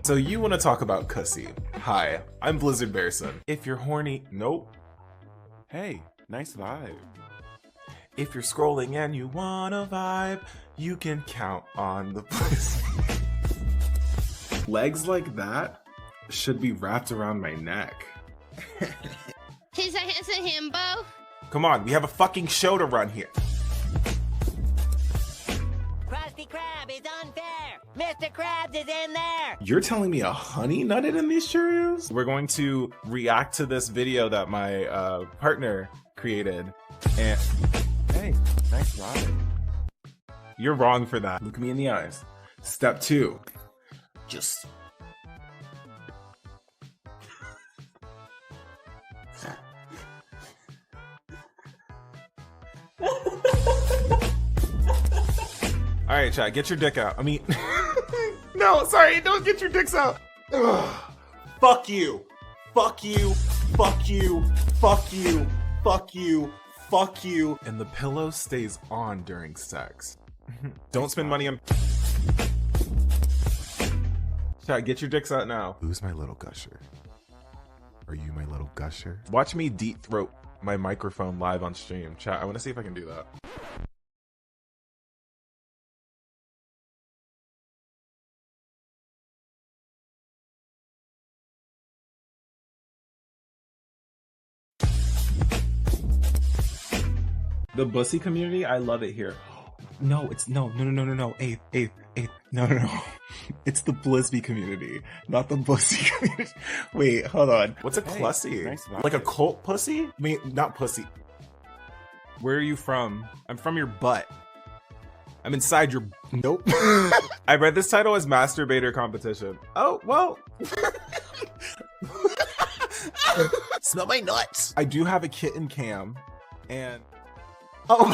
So you want to talk about cussy. Hi, I'm Blizzard Bearson. If you're horny, nope. Hey, nice vibe. If you're scrolling and you wanna vibe, you can count on the Blizz. Legs like that should be wrapped around my neck. He's a himbo. Come on, we have a fucking show to run here. Krusty Krab is unfair. Mr. Krabs is in there. You're telling me a honey nutted in these Cheerios? We're going to react to this video that my partner created. And Hey, nice vibe. you're wrong for that. Look me in the eyes. Step 2. Just... All right, chat, get your dick out. I mean, no, sorry, don't get your dicks out. Ugh. Fuck you. Fuck you. Fuck you. Fuck you. Fuck you. Fuck you. And the pillow stays on during sex. Don't spend money on... Chat, get your dicks out now. Who's my little gusher? Are you my little gusher? Watch me deep throat my microphone live on stream. Chat, I want to see if I can do that. The bussy community, I love it here. No, it's no. Eighth. No. It's the Blizzby community, not the bussy community. Wait, hold on. What's a clussy? Nice vibe. Like a cult pussy? I mean, not pussy. Where are you from? I'm from your butt. I'm inside your... Nope. I read this title as masturbator competition. Oh, well. Smell my nuts. I do have a kitten cam, and... Oh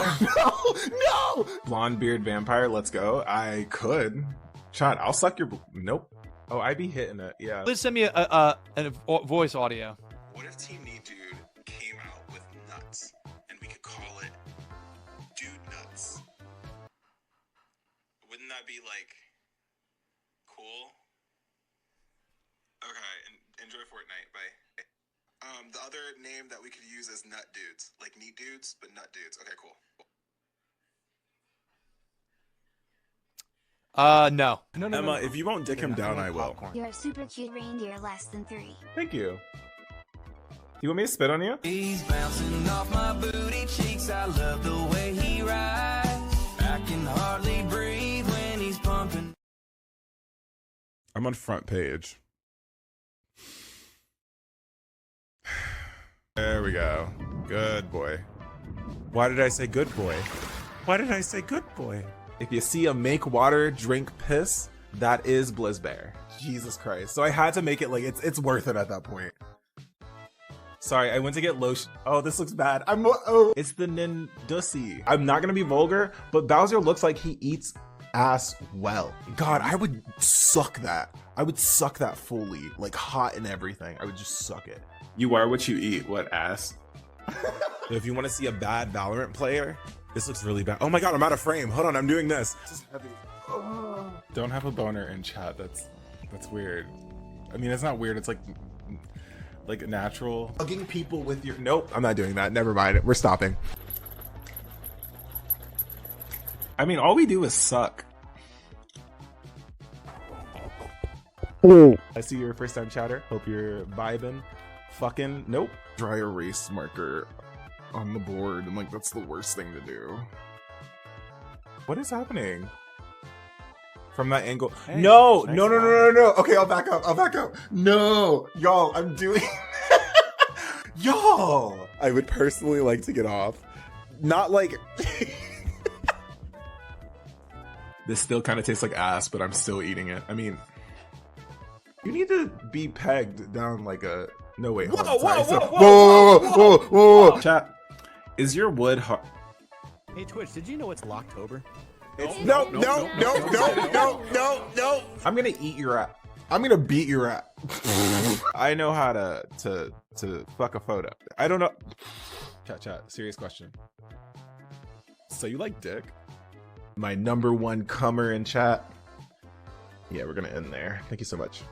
no! Blonde beard vampire, let's go. I could. Chat, I'll suck your... Nope. Oh, I be hitting it, yeah. Please send me a voice audio. What if Team Neat Dude came out with nuts, and we could call it Dude Nuts? Wouldn't that be, like, cool? Okay, enjoy Fortnite, bye. The other name that we could use is Nut Dudes. Like Neat Dudes, but Nut Dudes. Okay, cool. No. Emma, if you won't dick him down, I will. You're a super cute reindeer less than 3. Thank you. You want me to spit on you? He's bouncing off my booty cheeks. I love the way he rides. I can hardly breathe when he's pumping. I'm on front page. There we go. Good boy. Why did I say good boy? Why did I say good boy? If you see a make water, drink piss, that is Blizzbear. Jesus Christ. So I had to make it like it's worth it at that point. Sorry, I went to get lotion. Oh, this looks bad. It's the Nindussy. I'm not gonna be vulgar, but Bowser looks like he eats ass well. God, I would suck that. I would suck that fully, like hot and everything. I would just suck it. You are what you eat. What, ass? If you want to see a bad Valorant player, this looks really bad. Oh my god, I'm out of frame. Hold on, I'm doing this. This is heavy. Oh. Don't have a boner in chat. That's weird. I mean, it's not weird. It's like natural. Hugging people with your... Nope, I'm not doing that. Never mind. We're stopping. I mean, all we do is suck. Oh. I see your first time chatter. Hope you're vibing. Fucking nope. Dry erase marker on the board. I'm like, that's the worst thing to do. What is happening? From that angle. Hey, No. nice No. Okay, I'll back up. No. Y'all, I'm doing... Y'all! I would personally like to get off. Not like... This still kind of tastes like ass, but I'm still eating it. I mean... You need to be pegged down like a... No, wait. Whoa. Chat, is your wood hard? Hey Twitch, did you know it's Locktober? No. I'm gonna eat your ass. I'm gonna beat your ass. I know how to fuck a photo. I don't know. Chat. Serious question. So you like dick? My #1 comer in chat. Yeah, we're gonna end there. Thank you so much.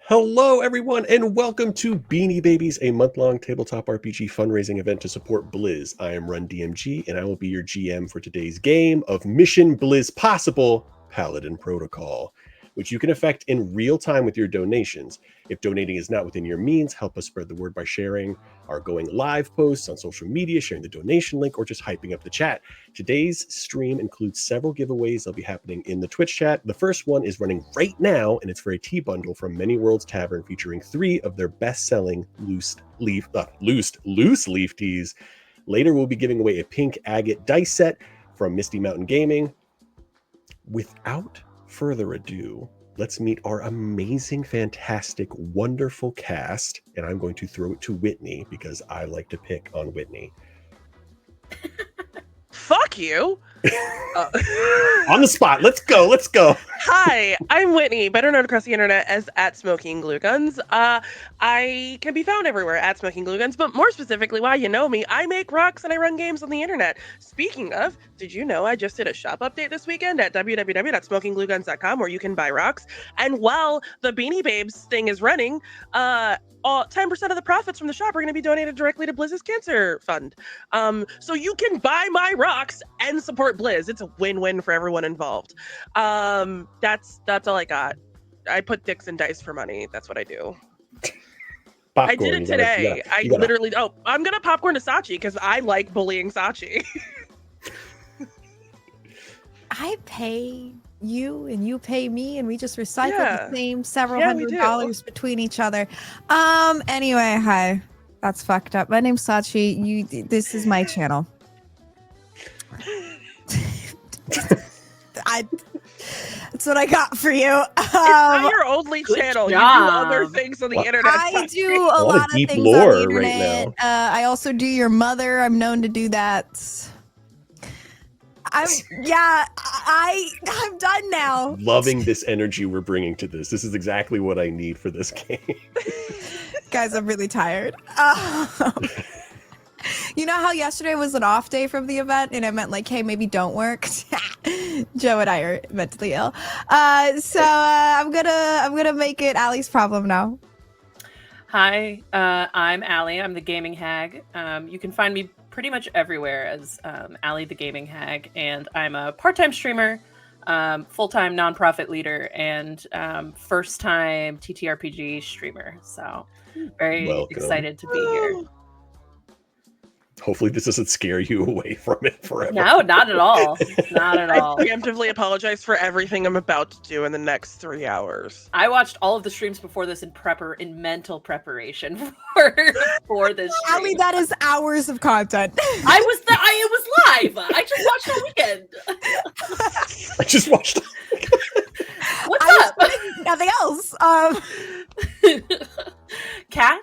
Hello, everyone, and welcome to Beanie Babies, a month-long tabletop RPG fundraising event to support Blizz. I am Run DMG, and I will be your GM for today's game of Mission Blizzpossible Paladin Protocol, which you can effect in real time with your donations. If donating is not within your means, help us spread the word by sharing our going live posts on social media, sharing the donation link, or just hyping up the chat. Today's stream includes several giveaways that'll be happening in the Twitch chat. The first one is running right now, and it's for a tea bundle from Many Worlds Tavern featuring 3 of their best-selling loose leaf teas. Later, we'll be giving away a pink agate dice set from Misty Mountain Gaming. Without further ado, let's meet our amazing, fantastic, wonderful cast. And I'm going to throw it to Whitney because I like to pick on Whitney. Fuck you. On the spot. Let's go. Let's go. Hi, I'm Whitney, better known across the internet as @SmokingGlueGuns. I can be found everywhere @SmokingGlueGuns, but more specifically, why you know me, I make rocks and I run games on the internet. Speaking of, did you know I just did a shop update this weekend at www.smokingglueguns.com where you can buy rocks? And while the Beanie Babes thing is running, 10% of the profits from the shop are going to be donated directly to Blizz's cancer fund. So you can buy my rocks and support Blizz. It's a win-win for everyone involved. That's all I got. I put dicks and dice for money. That's what I do. Popcorn, I did it today. I'm gonna popcorn to Sachi because I like bullying Sachi. I pay you and you pay me and we just recycle the same several $100 between each other. Anyway, hi. That's fucked up. My name's Sachi. This is my channel. That's what I got for you. It's not your only channel. You do other things on the internet. I do a lot of things on the internet. Right now. I also do your mother. I'm known to do that. I'm done now. Loving this energy we're bringing to this. This is exactly what I need for this game. Guys, I'm really tired. You know how yesterday was an off day from the event and I meant like, hey, maybe don't work. Joe and I are mentally ill. So I'm gonna make it Allie's problem now. Hi, I'm Allie. I'm the gaming hag. You can find me pretty much everywhere as Allie the Gaming Hag, and I'm a part-time streamer, full-time nonprofit leader, and first-time TTRPG streamer. So very excited to be here. Hopefully this doesn't scare you away from it forever. No, not at all. Not at all. I preemptively apologize for everything I'm about to do in the next 3 hours. I watched all of the streams before this in mental preparation for this stream. Allie, that is hours of content. It was live. I just watched all weekend. I just watched. What's up? Nothing else. Cat,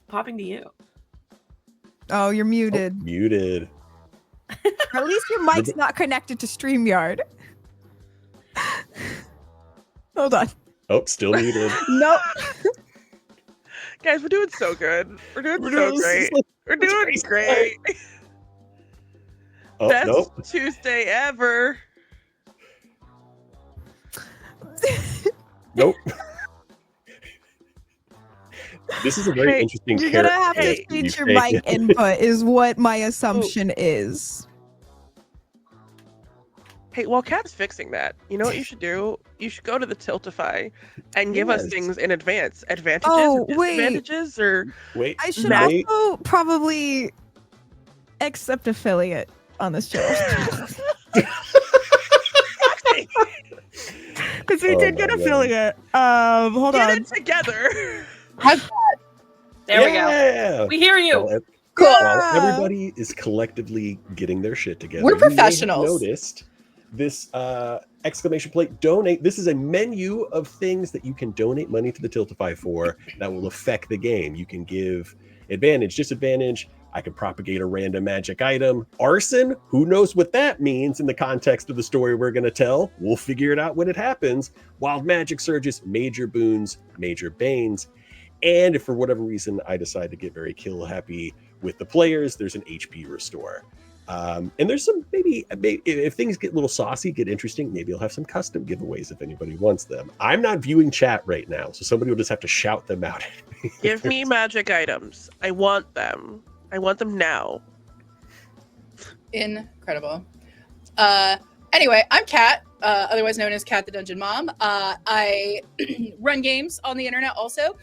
popping to you. Oh, you're muted. Oh, muted. Or at least your mic's not connected to StreamYard. Hold on. Oh, still muted. Nope. Guys, we're doing so good. We're doing so great. We're doing great. Oh, Best nope. Tuesday ever. Nope. This is a very interesting character. You're gonna have to switch your mic input is what my assumption is. Hey, while Kat's fixing that, you know what you should do? You should go to the Tiltify and give us things in advance. Advantages, disadvantages, or I should also probably accept affiliate on this channel. Because we did get affiliate. Hold on. Get it together. There we go. We hear you. Cool. Everybody is collectively getting their shit together. We're professionals. You may have noticed this exclamation plate donate. This is a menu of things that you can donate money to the Tiltify for that will affect the game. You can give advantage, disadvantage. I can propagate a random magic item. Arson, who knows what that means in the context of the story we're going to tell. We'll figure it out when it happens. Wild magic surges, major boons, major banes. And if for whatever reason I decide to get very kill happy with the players, there's an HP restore. And there's some maybe if things get a little saucy, get interesting, maybe I'll have some custom giveaways if anybody wants them. I'm not viewing chat right now, so somebody will just have to shout them out. Give me magic items. I want them. I want them now. Incredible. Anyway, I'm Kat, otherwise known as Kat the Dungeon Mom. I run games on the internet also.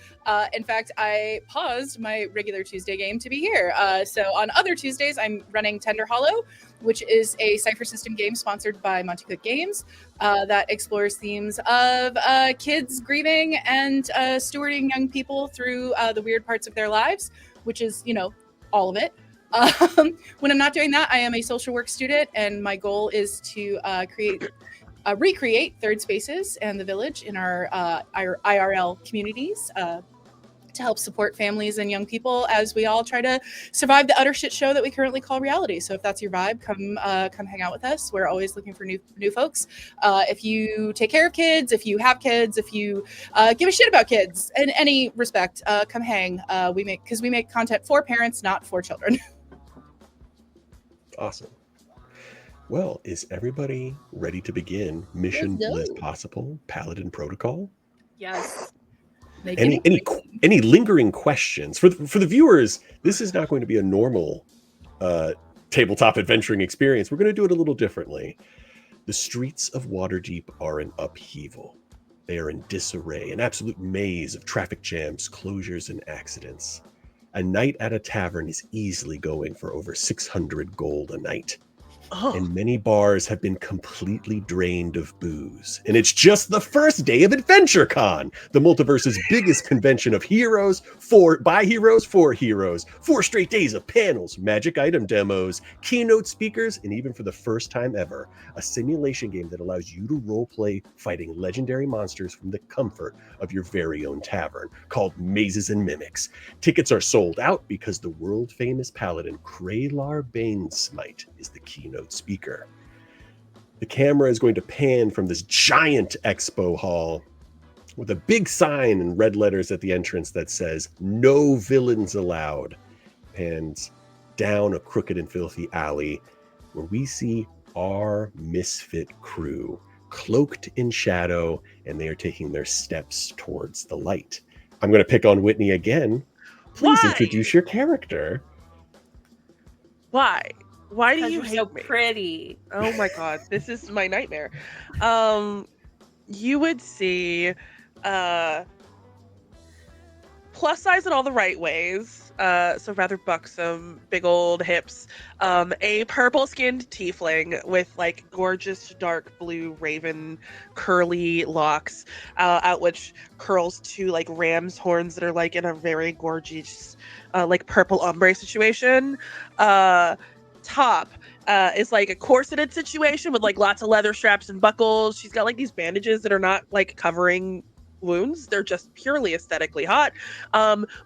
In fact, I paused my regular Tuesday game to be here. So on other Tuesdays, I'm running Tender Hollow, which is a Cypher System game sponsored by Monty Cook Games that explores themes of kids grieving and stewarding young people through the weird parts of their lives, which is, all of it. When I'm not doing that, I am a social work student, and my goal is to recreate third spaces and the village in our IRL communities to help support families and young people as we all try to survive the utter shit show that we currently call reality. So if that's your vibe, come hang out with us. We're always looking for new folks. If you take care of kids, if you have kids, if you give a shit about kids in any respect, come hang. We make content for parents, not for children. Awesome. Well, is everybody ready to begin Mission Blizzpossible Paladin Protocol? Yes. Any lingering questions for the viewers? This is not going to be a normal tabletop adventuring experience. We're going to do it a little differently. The streets of Waterdeep are in upheaval. They are in disarray, an absolute maze of traffic jams, closures, and accidents. A night at a tavern is easily going for over 600 gold a night. And many bars have been completely drained of booze. And it's just the first day of AdventureCon, the multiverse's biggest convention of heroes, by heroes, for heroes. 4 straight days of panels, magic item demos, keynote speakers, and even for the first time ever, a simulation game that allows you to roleplay fighting legendary monsters from the comfort of your very own tavern, called Mazes and Mimics. Tickets are sold out because the world-famous paladin Kraylar Banesmite is the keynote speaker. The camera is going to pan from this giant expo hall with a big sign in red letters at the entrance that says "No villains allowed," and down a crooked and filthy alley where we see our misfit crew cloaked in shadow, and they are taking their steps towards the light. I'm going to pick on Whitney again. Please introduce your character. Why? Why do you hate so me? Pretty. Oh my god, this is my nightmare. You would see plus size in all the right ways. So rather buxom, big old hips. A purple-skinned tiefling with like gorgeous dark blue raven curly locks, out which curls 2 like ram's horns that are like in a very gorgeous like purple ombre situation. Top is like a corseted situation with like lots of leather straps and buckles. She's got like these bandages that are not like covering wounds. They're just purely aesthetically hot.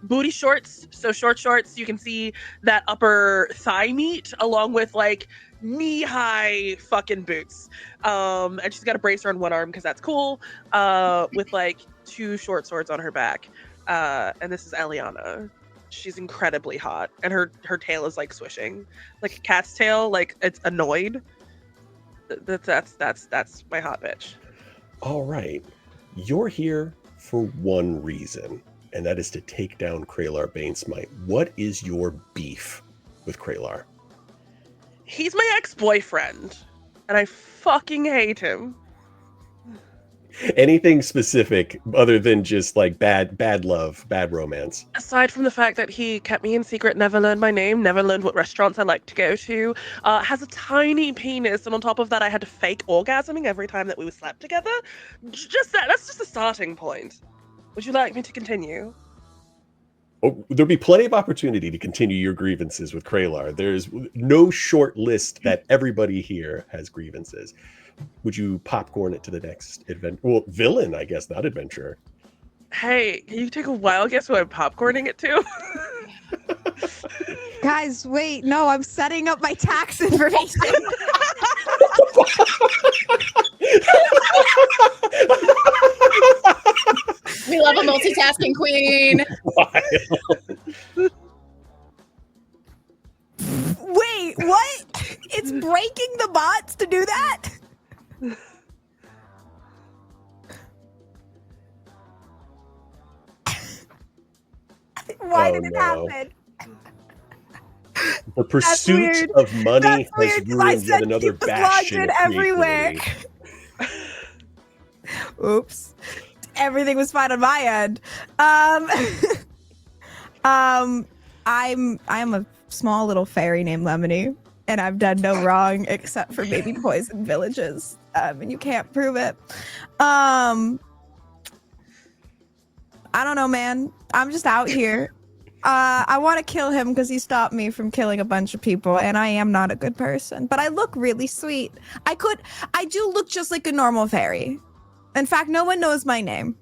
Booty shorts, so short shorts. You can see that upper thigh meat along with like knee-high fucking boots. And she's got a bracer on one arm because that's cool. With like 2 short swords on her back. And this is Eliana. She's incredibly hot, and her tail is like swishing, like a cat's tail, like it's annoyed. That's my hot bitch. All right, you're here for one reason, and that is to take down Kraylar Banesmite. What is your beef with Kraylar? He's my ex-boyfriend, and I fucking hate him. Anything specific other than just like bad love, bad romance? Aside from the fact that he kept me in secret, never learned my name, never learned what restaurants I like to go to, has a tiny penis, and on top of that I had to fake orgasming every time that we slept together. That's just a starting point. Would you like me to continue? Oh, there'll be plenty of opportunity to continue your grievances with Kraylar. There's no short list that everybody here has grievances. Would you popcorn it to the next villain, I guess, not adventurer? Hey, can you take a wild guess who I'm popcorning it to? Guys, wait, no, I'm setting up my tax information. We love a multitasking queen. Wait, what? It's breaking the bots to do that. Why did it happen? The pursuit of money has ruined yet another bastion of everywhere. creativity. Oops. Everything was fine on my end. I'm a small little fairy named Lemony, and I've done no wrong except for maybe poison villages. And you can't prove it. I don't know, man. I'm just out here. I want to kill him because he stopped me from killing a bunch of people, and I am not a good person. But I look really sweet. I do look just like a normal fairy. In fact, no one knows my name.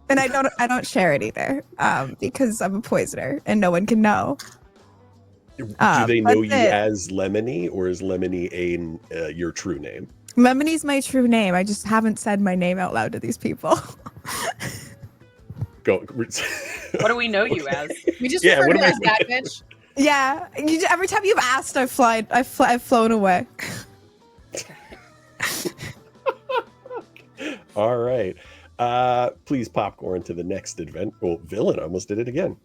And I don't share it either, because I'm a poisoner and no one can know. Do they know you as Lemony, or is Lemony your true name? Lemony's my true name. I just haven't said my name out loud to these people. Go. What do we know you as? We just refer to you as that bitch. Yeah. Every time you've asked, I've flown away. All right. Please popcorn to the next event. Oh, villain! I almost did it again.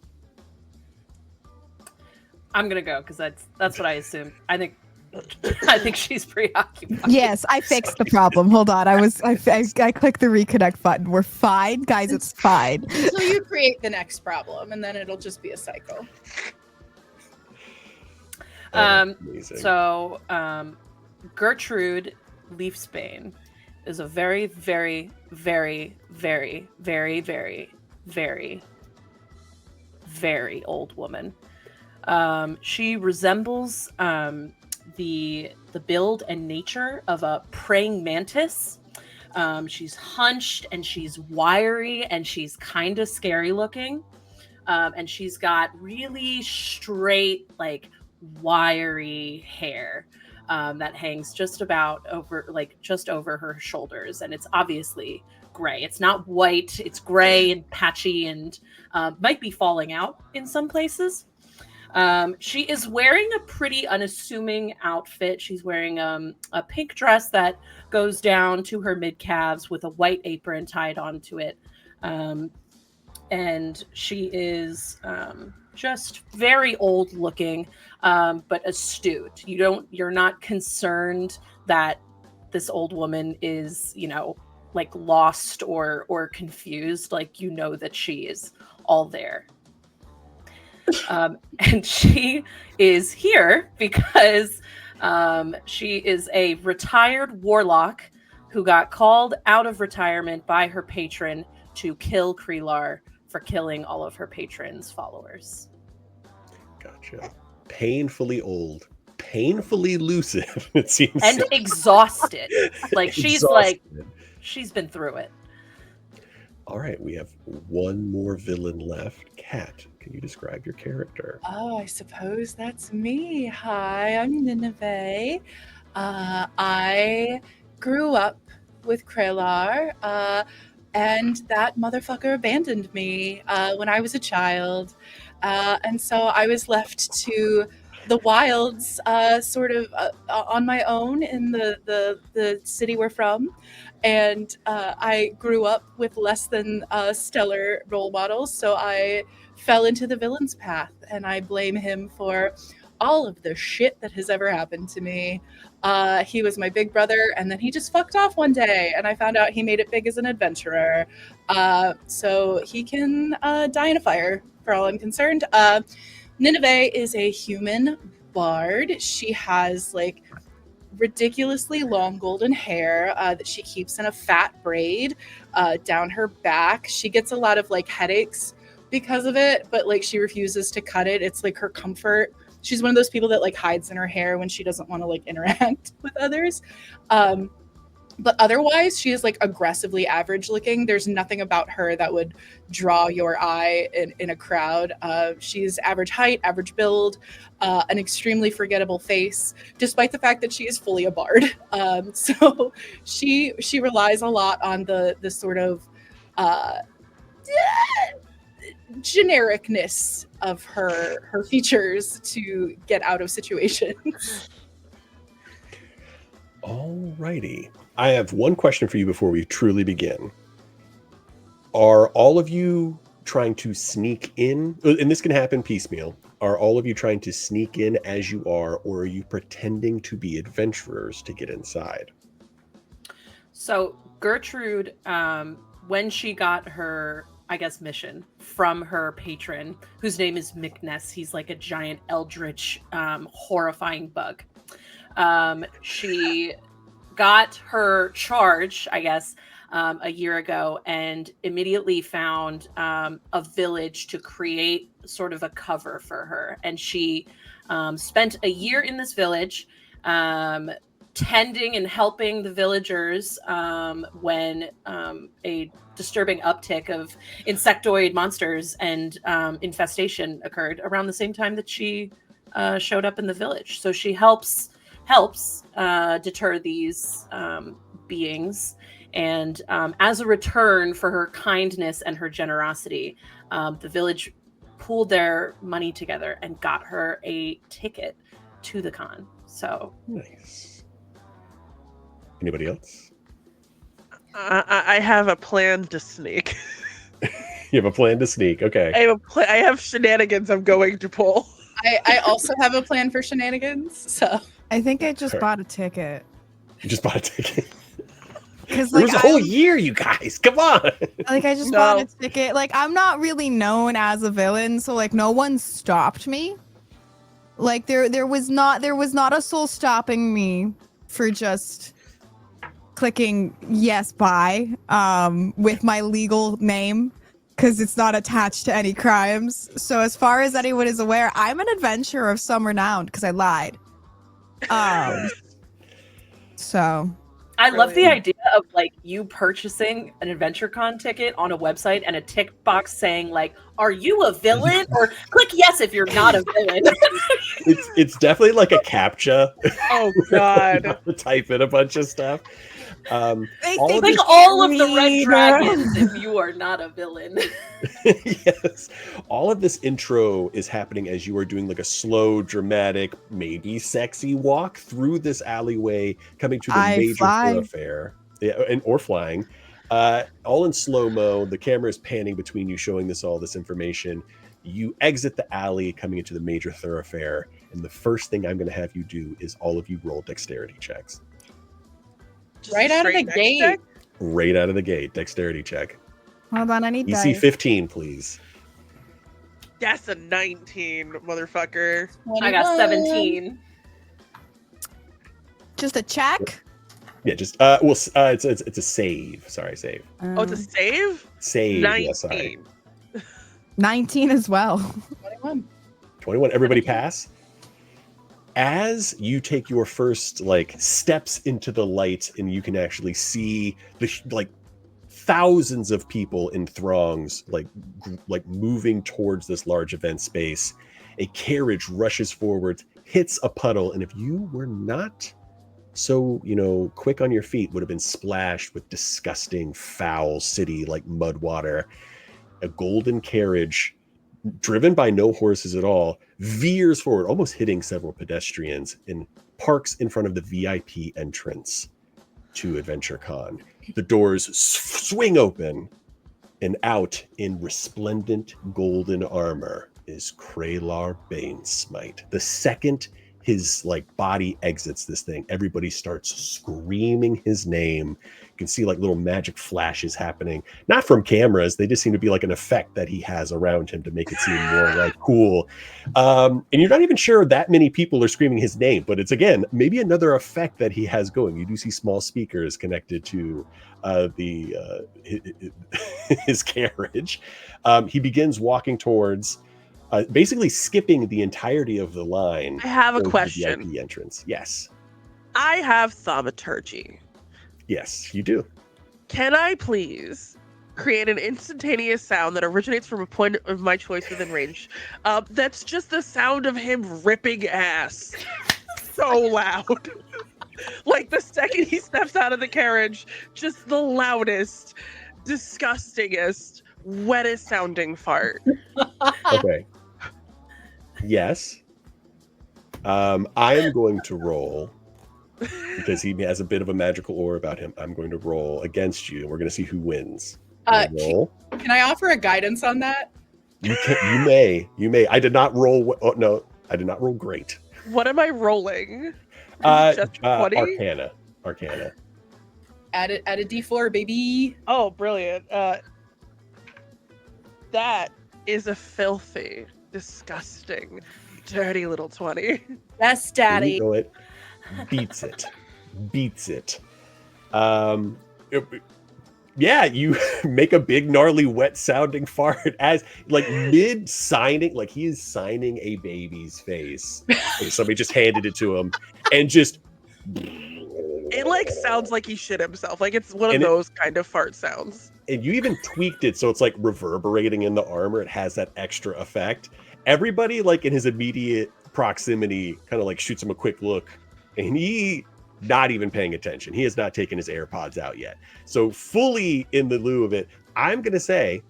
I'm gonna go because that's what I assumed. I think she's preoccupied. Yes, I fixed the problem. Hold on. I clicked the reconnect button. We're fine, guys. It's fine. Until you create the next problem, and then it'll just be a cycle. So Gertrude Leafsbane is a very, very, very, very, very, very, very, very old woman. She resembles the build and nature of a praying mantis. She's hunched and she's wiry and she's kind of scary looking. And she's got really straight, like wiry hair that hangs just over her shoulders. And it's obviously gray. It's not white. It's gray and patchy and might be falling out in some places. She is wearing a pretty unassuming outfit. She's wearing a pink dress that goes down to her mid-calves with a white apron tied onto it. And she is just very old looking, but astute. You're not concerned that this old woman is, like lost or confused. Like, that she is all there. And she is here because she is a retired warlock who got called out of retirement by her patron to kill Krelar for killing all of her patron's followers. Gotcha. Painfully old, painfully lucid, it seems. And exhausted. Like she's been through it. All right, we have one more villain left. Kat, can you describe your character? Oh, I suppose that's me. Hi, I'm Nineveh. I grew up with Krelar, and that motherfucker abandoned me when I was a child. And so I was left to the wilds sort of on my own in the city we're from. And I grew up with less than stellar role models, so I fell into the villain's path, and I blame him for all of the shit that has ever happened to me. He was my big brother, and then he just fucked off one day, and I found out he made it big as an adventurer. So he can die in a fire, for all I'm concerned. Nineveh is a human bard. She has, like, ridiculously long golden hair that she keeps in a fat braid down her back. She gets a lot of like headaches because of it, but like she refuses to cut it. It's like her comfort. She's one of those people that like hides in her hair when she doesn't want to like interact with others. But otherwise, she is like aggressively average looking. There's nothing about her that would draw your eye in a crowd. She's average height, average build, an extremely forgettable face, despite the fact that she is fully a bard. So she relies a lot on the sort of genericness of her features to get out of situations. Alrighty. I have one question for you before we truly begin. Are all of you trying to sneak in? And this can happen piecemeal. Are all of you trying to sneak in as you are, or are you pretending to be adventurers to get inside? So Gertrude, when she got her, I guess, mission from her patron, whose name is McNess, he's like a giant eldritch, horrifying bug. She got her charge, I guess, a year ago, and immediately found a village to create sort of a cover for her. And she spent a year in this village, tending and helping the villagers when a disturbing uptick of insectoid monsters and infestation occurred around the same time that she showed up in the village. So she helps deter these beings, and as a return for her kindness and her generosity, the village pooled their money together and got her a ticket to the con. So nice. Anybody else? I have a plan to sneak. You have a plan to sneak. Okay. I have shenanigans I'm going to pull. I also have a plan for shenanigans. So I think I just bought a ticket. You just bought a ticket? Because it was a whole year, you guys. Come on. Like I just bought a ticket. Like I'm not really known as a villain, so like no one stopped me. Like there was not a soul stopping me for just clicking yes buy with my legal name, because it's not attached to any crimes. So as far as anyone is aware, I'm an adventurer of some renown because I lied. So I love the idea of like you purchasing an AdventureCon ticket on a website and a tick box saying like, "Are you a villain?" or "Click yes if you're not a villain." It's definitely like a CAPTCHA. Oh God! Type in a bunch of stuff. All of the red dragons if you are not a villain. Yes. All of this intro is happening as you are doing like a slow, dramatic, maybe sexy walk through this alleyway, coming to the major thoroughfare. Yeah, or flying. All in slow-mo. The camera is panning between you, showing all this information. You exit the alley, coming into the major thoroughfare, and the first thing I'm going to have you do is all of you roll dexterity checks. Right out of the gate. Check? Right out of the gate, dexterity check. Hold on, I need EC dice. 15, please. That's a 19, motherfucker. 21. I got 17. Just a check? Yeah, just it's a save. Sorry, save. Oh, it's a save? Save. 19. Yeah, sorry. 19 as well. 21. Everybody pass. As you take your first steps into the light, and you can actually see the thousands of people in throngs like moving towards this large event space, a carriage rushes forward, hits a puddle, and if you were not so quick on your feet, would have been splashed with disgusting, foul city mud water. A golden carriage, driven by no horses at all, veers forward, almost hitting several pedestrians, and parks in front of the VIP entrance to AdventureCon. The doors swing open, and out in resplendent golden armor is Kralar Banesmite. The second his body exits this thing, everybody starts screaming his name. You can see little magic flashes happening, not from cameras. They just seem to be an effect that he has around him to make it seem more cool. And you're not even sure that many people are screaming his name, but it's again maybe another effect that he has going. You do see small speakers connected to his carriage. He begins walking towards, basically skipping the entirety of the line. I have a question. The VIP entrance. Yes. I have thaumaturgy. Yes, you do. Can I please create an instantaneous sound that originates from a point of my choice within range? That's just the sound of him ripping ass. So loud. The second he steps out of the carriage, just the loudest, disgustingest, wettest sounding fart. Okay. Yes. I am going to roll because he has a bit of a magical aura about him. I'm going to roll against you, and we're going to see who wins. Can I offer a guidance on that? You can. You may. I did not roll. Oh, no, I did not roll great. What am I rolling? Just 20? Arcana. Add a D4, baby. Oh, brilliant. That is a filthy, disgusting, dirty little 20. Yes, daddy. You know it. Beats it. Yeah, you make a big, gnarly, wet-sounding fart as, like, mid-signing, like he is signing a baby's face. Like somebody just handed it to him, and just... It, like, sounds like he shit himself. Like, it's one of those kind of fart sounds. And you even tweaked it so it's, like, reverberating in the armor. It has that extra effect. Everybody, like, in his immediate proximity kind of, like, shoots him a quick look, and he... not even paying attention. He has not taken his AirPods out yet. So fully in the lieu of it, I'm going to say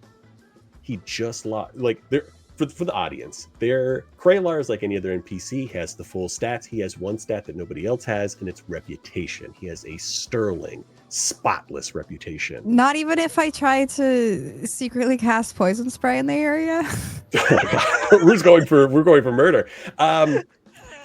he just lost. Like, for the audience, Kralar is like any other NPC, has the full stats. He has one stat that nobody else has, and it's reputation. He has a sterling, spotless reputation. Not even if I try to secretly cast poison spray in the area. We're going for murder.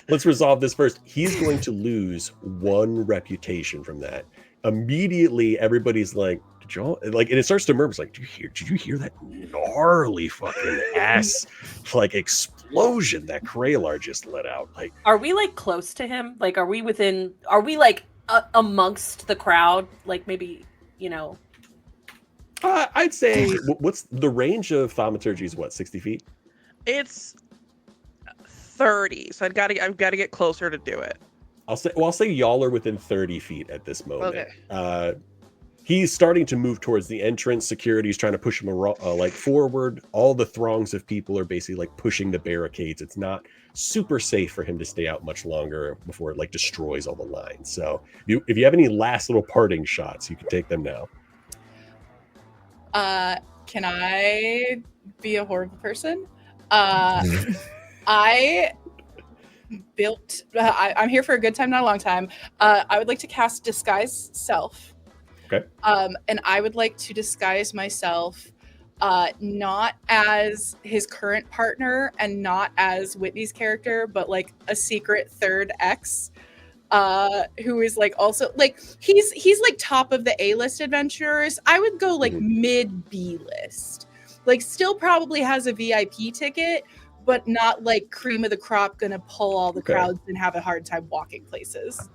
Let's resolve this first. He's going to lose 1 reputation from that. Immediately, everybody's like, "Did y'all like?" And it starts to murmur. It's like, "Did you hear that gnarly fucking ass like explosion that Kralar just let out?" Like, are we like close to him? Like, are we like amongst the crowd? Like, maybe, you know. I'd say what's the range of thaumaturgy? Is what, 60 feet? It's 30, so I've got to get closer to do it. I'll say y'all are within 30 feet at this moment. Okay. He's starting to move towards the entrance. Security's trying to push him like forward. All the throngs of people are basically like pushing the barricades. It's not super safe for him to stay out much longer before it like destroys all the lines. So if you have any last little parting shots, you can take them now. Can I be a horrible person? I'm here for a good time, not a long time. I would like to cast Disguise Self. Okay. And I would like to disguise myself not as his current partner and not as Whitney's character, but like a secret third ex who is like also like he's like top of the A-list adventurers. I would go like mid B-list. Like still probably has a VIP ticket, but not like cream of the crop, gonna pull all the crowds and have a hard time walking places.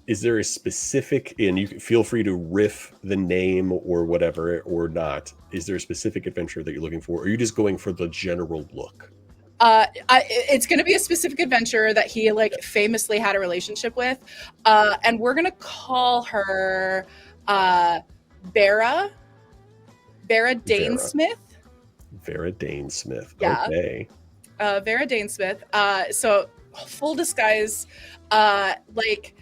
Is there a specific, and you can feel free to riff the name or whatever or not, is there a specific adventure that you're looking for, or are you just going for the general look? It's gonna be a specific adventure that he like famously had a relationship with, and we're gonna call her Vera Dainsmith. Vera Dainsmith. Yeah. Okay. Vera Dainsmith. So full disguise, like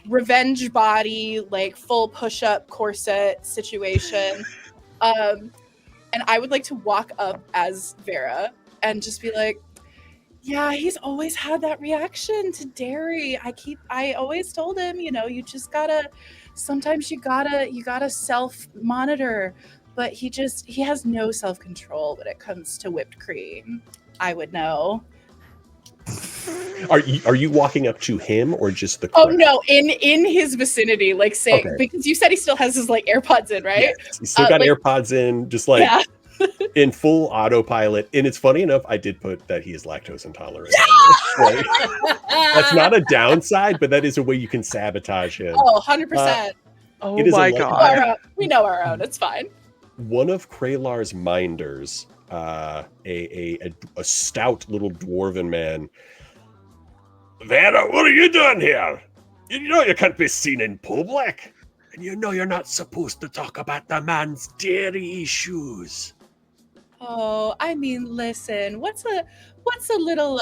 revenge body, like full push-up corset situation. And I would like to walk up as Vera and just be like, yeah, he's always had that reaction to dairy. I always told him, you know, you just sometimes you gotta self-monitor. But he has no self-control when it comes to whipped cream. I would know. Are you walking up to him or just the crowd? Oh no, in his vicinity, like saying, because you said he still has his like AirPods in, right? Yes, he's still got AirPods in, just like in full autopilot. And it's funny enough, I did put that he is lactose intolerant. Right? That's not a downside, but that is a way you can sabatage him. Oh, 100%. Oh my god. We know our own, it's fine. One of Kralar's minders, a stout little dwarven man. Vera, what are you doing here? You know you can't be seen in public. And you know you're not supposed to talk about the man's dairy issues. Oh, I mean, listen, what's a little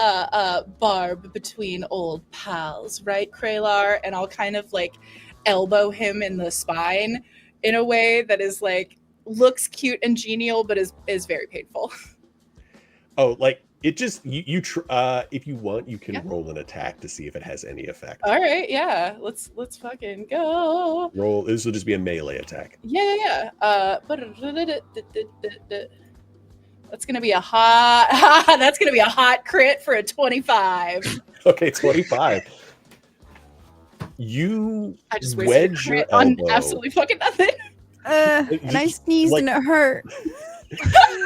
barb between old pals, right, Kralar? And I'll kind of like elbow him in the spine in a way that is like looks cute and genial, but is very painful. Oh, like It just if you want, you can roll an attack to see if it has any effect. All right, yeah. Let's fucking go. Roll. This will just be a melee attack. Yeah. That's gonna be a hot. That's gonna be a hot crit for a 25. Okay, 25. You I just wedge your on elbow. absolutely fucking nothing. And I sneezed and it hurt.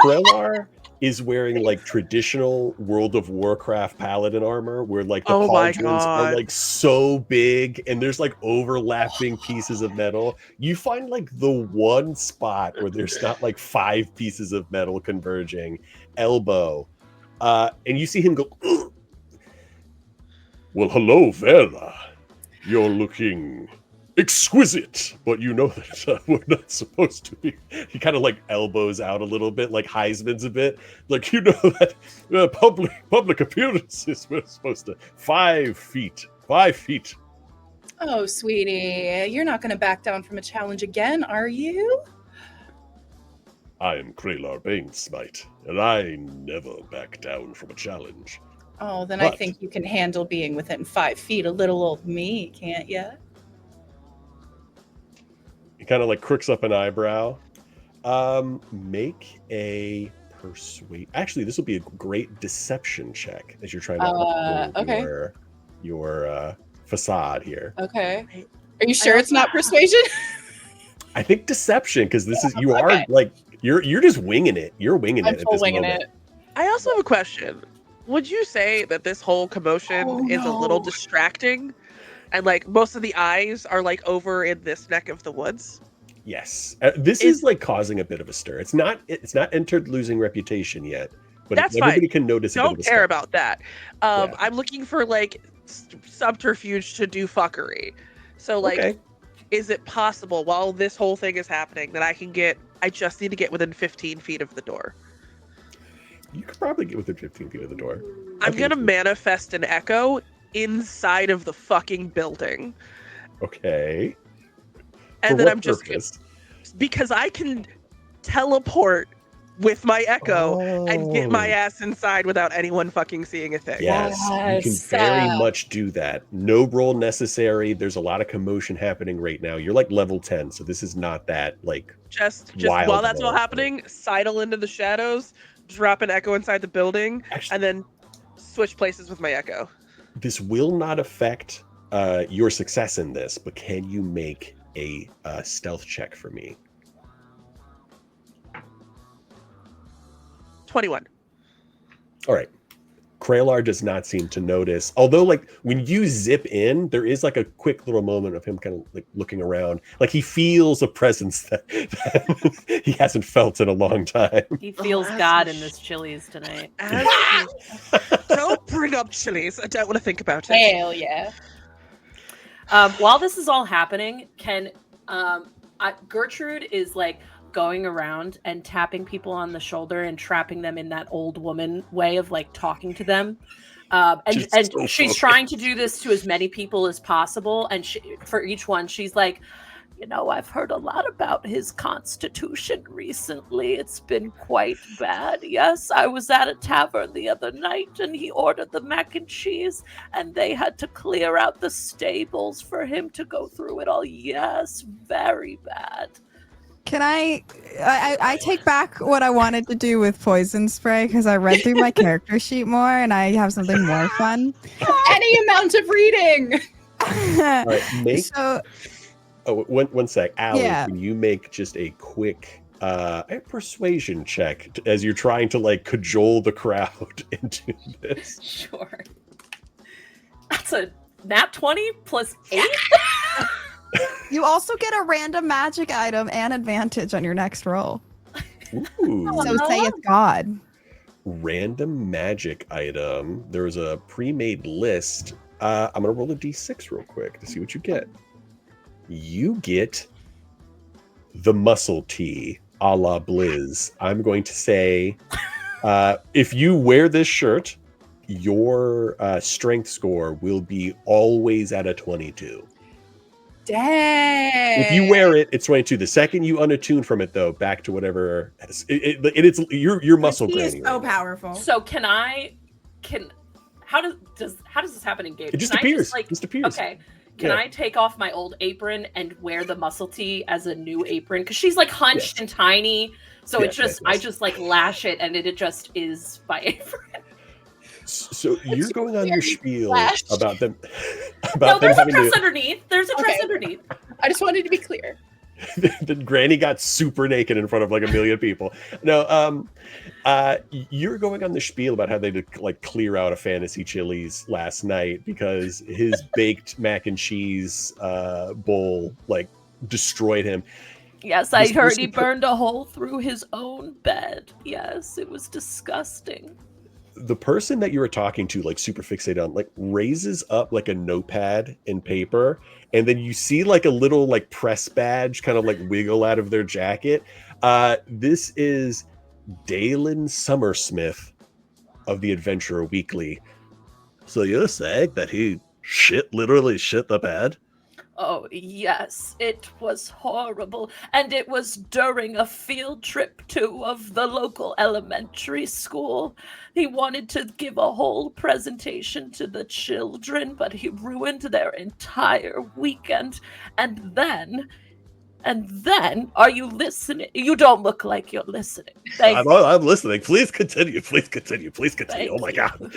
Krelar is wearing like traditional World of Warcraft Paladin armor, where like the pauldrons are like so big and there's like overlapping pieces of metal. You find like the one spot where there's not like 5 pieces of metal converging. Elbow, and you see him go. Well, hello, Vera. You're looking exquisite, but you know that we're not supposed to be. He kind of like elbows out a little bit, like Heisman's a bit. Like, you know that public appearances, we're supposed to 5 feet. 5 feet. Oh, sweetie, you're not going to back down from a challenge again, are you? I am Krelar Banesmite, and I never back down from a challenge. Oh, then I think you can handle being within 5 feet of little old me, can't you? He kind of like crooks up an eyebrow. Make a persuade. Actually, this will be a great deception check as you're trying to uphold your facade here. Okay. Are you sure it's not persuasion? I think deception, because this is are like you're just winging it. You're winging it at this moment. I also have a question. Would you say that this whole commotion is a little distracting? And like most of the eyes are like over in this neck of the woods? Yes. This is like causing a bit of a stir. It's not entered losing reputation yet, but that's everybody fine. Can notice a Don't bit of a care stir. about that. I'm looking for like subterfuge to do fuckery. So like, is it possible while this whole thing is happening that I just need to get within 15 feet of the door? You could probably get within 15 feet of the door. I'm going to manifest an echo inside of the fucking building. Okay. And then I'm just because I can teleport with my echo and get my ass inside without anyone fucking seeing a thing. Yes, you can very much do that. No roll necessary. There's a lot of commotion happening right now. You're like level 10, so this is not that like just while that's all happening, sidle into the shadows, drop an echo inside the building, and then switch places with my echo. This will not affect your success in this, but can you make a stealth check for me? 21. All right. Krelar does not seem to notice. Although, like, when you zip in, there is like a quick little moment of him kind of like looking around. Like he feels a presence that he hasn't felt in a long time. He feels God in this Chili's tonight. Don't bring up Chili's. I don't want to think about it. Hell yeah. While this is all happening, Gertrude is like going around and tapping people on the shoulder and trapping them in that old woman way of like talking to them. And she's trying to do this to as many people as possible. And for each one, she's like, you know, I've heard a lot about his constitution recently. It's been quite bad. Yes, I was at a tavern the other night and he ordered the mac and cheese and they had to clear out the stables for him to go through it all. Yes, very bad. Can I take back what I wanted to do with poison spray because I read through my character sheet more and I have something more fun. Any amount of reading. All right, one sec. Allie, can you make just a quick a persuasion check as you're trying to like cajole the crowd into this? Sure. That's a nat 20 plus 8. You also get a random magic item and advantage on your next roll. Ooh. So saith God. Random magic item. There's a pre-made list. I'm gonna roll a d6 real quick to see what you get. You get the muscle tee a la Blizz. I'm going to say if you wear this shirt, your strength score will be always at a 22. Dang. If you wear it, it's 22. The second you unattune from it, though, back to whatever it's your muscle He is granny. so right now. powerful. So how does this happen in game? It just Can I appears. like, just appears. Okay. Can Yeah. I take off my old apron and wear the muscle tee as a new apron? Because she's like hunched and tiny. So Yes, yes. I just like lash it and it just is my apron. So you're going on your spiel flashed. about them. No, there's a having dress to, underneath. There's a dress underneath. I just wanted to be clear. the granny got super naked in front of like a million people. No, you're going on the spiel about how they did like clear out a Fantasy Chili's last night because his baked mac and cheese bowl like destroyed him. Yes, I heard he burned a hole through his own bed. Yes, it was disgusting. The person that you were talking to, like super fixated on, like raises up like a notepad and paper, and then you see like a little like press badge kind of like wiggle out of their jacket. This is Dalen Summersmith of the Adventurer Weekly. So you're saying that he literally shit the bed? Oh, yes, it was horrible. And it was during a field trip, too, of the local elementary school. He wanted to give a whole presentation to the children, but he ruined their entire weekend. And then, are you listening? You don't look like you're listening. I'm listening. Please continue. Please continue. Please continue. Oh my God.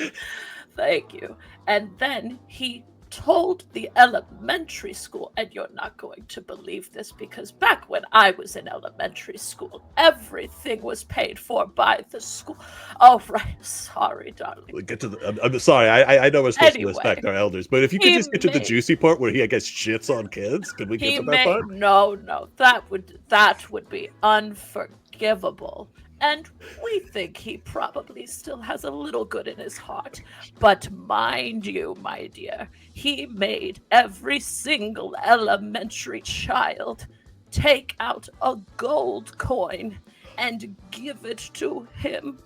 Thank you. And then he told the elementary school, and you're not going to believe this because back when I was in elementary school, everything was paid for by the school. Oh, right. Sorry, darling. We'll get to the. I'm sorry. I know we're supposed to Anyway, respect our elders, but if you could just get to the juicy part where he, I guess, shits on kids, could we get to that part? No, that would be unforgivable. And we think he probably still has a little good in his heart. But mind you, my dear, he made every single elementary child take out a gold coin and give it to him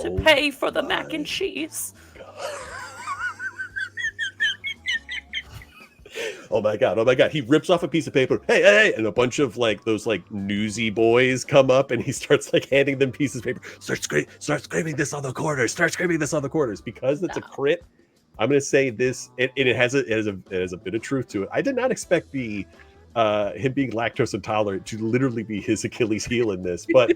to pay for the mac and cheese. Oh my God. He rips off a piece of paper. Hey. And a bunch of like those like newsy boys come up and he starts like handing them pieces of paper. Start screaming this on the corners. Because it's a crit. I'm going to say this. It has a bit of truth to it. I did not expect him being lactose intolerant to literally be his Achilles heel in this, but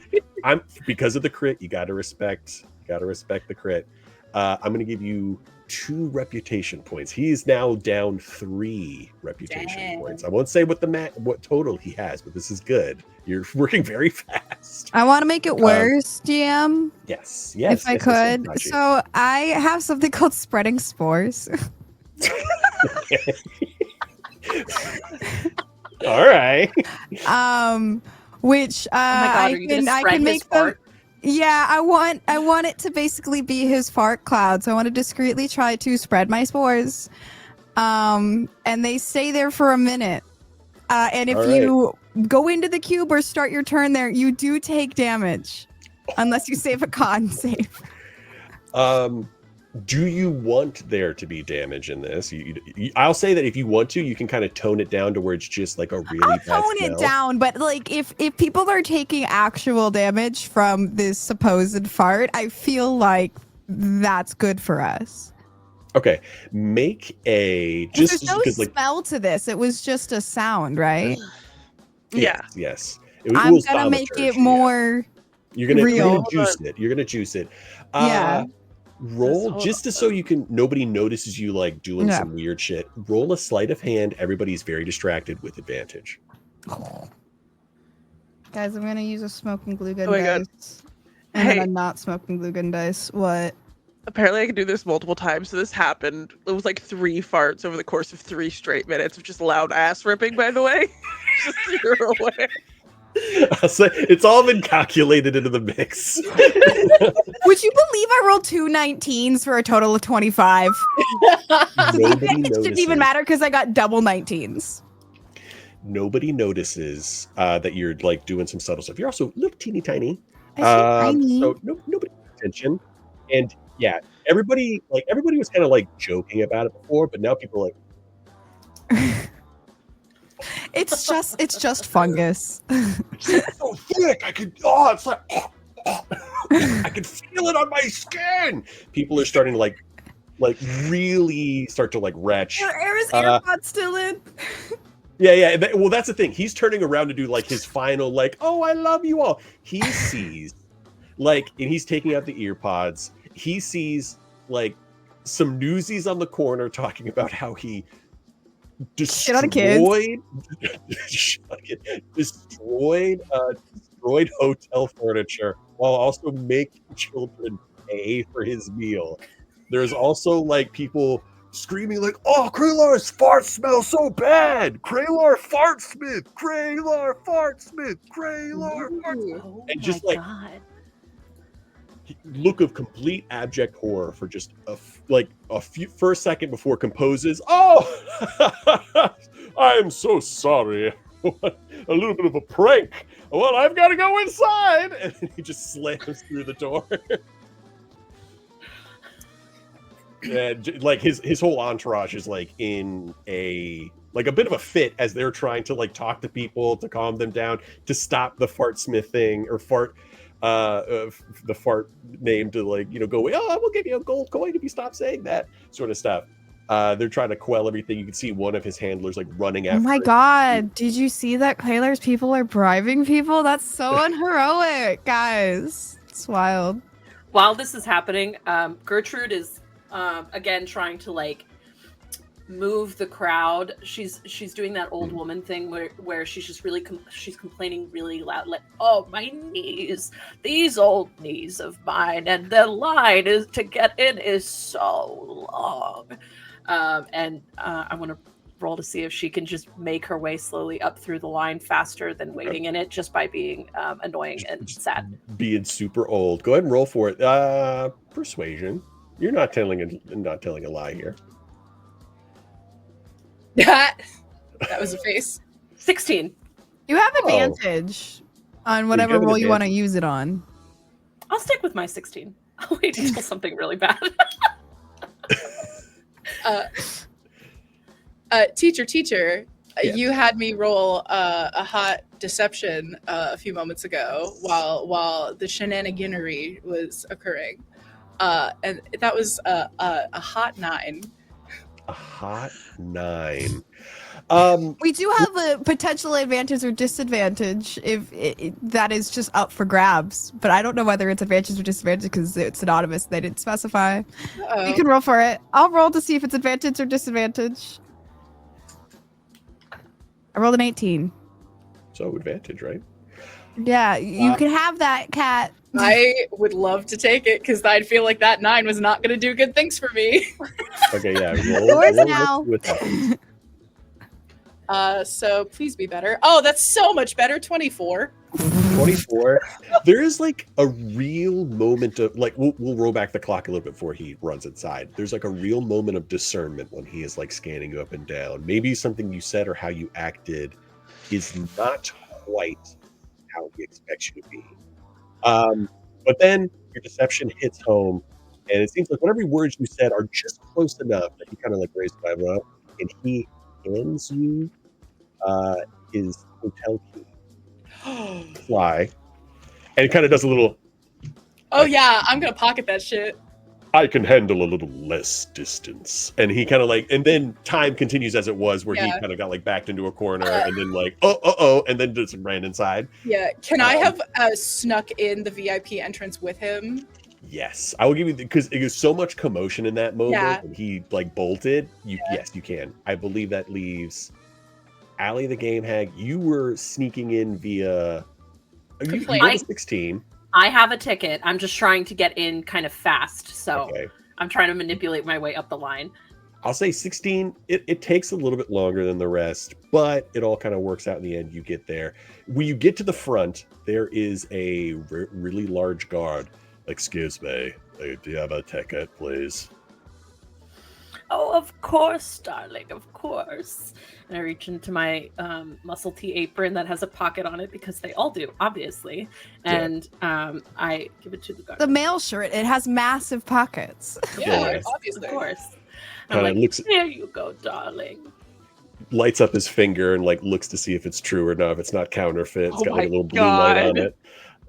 because of the crit, you got to respect the crit. I'm going to give you 2 reputation points. He is now down 3 reputation points. I won't say what total he has, but this is good. You're working very fast. I want to make it worse, GM. Yes. If I could. So I have something called spreading spores. All right. Which I can make them. Yeah, I want it to basically be his fart cloud. So I want to discreetly try to spread my spores. And they stay there for a minute. And if you go into the cube or start your turn there, you do take damage. Unless you save a con save. Do you want there to be damage in this? I'll say that if you want to, you can kind of tone it down to where it's just like a really bad tone it down, but like if people are taking actual damage from this supposed fart, I feel like that's good for us. Okay, make a there's no smell to this. It was just a sound, right? Yes. I'm gonna make it more. You're gonna real. You're gonna juice it. Yeah. Roll just so nobody notices you like doing some weird shit. Roll a sleight of hand. Everybody's very distracted with advantage. Guys, I'm gonna use a smoking glue gun dice. And then a not smoking glue gun dice. What? Apparently I can do this multiple times. So this happened. It was like 3 farts over the course of 3 straight minutes of just loud ass ripping, by the way. Just so you're aware. I'll say it's all been calculated into the mix. Would you believe I rolled 2 19s for a total of 25? It didn't even matter because I got double 19s. Nobody notices that you're like doing some subtle stuff. You're also a little teeny tiny. Tiny. So nobody pays attention. And yeah, everybody was kind of like joking about it before, but now people are like, It's just fungus. It's so thick. It's like, I can feel it on my skin. People are starting to like really start to like retch. Are his AirPods still in? Yeah. Well, that's the thing. He's turning around to do like his final, like, oh, I love you all. He sees, like, and he's taking out the ear pods. He sees like some newsies on the corner talking about how he destroyed hotel furniture while also making children pay for his meal. There's also like people screaming like, oh, Kralar's fart smells so bad. Kralar Fartsmith, Kralar Fartsmith, Kralar Fartsmith. And just like look of complete abject horror for just a few first second before composes. Oh, I am so sorry. A little bit of a prank. Well, I've got to go inside. And he just slams through the door. And like his whole entourage is like in a bit of a fit as they're trying to like talk to people to calm them down, to stop the fartsmith thing or the fart name to like, go away. Oh, we'll give you a gold coin if you stop saying that sort of stuff. They're trying to quell everything. You can see one of his handlers like running after. Oh my god! Did you see that Kralar's people are bribing people? That's so unheroic, guys. It's wild. While this is happening, Gertrude is again trying to like move the crowd. She's doing that old woman thing where she's just really she's complaining really loud, like, oh, my knees, these old knees of mine, and the line is to get in is so long. And I want to roll to see if she can just make her way slowly up through the line faster than waiting in it, just by being annoying and sad. Being super old. Go ahead and roll for it. Persuasion. You're not telling a lie here. That was a face. 16. You have advantage on whatever roll you want to use it on. I'll stick with my 16. I'll wait until something really bad. Teacher, yeah. You had me roll a hot deception a few moments ago while the shenaniganery was occurring. And that was a hot 9. A hot 9. We do have a potential advantage or disadvantage if that is just up for grabs, but I don't know whether it's advantage or disadvantage because it's anonymous. They didn't specify. Uh-oh. You can roll for it. I'll roll to see if it's advantage or disadvantage. I rolled an 18. So advantage, right? Yeah, you can have that, Cat. I would love to take it because I'd feel like that 9 was not going to do good things for me. Okay, yeah. Yours now. So please be better. Oh, that's so much better. 24. 24. There is like a real moment of like we'll roll back the clock a little bit before he runs inside. There's like a real moment of discernment when he is like scanning you up and down. Maybe something you said or how you acted is not quite how he expects you to be. But then your deception hits home, and it seems like whatever words you said are just close enough that he kind of like raised the eyebrow, and he hands you his hotel key. Fly, and it kind of does a little. Oh yeah, I'm gonna pocket that shit. I can handle a little less distance, and he kind of like, and then time continues as it was, where he kind of got like backed into a corner, and then like and then just ran inside. Yeah, can I have snuck in the VIP entrance with him? Yes, I will give you because it was so much commotion in that moment. When he like bolted. Yes, you can. I believe that leaves Allie the Game Hag. You were sneaking in via. You 16. I have a ticket. I'm just trying to get in kind of fast, so I'm trying to manipulate my way up the line. I'll say 16. It takes a little bit longer than the rest, but it all kind of works out in the end. You get there. When you get to the front, there is a really large guard. Excuse me, do you have a ticket, please? Oh, of course, darling, of course. And I reach into my muscle tee apron that has a pocket on it because they all do, obviously. And I give it to the guard. The mail shirt, it has massive pockets. Yeah, obviously. Of course. I'm like, there you go, darling. lights up his finger and like looks to see if it's true or not. If it's not counterfeit, it's Oh got like a my little blue light on God. it.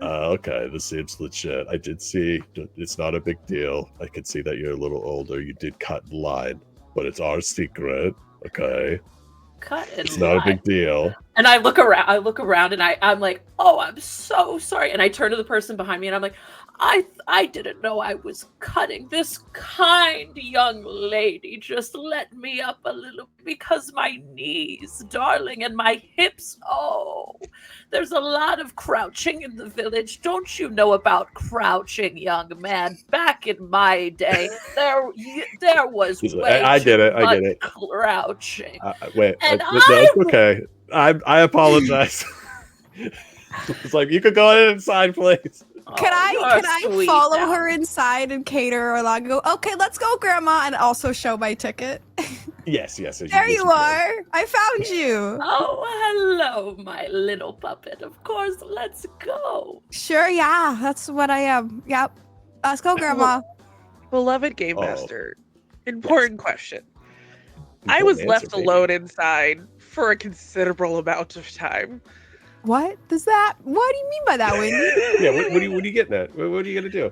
Okay, this seems legit. I did see. It's not a big deal. I could see that you're a little older. You did cut in line, but it's our secret. Okay, Cut in it's not a line. big deal. And I look around and I'm like, oh, I'm so sorry. And I turn to the person behind me and I'm like, I didn't know I was cutting. This kind young lady just let me up a little because my knees, darling, and my hips. Oh, there's a lot of crouching in the village. Don't you know about crouching, young man? Back in my day, there was way I get it. too I get much it. crouching. Wait, And no, it's okay. I apologize. It's like you could go inside, please. Can I sweet follow now. her inside and cater her along and go, okay, let's go, Grandma, and also show my ticket? Yes. There you are. I found you. Oh, hello, my little puppet. Of course, let's go. Sure, yeah, that's what I am. Yep. Let's go, Grandma. Beloved Game Master, important question. I was Important left answer, baby. alone inside for a considerable amount of time. What does that? What do you mean by that, Wendy? Yeah, what are you getting at? What are you gonna do?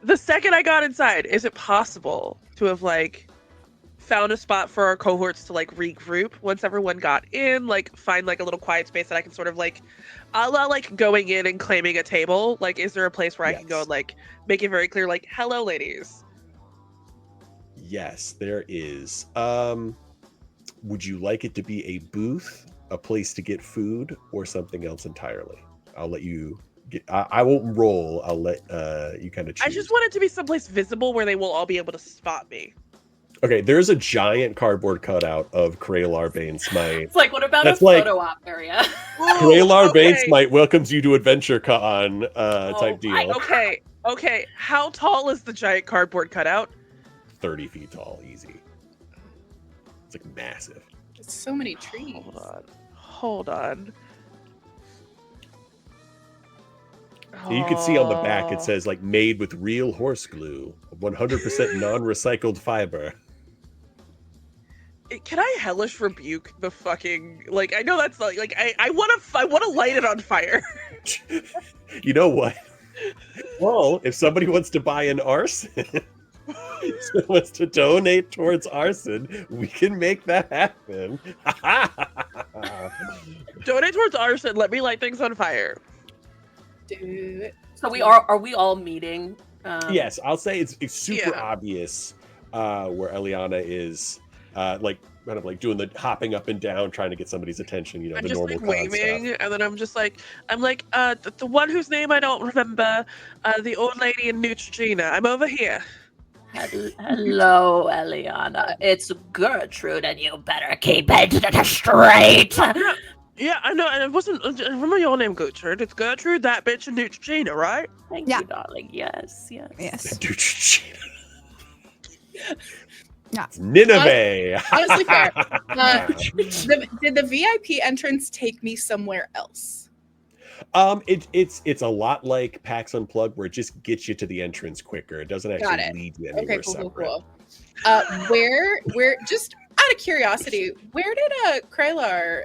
The second I got inside, is it possible to have like found a spot for our cohorts to like regroup once everyone got in, like find like a little quiet space that I can sort of like, a la like going in and claiming a table? Like, is there a place where I can go and like make it very clear, like, hello, ladies? Yes, there is. Would you like it to be a booth, a place to get food, or something else entirely? I'll let you get. I won't roll. I'll let you kind of choose. I just want it to be someplace visible where they will all be able to spot me. Okay, there's a giant cardboard cutout of Kralar Bane Smite. It's like, what about That's a like- photo op area? Kralar Bane okay. Smite welcomes you to Adventure Con type deal. Okay. How tall is the giant cardboard cutout? 30 feet tall, easy. It's like massive. So many trees. Hold on. And you can see on the back it says like made with real horse glue, 100% non-recycled fiber. Can I hellish rebuke the fucking like? I know that's like I want to light it on fire. You know what? Well, if somebody wants to buy an arson, someone wants to donate towards arson, we can make that happen. Donate towards arson. Let me light things on fire. Do it. So are we all meeting? Yes, I'll say it's super obvious where Eliana is like kind of like doing the hopping up and down, trying to get somebody's attention. You know, I'm the just normal like con waving, stuff. and then I'm like, the one whose name I don't remember, the old lady in Neutrogena. I'm over here. Hello, Eliana. It's Gertrude, and you better keep it straight. Yeah, I know, and it wasn't. I remember your name, Gertrude. It's Gertrude, that bitch in Neutrogena, right? Thank you, darling. Yes. Neutrogena. Yeah. Nineveh. Honestly fair. Did the VIP entrance take me somewhere else? It's a lot like PAX Unplugged, where it just gets you to the entrance quicker. It doesn't Got actually it. lead you anywhere Okay, cool, separate. cool. Where just out of curiosity, where did Kralar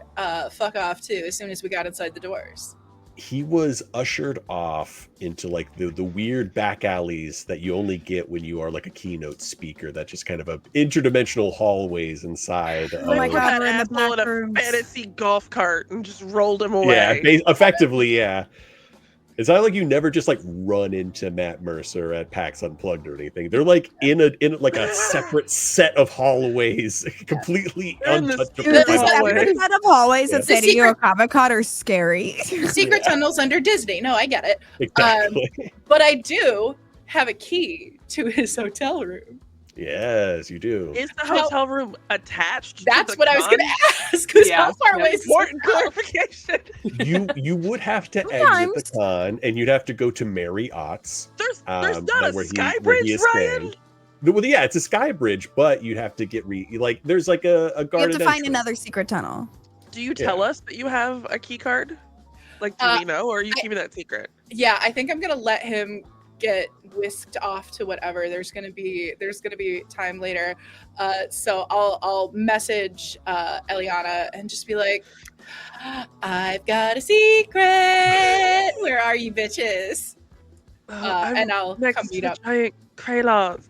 fuck off to as soon as we got inside the doors? He was ushered off into like the weird back alleys that you only get when you are like a keynote speaker. That just kind of a interdimensional hallways inside. Oh my God, we're in the Asshole in back a rooms. fantasy golf cart and just rolled him away. Yeah, effectively, yeah. It's not like you never just like run into Matt Mercer at PAX Unplugged or anything. They're like in like a separate set of hallways, completely untouchable. Dude, the separate set of hallways Yeah. at San The Diego Comic-Con are scary. Secret tunnels under Disney. No, I get it. Exactly. But I do have a key to his hotel room. Yes, you do. Is the hotel room attached? That's to the what I was con? going to ask. Because how far away is this Important hotel? clarification. You would have to exit Sometimes. the con, and you'd have to go to Marriott's. There's not a where sky where bridge, is Ryan. staying. Well, yeah, it's a sky bridge, but you'd have to get like there's like a You have guarded to find entrance. another secret tunnel. Do you tell us that you have a key card? Like, do we know, or are you keeping that secret? Yeah, I think I'm going to let him get whisked off to whatever. There's gonna be time later. So I'll message Eliana and just be like, I've got a secret. Where are you bitches? And I'll come meet up. Giant Kraylar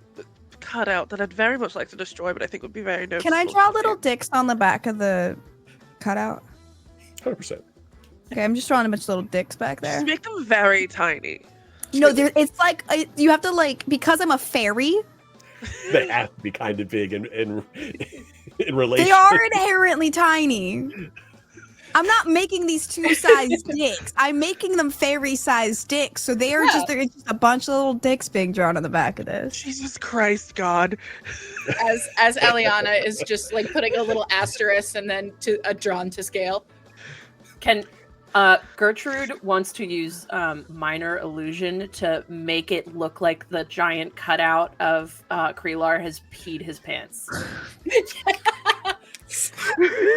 cutout that I'd very much like to destroy, but I think would be very noticeable. Can I draw little dicks on the back of the cutout? 100%. Okay, I'm just drawing a bunch of little dicks back there. Just make them very tiny. No, it's like you have to like, because I'm a fairy. They have to be kind of big in relation. They are inherently tiny. I'm not making these 2-sized dicks. I'm making them fairy-sized dicks. So they're just a bunch of little dicks being drawn on the back of this. Jesus Christ, God. As Eliana is just like putting a little asterisk and then drawn to scale. Can Gertrude wants to use minor illusion to make it look like the giant cutout of Kraylar has peed his pants.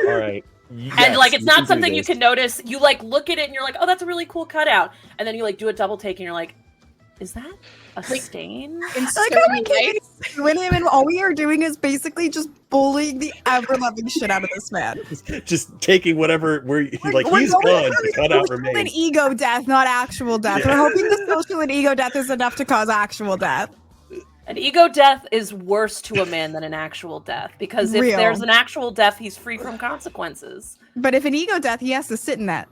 All right. Yes, and like it's not something you can notice. You like look at it and you're like, oh, that's a really cool cutout. And then you like do a double take and you're like, is that a stain? Like how we can't win him, and all we are doing is basically just bullying the ever-loving shit out of this man. Just taking whatever he's gone, the cutout remains. An ego death, not actual death. Yeah. We're hoping the social and ego death is enough to cause actual death. An ego death is worse to a man than an actual death, because if there's an actual death, he's free from consequences. But if an ego death, he has to sit in that.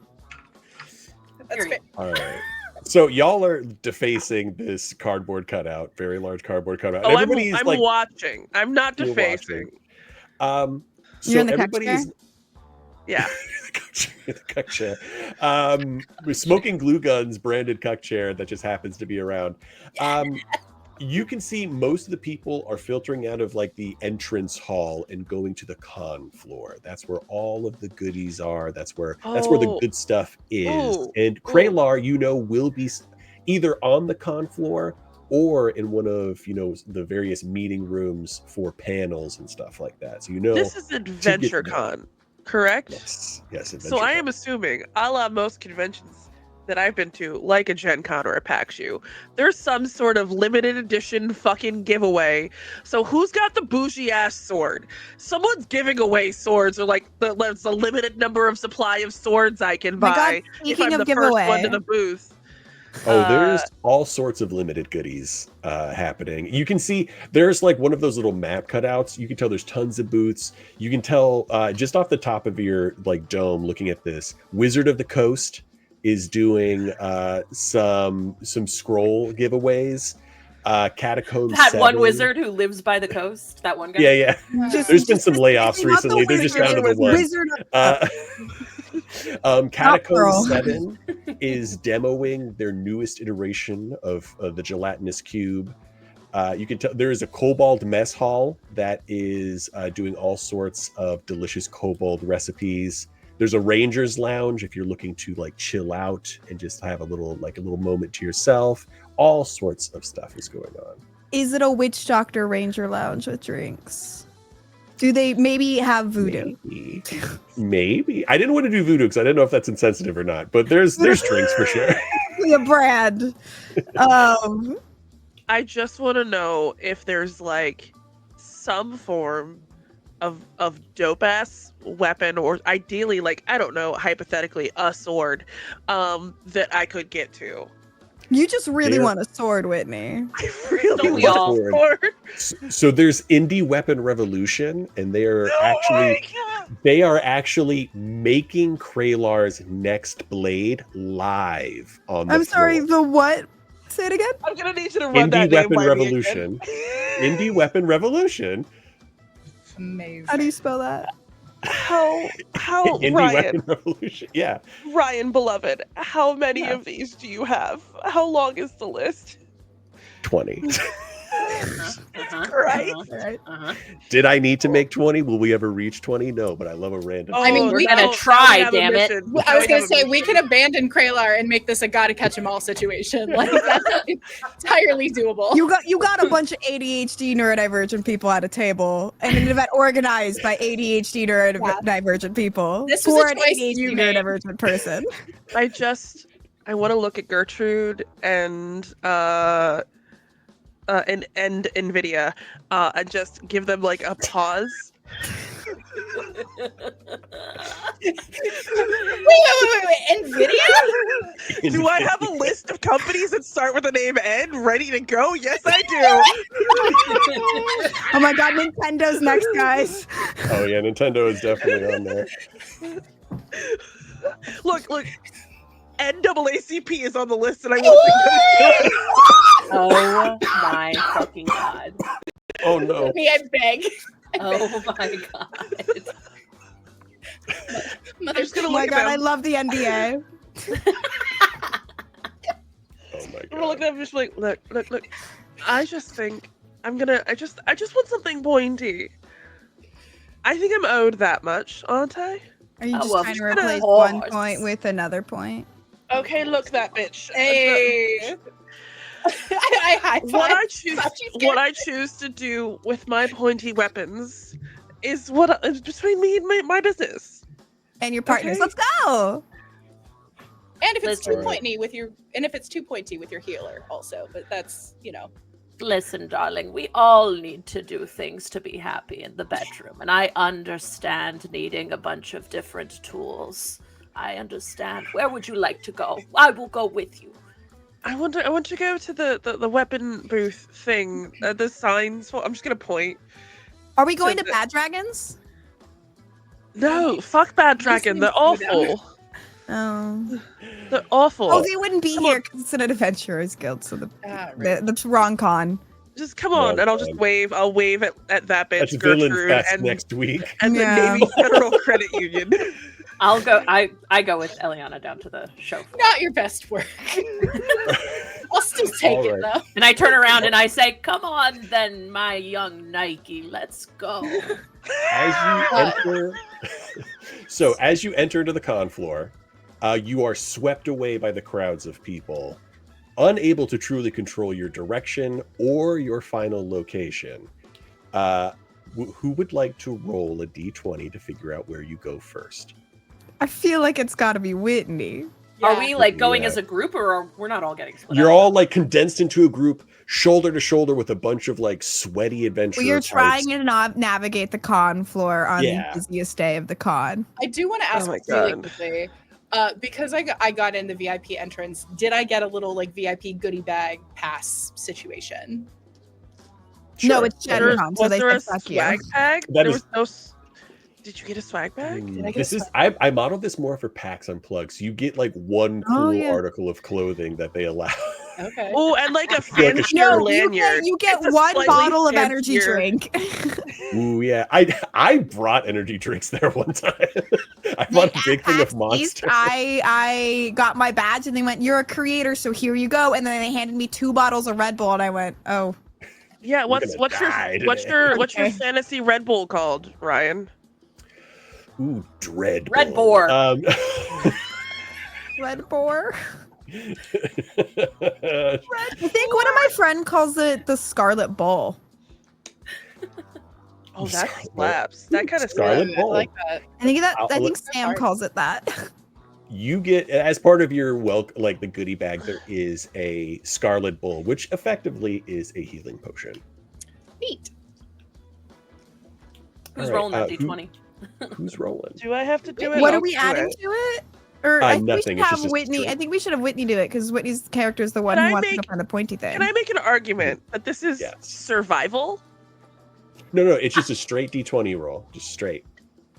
That's fair. All right. So y'all are defacing this cardboard cutout, very large cardboard cutout. Oh, everybody's I'm like watching. I'm not defacing. So You're in the everybody's yeah. the cuck chair. With smoking glue guns branded cuck chair that just happens to be around. You can see most of the people are filtering out of like the entrance hall and going to the con floor. That's where all of the goodies are. That's where the good stuff is. And Kraylar, will be either on the con floor or in one of the various meeting rooms for panels and stuff like that. So this is Adventure Con, correct? Yes, Adventure So I Con. am assuming, a la most conventions that I've been to, like a Gen Con or a PAX U, there's some sort of limited edition fucking giveaway. So who's got the bougie ass sword? Someone's giving away swords, or like there's a limited number of supply of swords I can buy if I'm the first one to the booth. Oh, there's all sorts of limited goodies happening. You can see there's like one of those little map cutouts. You can tell there's tons of booths. You can tell just off the top of your like dome looking at this, Wizard of the Coast is doing some scroll giveaways. Catacombs. That 7. one wizard who lives by the coast. That one guy. Yeah. There's been some layoffs recently. They're just down to the one. Catacombs 7 is demoing their newest iteration of the gelatinous cube. You can tell there is a kobold mess hall that is doing all sorts of delicious kobold recipes. There's a ranger's lounge if you're looking to like chill out and just have a little moment to yourself. All sorts of stuff is going on. Is it a witch doctor ranger lounge with drinks? Do they maybe have voodoo? Maybe. I didn't want to do voodoo because I didn't know if that's insensitive or not, but there's drinks for sure. Yeah, Brad. I just want to know if there's like some form of dope ass weapon, or ideally like, I don't know, hypothetically a sword that I could get to. You just really want a sword, Whitney. I really want a sword. So there's Indie Weapon Revolution, and they are actually making Kraylar's next blade live on the I'm sorry, floor. the what? Say it again. I'm gonna need you to run that Indie Weapon name by me Revolution. again. Indie Weapon Revolution. Amazing. How do you spell that? How Indie Ryan, Weapon Revolution. Yeah. Ryan, beloved, how many of these do you have? How long is the list? 20. Right. Did I need to make 20? Will we ever reach 20? No, but I love a random. I mean, we're gonna try, damn it. I was gonna say we can abandon Kraylar and make this a gotta catch 'em all situation. Like that's entirely doable. You got a bunch of ADHD neurodivergent people at a table, and an event organized by ADHD neurodivergent people This was for a an choice ADHD you made. neurodivergent person. I want to look at Gertrude and Nvidia, and just give them like a pause. Wait, Nvidia? Do I have a list of companies that start with the name N ready to go? Yes, I do. Oh my god, Nintendo's next, guys. Oh yeah, Nintendo is definitely on there. Look, NAACP is on the list, and I want to Oh my fucking god. Oh no. Me, I beg. Oh my god. Mother's Oh my god, I love the NDA. Oh my I'm gonna look at them just like, look. I just think I just want something pointy. I think I'm owed that much, aren't I? Are you just well, trying to of replace course. 1 point with another point? Okay, look that bitch. Hey. I high five. What I choose to do with my pointy weapons is what is between me and my business. And your partners. Okay. Let's go. And if it's too Listen. pointy with your healer also, but that's, you know. Listen, darling, we all need to do things to be happy in the bedroom, and I understand needing a bunch of different tools. I understand. Where would you like to go? I will go with you. I want to go to the weapon booth thing. The signs. I'm just gonna point. Are we going to Bad Dragons? No, fuck Bad Dragon. They're awful. Oh. They're awful. Oh, they wouldn't be here because it's an adventurers guild, so that's wrong con. Just come on, and I'll just wave. I'll wave at that bitch, That's Villain Gertrude, Fest and next week. and the Navy Federal Credit Union. I'll go. I go with Eliana down to the show floor. Not your best work. I'll still take it though. And I turn around and I say, "Come on, then, my young Nike, let's go." As you enter into the con floor, you are swept away by the crowds of people, unable to truly control your direction or your final location. Who would like to roll a d20 to figure out where you go first? I feel like it's got to be Whitney. Are we like going Yeah. as a group, or we're not all getting split You're up? all like condensed into a group, shoulder to shoulder, with a bunch of like sweaty adventurers. Well, you're trying to navigate the con floor on Yeah. the busiest day of the con. I do want to ask my really God. quickly, because I got in the VIP entrance. Did I get a little like VIP goodie bag pass situation? No, it's Gen Con, so Was they there a said fuck you. swag bag? That There is- was no. Did you get a swag bag? Did I get This a is I modeled this more for PAX Unplugged. So you get like one cool yeah. article of clothing that they allow. Okay. Oh, and like a Like a fancier No, lanyard. you get It's a one slightly bottle of energy fancier- drink. Ooh yeah, I brought energy drinks there one time. I bought a big thing of Monster. I got my badge and they went, "You're a creator, so here you go." And then they handed me 2 bottles of Red Bull, and I went, "Oh." Yeah, what's die your today. what's your fantasy Red Bull called, Ryan? Ooh, Dread Red Bull. Boar. Red Boar. I think one of my friend calls it the Scarlet Bull. Oh, that slaps. That kind of Scarlet slaps. Bull. I like that. I think Sam calls it that. You get, as part of your like the goodie bag, there is a Scarlet Bull, which effectively is a healing potion. Neat. Who's All right, rolling that d20? Who's rolling? Do I have to do it? What I'll are we do adding it. to it? Or I think we nothing, should it's have just a Whitney. string. I think we should have Whitney do it because Whitney's character is the one Can who I wants to make- go find the pointy thing. Can I make an argument that this is survival? No, it's just a straight D20 roll, just straight.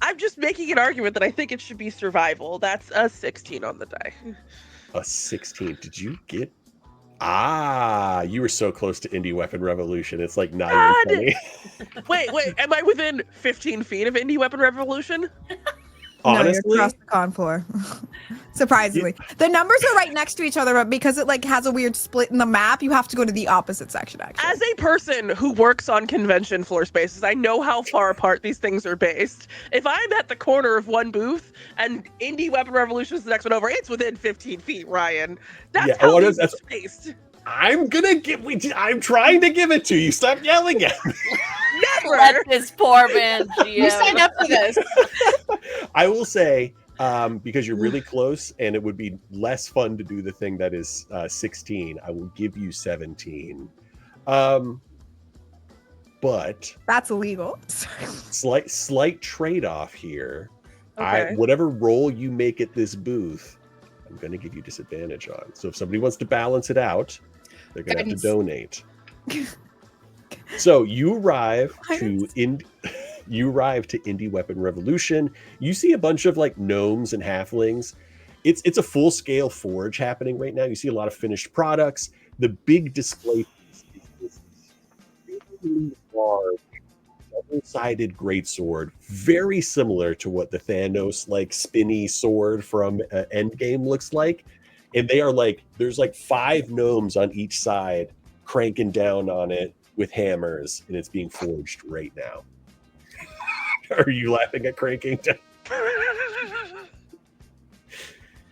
I'm just making an argument that I think it should be survival. That's a 16 on the die. A 16. Did you get? Ah, you were so close to Indie Weapon Revolution. It's like not even funny. Wait, am I within 15 feet of Indie Weapon Revolution? Honestly, no, you're across the con floor. Surprisingly, the numbers are right next to each other, but because it like has a weird split in the map, you have to go to the opposite section. Actually, As a person who works on convention floor spaces, I know how far apart these things are based. If I'm at the corner of one booth and Indie Weapon Revolution is the next one over, it's within 15 feet, Ryan. That's how these are spaced. I'm trying to give it to you. Stop yelling at me. Never. Let this poor man GM. You signed up for this. I will say because you're really close, and it would be less fun to do the thing that is 16. I will give you 17. But that's illegal. slight trade-off here. Okay. Whatever roll you make at this booth, I'm going to give you disadvantage on. So if somebody wants to balance it out, they're going to have to donate. So you arrive to Indie Weapon Revolution. You see a bunch of like gnomes and halflings. It's a full-scale forge happening right now. You see a lot of finished products. The big display is this really large double-sided greatsword, very similar to what the Thanos like spinny sword from Endgame looks like. And they are like, there's like 5 gnomes on each side cranking down on it with hammers, and it's being forged right now. Are you laughing at cranking down?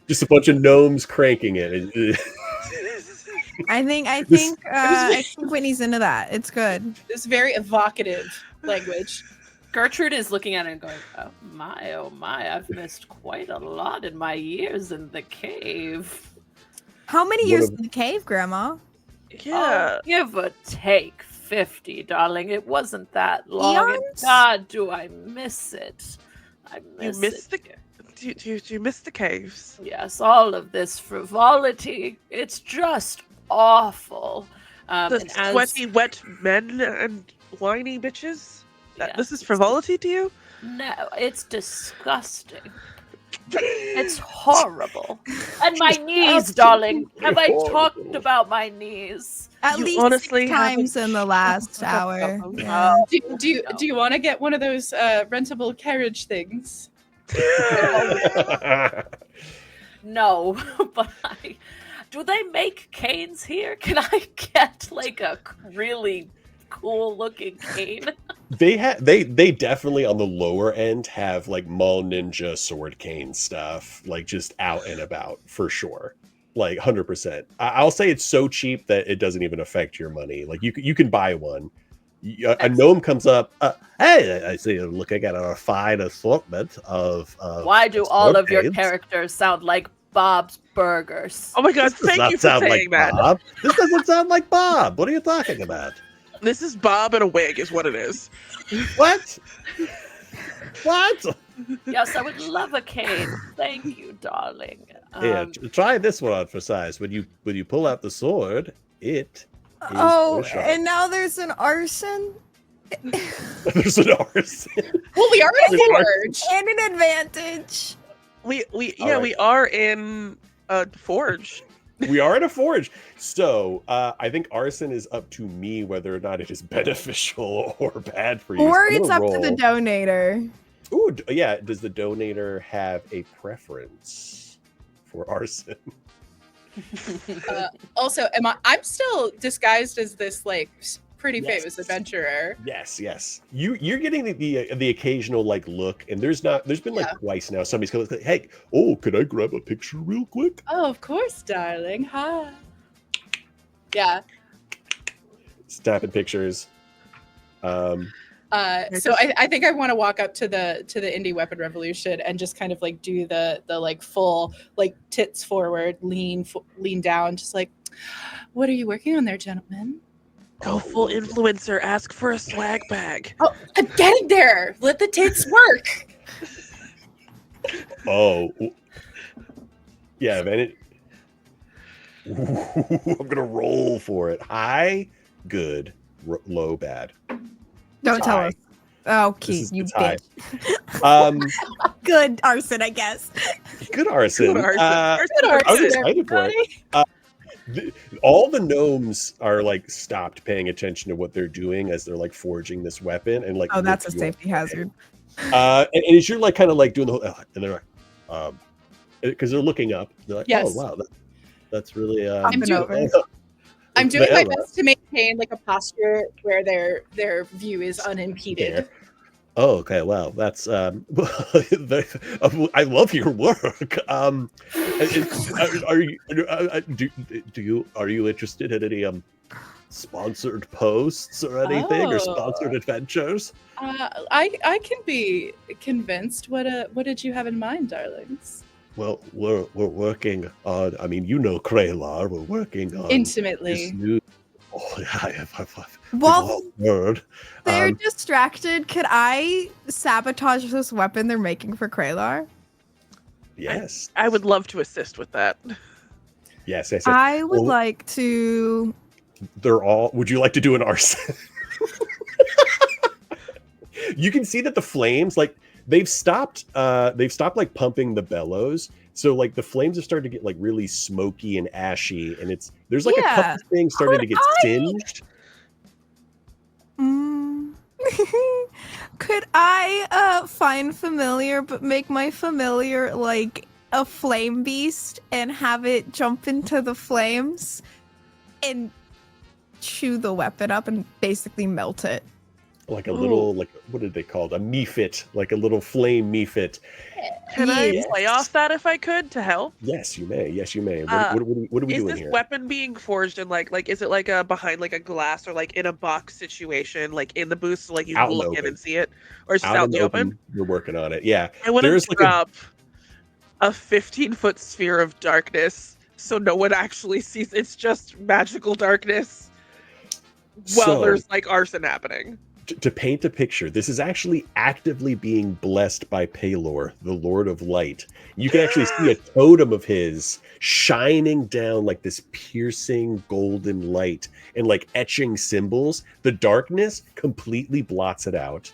Just a bunch of gnomes cranking it. I think Whitney's into that. It's good. It's very evocative language. Gertrude is looking at it and going, oh my, I've missed quite a lot in my years in the cave. How many years in the cave, Grandma? Yeah. Give or take 50, darling. It wasn't that long. And Eons? God, do I miss it. I miss it. Do you miss the caves? Yes, all of this frivolity. It's just awful. The sweaty, wet men and whiny bitches? This is frivolity to you? No, it's disgusting. It's horrible. And my knees, darling. Have I talked about my knees? At least honestly 6 times in the last hour. Yeah. Do you want to get one of those rentable carriage things? No, but do they make canes here? Can I get like a really cool looking cane? They definitely on the lower end have like mall ninja sword cane stuff, like just out and about for sure, like 100%. I'll say it's so cheap that it doesn't even affect your money. Like you can buy one. A gnome comes up. Hey, I see you're looking at a fine assortment of. Why do all of your characters sound like Bob's Burgers? Oh my God! Thank you for saying that. Bob. This doesn't sound like Bob. What are you talking about? This is Bob in a wig, is what it is. What? What? Yes, I would love a cane. Thank you, darling. Yeah, try this one on for size. When you pull out the sword, it. And now there's an arson. There's an arson. Well, we are in forge and an advantage. We are in a forge. We are in a forge. So I think arson is up to me whether or not it is beneficial or bad for you. Or it's up to the donator. Ooh, yeah. Does the donator have a preference for arson? Also, I'm still disguised as this like pretty famous adventurer. Yes. You're getting the occasional like look, and there's been like twice now somebody's come like, hey, could I grab a picture real quick? Oh, of course, darling. Hi. Yeah. Snapping pictures. So I think I want to walk up to the Indie Weapon Revolution and just kind of like do the like full like tits forward, lean down, just like, what are you working on there, gentlemen? Go full influencer. Ask for a swag bag. Oh, I'm getting there. Let the tits work. Oh, yeah, man. I'm gonna roll for it. High, good, low, bad. Don't tell us. Oh, Keith, you bitch. Good arson, I guess. Good arson. I was excited for it. All the gnomes are like stopped paying attention to what they're doing as they're like forging this weapon and like. Oh, that's a safety hazard. And as you're like kind of like doing the whole, and they're like, because they're looking up. They're like, yes. Oh wow, that's really. I'm doing my best to maintain like a posture where their view is unimpeded. Yeah. Oh, okay. Well, that's I love your work. Are you interested in any sponsored posts or anything, or sponsored Oh. adventures? I can be convinced. What did you have in mind, darlings? Well, we're working on. I mean, you know, Kraylar. We're working on Intimately. this new. Oh, yeah, we've Well, all heard. they're distracted. Could I sabotage this weapon they're making for Kraylar? Yes. I would love to assist with that. Yes. I would Well, like to. They're all. Would you like to do an arson? You can see that the flames, like they've stopped like pumping the bellows. So like the flames have started to get like really smoky and ashy, and there's like a couple things starting to get singed. Could I find familiar, but make my familiar like a flame beast and have it jump into the flames and chew the weapon up and basically melt it? Like a little, like, what did they call it? A mephit, like a little flame mephit. Can I play off that if I could to help? Yes, you may. Yes, you may. What are we doing here? Is this weapon being forged in like is it like a behind like a glass or like in a box situation, like in the booth, so like you Out can in look the in open. and see it, or is it out in the open? You're working on it. Yeah. I want to There's like drop a 15-foot sphere of darkness, so no one actually sees. It's just magical darkness. While So- there's like arson happening. To paint a picture, this is actually actively being blessed by Pelor, the Lord of Light. You can actually see a totem of his shining down like this piercing golden light and like etching symbols. The darkness completely blots it out.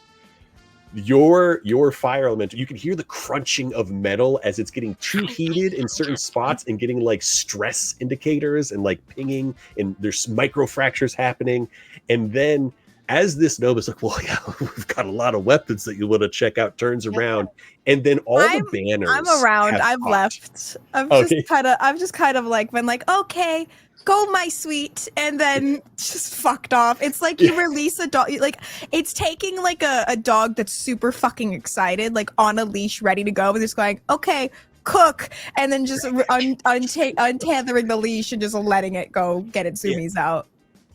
Your fire element, you can hear the crunching of metal as it's getting too heated in certain spots and getting like stress indicators and like pinging, and there's micro fractures happening. And then as this Nova's like, well, yeah, we've got a lot of weapons that you want to check out, turns around, and then all the banners. I'm around. have I've popped. left. Okay. I've just kind of like been like, okay, go my sweet, and then just fucked off. It's like you release a dog, like it's taking like a dog that's super fucking excited, like on a leash, ready to go, and just going, okay, cook, and then just untethering the leash and just letting it go, get its zoomies out.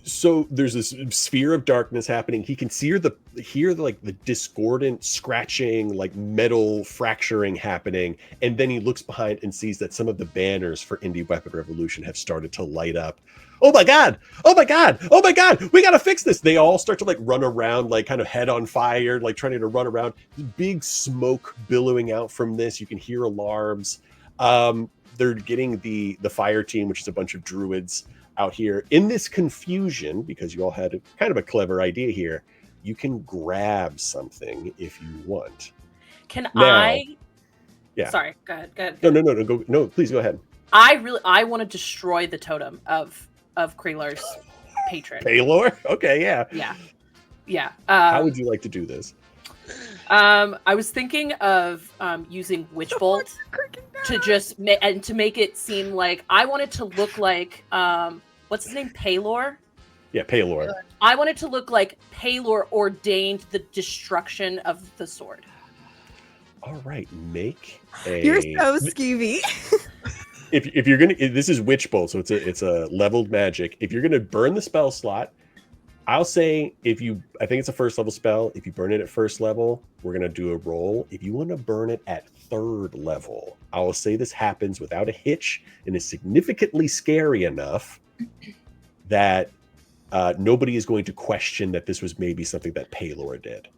So there's this sphere of darkness happening. He can hear the discordant scratching, like metal fracturing happening, and then he looks behind and sees that some of the banners for Indie Weapon Revolution have started to light up. Oh my god! Oh my god! Oh my god! We gotta fix this! They all start to like run around, like kind of head on fire, like trying to run around. Big smoke billowing out from this. You can hear alarms. They're getting the fire team, which is a bunch of druids, out here. In this confusion, because you all had kind of a clever idea here, you can grab something if you want. Can Now- I? Yeah. Sorry. Go ahead. Go ahead. No, please go ahead. I want to destroy the totem of Kreelar's patron. Pelor? Okay, yeah. Yeah. How would you like to do this? I was thinking of using Witch Bolt to just to make it seem like I want it to look like what's his name, Pelor. Yeah, Pelor. I want it to look like Pelor ordained the destruction of the sword. All right, make a. You're so skeevy. If you're gonna, this is Witch Bolt, so it's a leveled magic. If you're gonna burn the spell slot, I'll say I think it's a first level spell. If you burn it at first level, we're gonna do a roll. If you want to burn it at third level, I will say this happens without a hitch and is significantly scary enough that nobody is going to question that this was maybe something that Pelor did.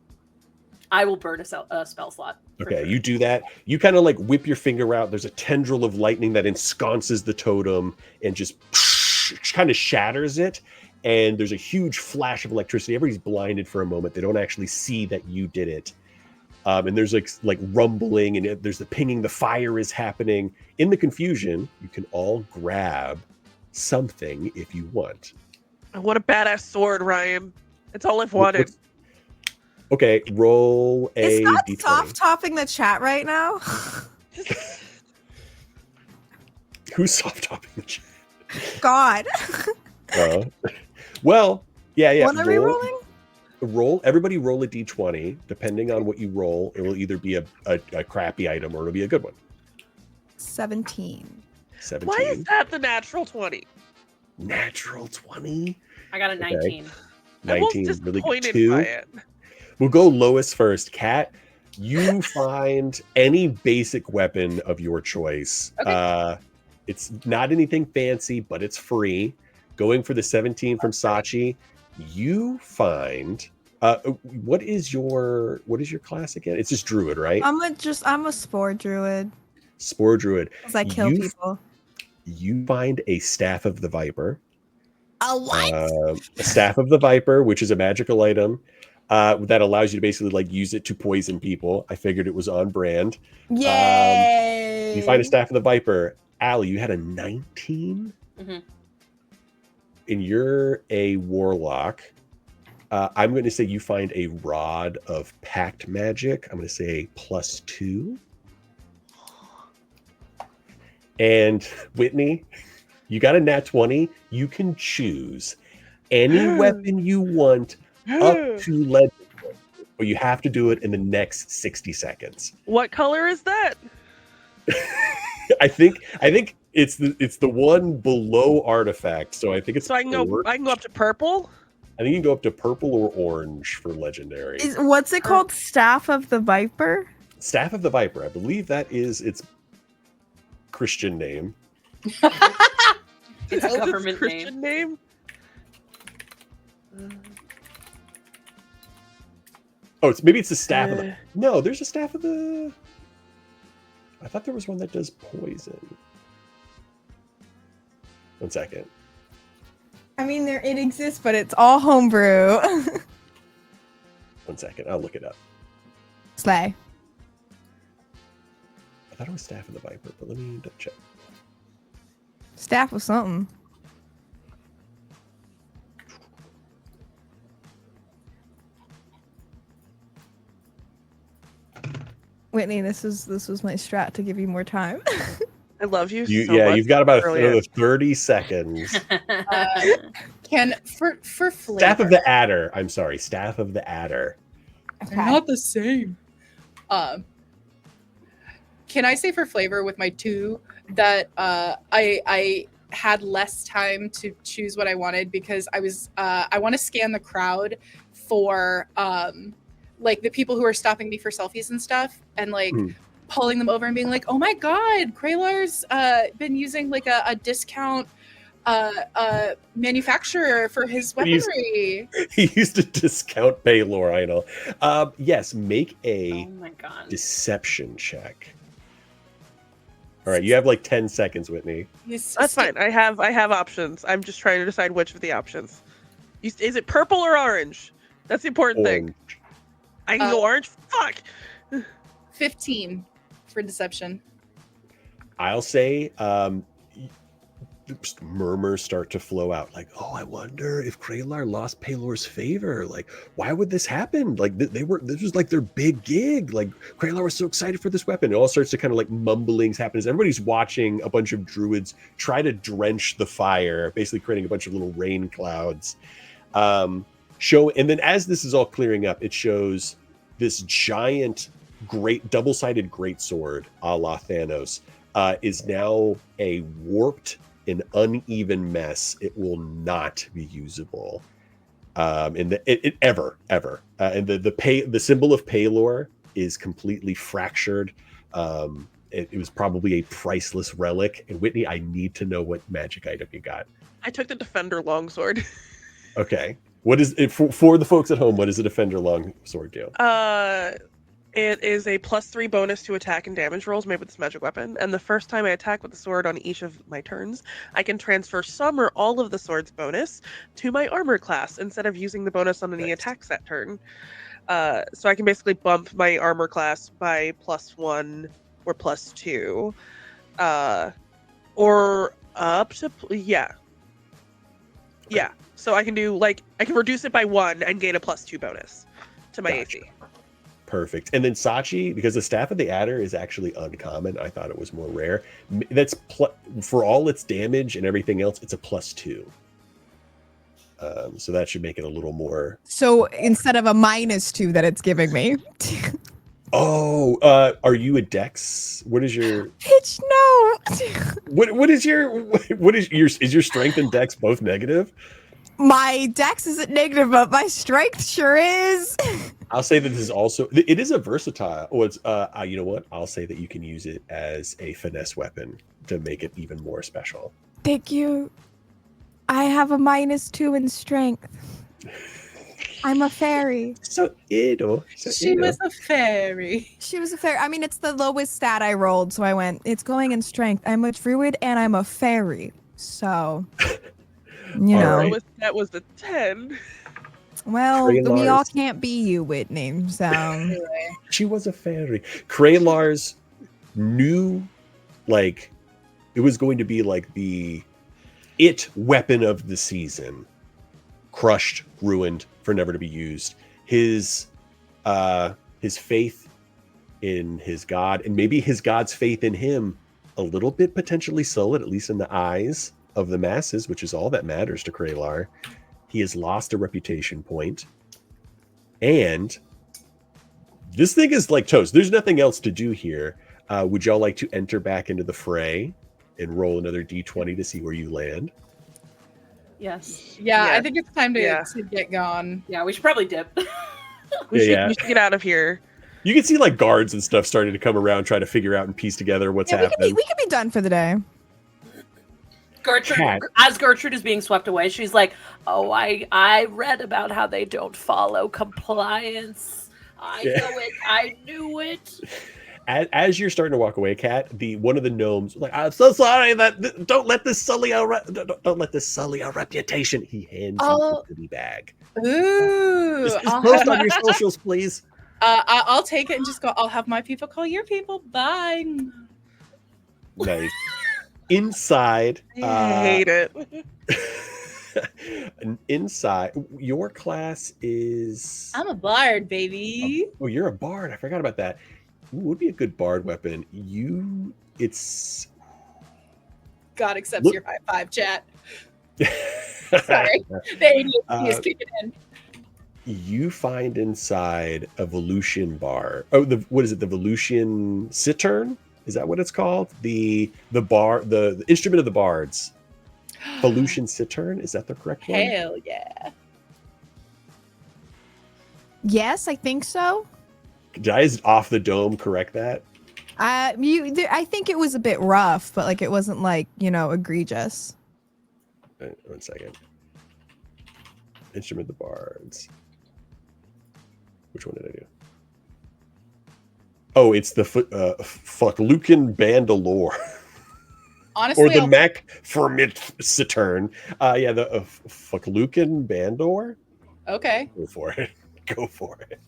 I will burn a spell slot. Okay, you do that. You kind of like whip your finger out. There's a tendril of lightning that ensconces the totem and just kind of shatters it. And there's a huge flash of electricity. Everybody's blinded for a moment. They don't actually see that you did it. And there's like rumbling, and there's the pinging. The fire is happening. In the confusion, you can all grab something if you want. What a badass sword, Ryan. That's all I've wanted. Okay, roll a Is that d20. soft topping the chat right now? Who's soft topping the chat? God. Well, yeah. What are we rolling? Everybody roll a d20. Depending on what you roll, it will either be a crappy item or it'll be a good one. 17. 17. Why is that the natural 20? Natural 20. I got a 19. 19. Really good. By 2. it. We'll go lowest first. Kat, you find any basic weapon of your choice. Okay. It's not anything fancy, but it's free. Going for the 17 from Sachi, you find what is your class again? It's just druid, right? I'm a spore druid. Spore druid. Because I kill people. You find a staff of the viper. A what? A staff of the viper, which is a magical item that allows you to basically like use it to poison people. I figured it was on brand. Yay! You find a staff of the viper. Allie, you had a 19, Mm-hmm. and you're a warlock. I'm going to say you find a rod of pact magic. I'm going to say +2. And Whitney, you got a nat 20. You can choose any weapon you want up to legend, but you have to do it in the next 60 seconds. What color is that? I think it's the one below artifact. So I think it's. So I can go up to purple. I think you can go up to purple or orange for legendary. What's it called? Staff of the Viper? Staff of the Viper. I believe that is its Christian name. It's a government Christian name. Oh, maybe it's the staff of the. No, there's a staff of the. I thought there was one that does poison. 1 second. I mean, it exists, but it's all homebrew. 1 second. I'll look it up. Slay. I thought it was staff of the viper, but let me double check. Staff of something. Whitney, this was my strat to give you more time. I love you. You've got about another 30 seconds. Can for flavor. Staff of the Adder. I'm sorry, Staff of the Adder. They're not the same. Can I say for flavor with my 2 that I had less time to choose what I wanted because I want to scan the crowd for like the people who are stopping me for selfies and stuff and like pulling them over and being like, oh my god, Kralar's been using like a discount manufacturer for his weaponry. He used to discount Paylor, I know. Yes, make a deception check. All right, you have like 10 seconds, Whitney. That's fine. I have options. I'm just trying to decide which of the options. Is it purple or orange? That's the important thing. I can go orange. Fuck. 15 for deception. I'll say murmurs start to flow out like, oh, I wonder if Kralar lost Paylor's favor. Like, why would this happen? Like, this was like their big gig. Like, Kralar was so excited for this weapon. It all starts to kind of like mumblings happen as everybody's watching a bunch of druids try to drench the fire, basically creating a bunch of little rain clouds. And then as this is all clearing up, it shows this giant double-sided greatsword a la Thanos is now a warped and uneven mess. It will not be usable ever. And the symbol of Paylor is completely fractured. It was probably a priceless relic. And Whitney, I need to know what magic item you got. I took the Defender Longsword. Okay. What is it for the folks at home? What does a Defender Longsword do? It is a +3 bonus to attack and damage rolls made with this magic weapon. And the first time I attack with the sword on each of my turns, I can transfer some or all of the sword's bonus to my armor class instead of using the bonus on any attacks that turn. So I can basically bump my armor class by +1 or +2, or up to yeah. So I can do I can reduce it by 1 and gain a +2 bonus to my AC. Perfect. And then Sachi, because the Staff of the Adder is actually uncommon, I thought it was more rare. That's for all its damage and everything else, it's a +2. So that should make it a little more. So instead of a -2 that it's giving me. Oh, are you a Dex? What is your? Bitch, no. What is your strength and dex both negative? My dex isn't negative, but my strength sure is. I'll say that this is also it is a versatile. Oh, it's you know what? I'll say that you can use it as a finesse weapon to make it even more special. Thank you. I have a -2 in strength. I'm a fairy. She was a fairy. She was a fairy. I mean, it's the lowest stat I rolled, so I went, it's going in strength. I'm a druid and I'm a fairy. So, you know. Right. That was the 10. Well, we all can't be you, Whitney. So. She was a fairy. Kralar's new, like, it was going to be like the weapon of the season. Crushed, ruined, for never to be used. His faith in his god, and maybe his god's faith in him, a little bit potentially sullied, at least in the eyes of the masses, which is all that matters to Kralar. He has lost a reputation point, and this thing is like toast. There's nothing else to do here. Would y'all like to enter back into the fray and roll another d20 to see where you land? Yes. Yeah, I think it's time to get gone. Yeah, we should probably dip. We should get out of here. You can see like guards and stuff starting to come around, try to figure out and piece together what's happening. We could be done for the day. Gertrude is being swept away, she's like, "Oh, I read about how they don't follow compliance. I know it. I knew it." As you're starting to walk away, Kat, one of the gnomes like, "I'm so sorry that don't let this sully our reputation." He hands you a goodie bag. Ooh! Just post on your socials, please. I'll take it and just go. I'll have my people call your people. Bye. Nice. Inside, I hate it. Inside, your class is. I'm a bard, baby. Oh, you're a bard. I forgot about that. Ooh, would be a good bard weapon. It's. God accepts your high five, chat. Sorry, the ADHD is kicking in. You find inside a Volusian bar. Oh, what is it? The Volusian cittern? Is that what it's called? The instrument of the bards. Volusian cittern? Is that the correct one? Hell yeah. Yes, I think so. Did I off the dome correct that? I think it was a bit rough, but like it wasn't like, egregious. One second. Instrument of the bards. Which one did I do? Oh, it's the Fucklucan Bandalore. Honestly, or the Mac Fermit Cittern. Yeah, the Fucklucan Bandor. Okay. Go for it. Go for it.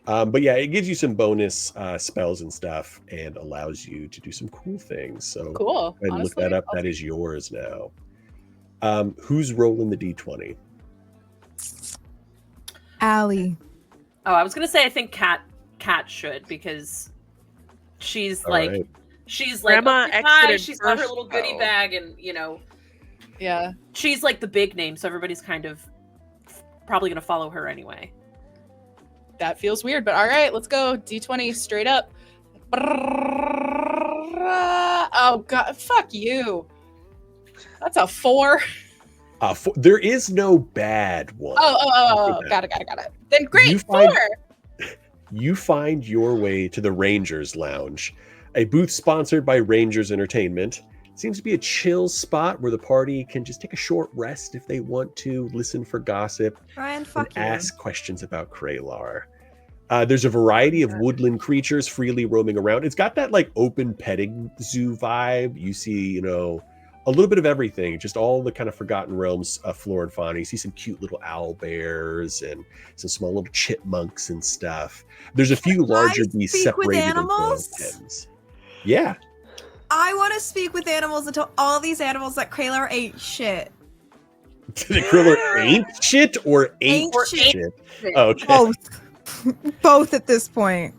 But yeah, it gives you some bonus spells and stuff and allows you to do some cool things. So cool. And look that up. That is yours now. Who's rolling the d20? Allie. Oh, I was gonna say I think Kat should, because she's she's like, Grandma hi, she's got her first. little goodie bag, and yeah, she's like the big name, so everybody's kind of probably gonna follow her anyway. That feels weird, but all right, let's go. D20 straight up. Oh god, fuck you. That's a 4. There is no bad one. Oh, got it. Then great, 4. You find your way to the Rangers Lounge, a booth sponsored by Rangers Entertainment. It seems to be a chill spot where the party can just take a short rest if they want to, listen for gossip, Ryan, and ask questions about Kralar. There's a variety of woodland creatures freely roaming around. It's got that like open petting zoo vibe. You see, a little bit of everything, just all the kind of forgotten realms of flora and fauna. You see some cute little owl bears and some small little chipmunks and stuff. There's a few larger beasts separated into pens. Yeah. I want to speak with animals until all these animals that Kralar ate shit. The Kralar ain't shit or ain't shit? Okay. Both at this point.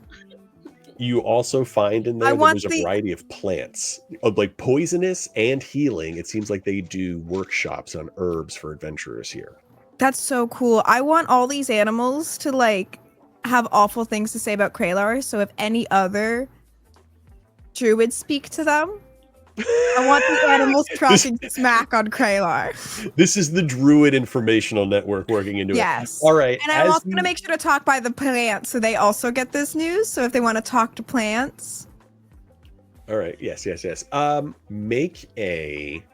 You also find in there that there's a variety of plants, like poisonous and healing. It seems like they do workshops on herbs for adventurers here. That's so cool. I want all these animals to like have awful things to say about Kralar. So if any other druids speak to them. I want the animals talking smack on Kralar. This is the Druid Informational Network working into it. Yes. All right. And I'm also going to make sure to talk by the plants so they also get this news. So if they want to talk to plants. All right. Yes. Make a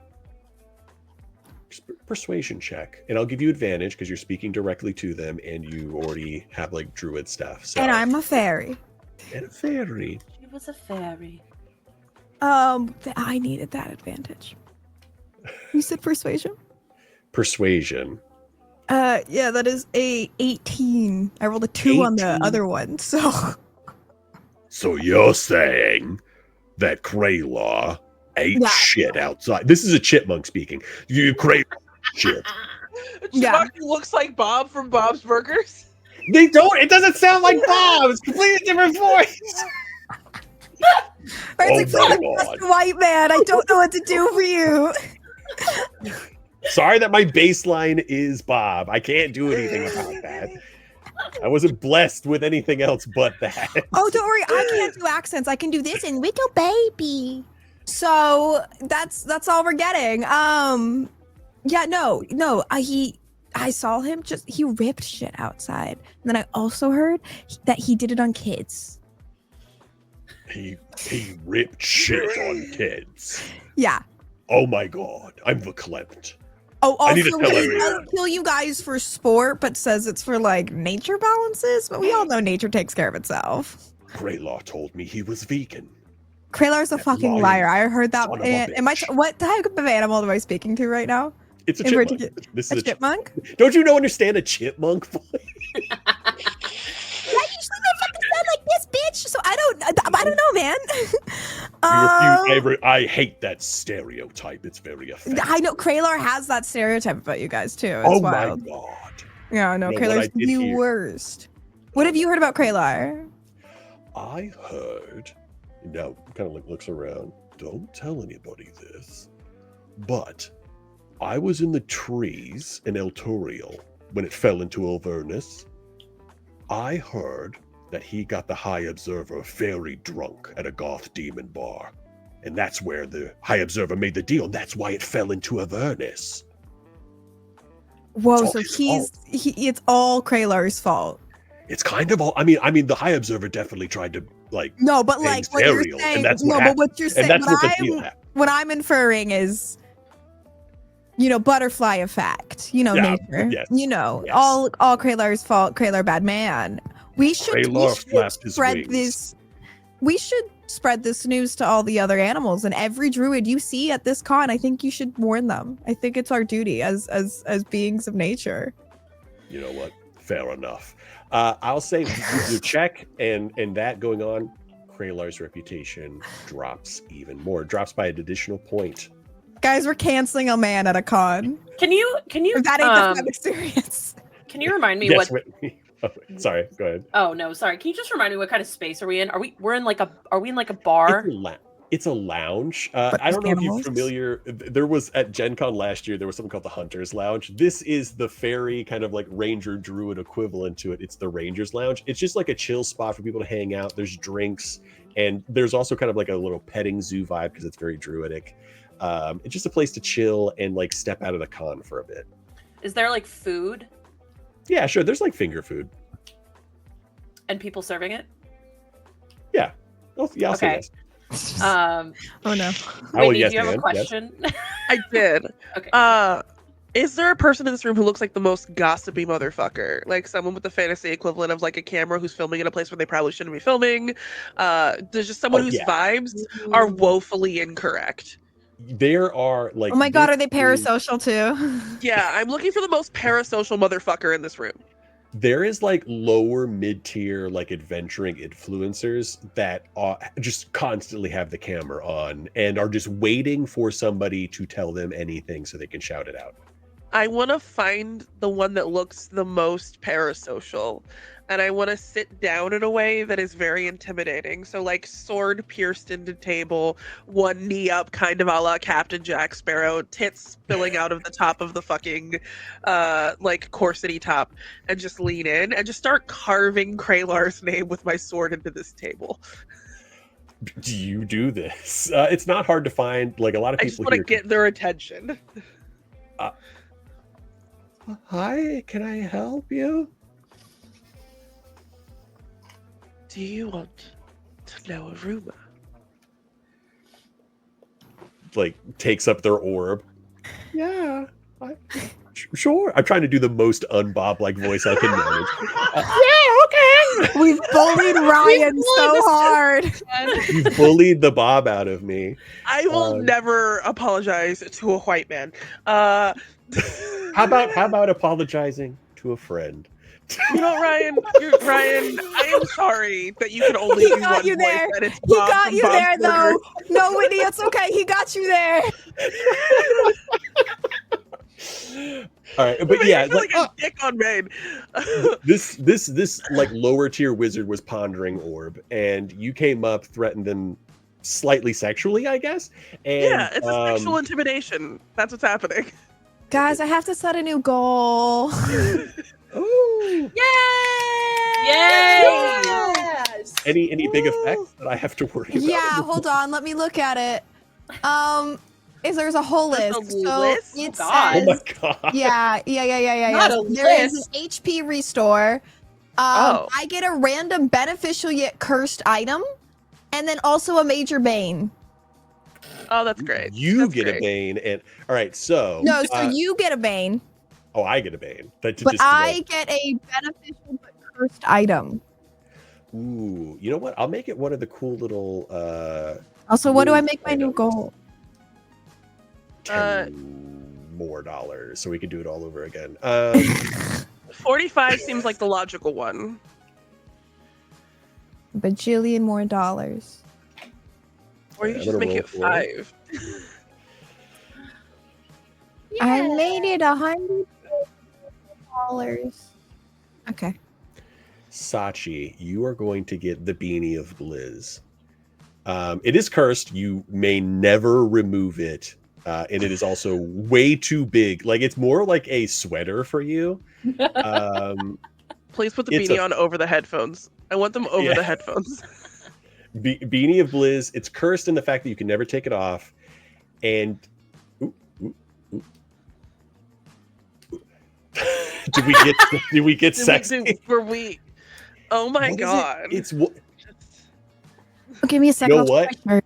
persuasion check, and I'll give you advantage because you're speaking directly to them, and you already have like Druid stuff. So. And I'm a fairy. And a fairy. She was a fairy. I needed that advantage. You said persuasion? Persuasion. Yeah, that is a 18. I rolled a 2 on the other one, so. So you're saying that Kralar ate shit outside? This is a chipmunk speaking. You crave shit. Chipmunk looks like Bob from Bob's Burgers. They don't. It doesn't sound like Bob. It's a completely different voice. It's like, white man, I don't know what to do for you. Sorry that my baseline is Bob. I can't do anything about that. I wasn't blessed with anything else but that. Oh, don't worry. I can't do accents. I can do this in Little Baby. So that's all we're getting. Yeah, no. I saw him he ripped shit outside. And then I also heard that he did it on kids. He ripped shit on kids. Yeah. Oh my god, I'm verklempt. Oh, also, I need to tell he everyone. doesn't kill you guys for sport, but says it's for like nature balances. But we all know nature takes care of itself. Kralar told me he was vegan. Kralar's a fucking liar. I heard that. Son of a What type of animal am I speaking to right now? It's a chipmunk. This is a chipmunk. Don't you understand a chipmunk voice? I usually they fucking sound like this, bitch. So I don't know, man. I hate that stereotype. It's very offensive. I know Kralar has that stereotype about you guys too. It's Oh wild. my god. Yeah, no, You know, Kralar's what I did the hear- worst. What have you heard about Kralar? I heard. Now, kind of like looks around. Don't tell anybody this, but I was in the trees in Eltorial when it fell into Avernus. I heard that he got the High Observer very drunk at a goth demon bar. And that's where the High Observer made the deal. That's why it fell into Avernus. Whoa, so it's all Kralar's fault. It's kind of all. I mean, the High Observer definitely tried to No, but like what you're Ariel, saying. and that's No, what but what you're saying. And that's what the deal happened. What I'm inferring is, butterfly effect. Nature. Yes, all Kralar's fault. Kralar bad man. We should spread this. We should spread this news to all the other animals and every druid you see at this con. I think you should warn them. I think it's our duty as beings of nature. You know what? Fair enough. I'll say you check and that going on, Kralar's reputation drops even more. Drops by an additional point. Guys, we're canceling a man at a con. Can you that ain't the fun experience. Can you remind me Yes, what sorry, go ahead. Oh no, sorry. Can you just remind me what kind of space are we in? Are we in like a bar? It's a lounge. I don't know if you're familiar. There was at Gen Con last year, there was something called the Hunter's Lounge. This is the fairy kind of like Ranger Druid equivalent to it. It's the Ranger's Lounge. It's just like a chill spot for people to hang out. There's drinks, and there's also kind of like a little petting zoo vibe because it's very druidic. It's just a place to chill and like step out of the con for a bit. Is there like food? Yeah, sure. There's like finger food. And people serving it? Yeah. I'll say yes. Oh no. Whitney, do you have a question? Yes. I did. Okay. Is there a person in this room who looks like the most gossipy motherfucker? Like someone with the fantasy equivalent of like a camera who's filming in a place where they probably shouldn't be filming? There's just someone whose vibes are woefully incorrect. There are like. Oh my god, are they parasocial too? Yeah, I'm looking for the most parasocial motherfucker in this room. There is like lower mid-tier like adventuring influencers that just constantly have the camera on and are just waiting for somebody to tell them anything so they can shout it out. I want to find the one that looks the most parasocial, and I want to sit down in a way that is very intimidating. So like sword pierced into table, one knee up, kind of a la Captain Jack Sparrow, tits spilling out of the top of the fucking like corsety top, and just lean in and just start carving Kralar's name with my sword into this table. do you do this? It's not hard to find. Like a lot of I just people want to here. get their attention. Hi, can I help you? Do you want to know a rumor? Like takes up their orb. Yeah, sure. I'm trying to do the most unbob like voice I can manage. Yeah, okay. We've bullied Ryan so hard. You bullied the Bob out of me. I will never apologize to a white man. How about apologizing to a friend? You know, Ryan, I am sorry that you can only do one you voice. there. And it's He Bob got from you Bob's there, though. Burgers. No, Whitney, it's okay. He got you there. All right, but yeah, like a dick on main. this like lower tier wizard was pondering orb, and you came up, threatened them slightly sexually, I guess. And, yeah, it's a sexual intimidation. That's what's happening. Guys, I have to set a new goal. Ooh. Yay! Yes! Any big effects that I have to worry about? Yeah, hold on. Let me look at it. There's a whole There's list. a So list? it Oh says, my god. yeah. Not a There is list. an HP restore. Oh. I get a random beneficial yet cursed item, and then also a major bane. Oh, that's great. You That's get great. a bane, and all right, so No, so you get a bane, oh, I get a bane. but I get a beneficial but cursed item. Ooh, you know what? I'll make it one of the cool little. Also, what do I move make my new items. goal? $10 more, so we can do it all over again. 45 seems like the logical one. Bajillion more dollars. Or you I'm just gonna make roll it for 5. I made it $100. Okay. Sachi, you are going to get the beanie of Blizz. It is cursed. You may never remove it. And it is also way too big. Like it's more like a sweater for you. Please put the It's beanie on over the headphones. I want them over Yeah. the headphones. Beanie of Blizz. It's cursed in the fact that you can never take it off. And did we get sexy? Were we? Oh my What is it? god! It's Oh, give me a you second. know I'll what? check my shirt.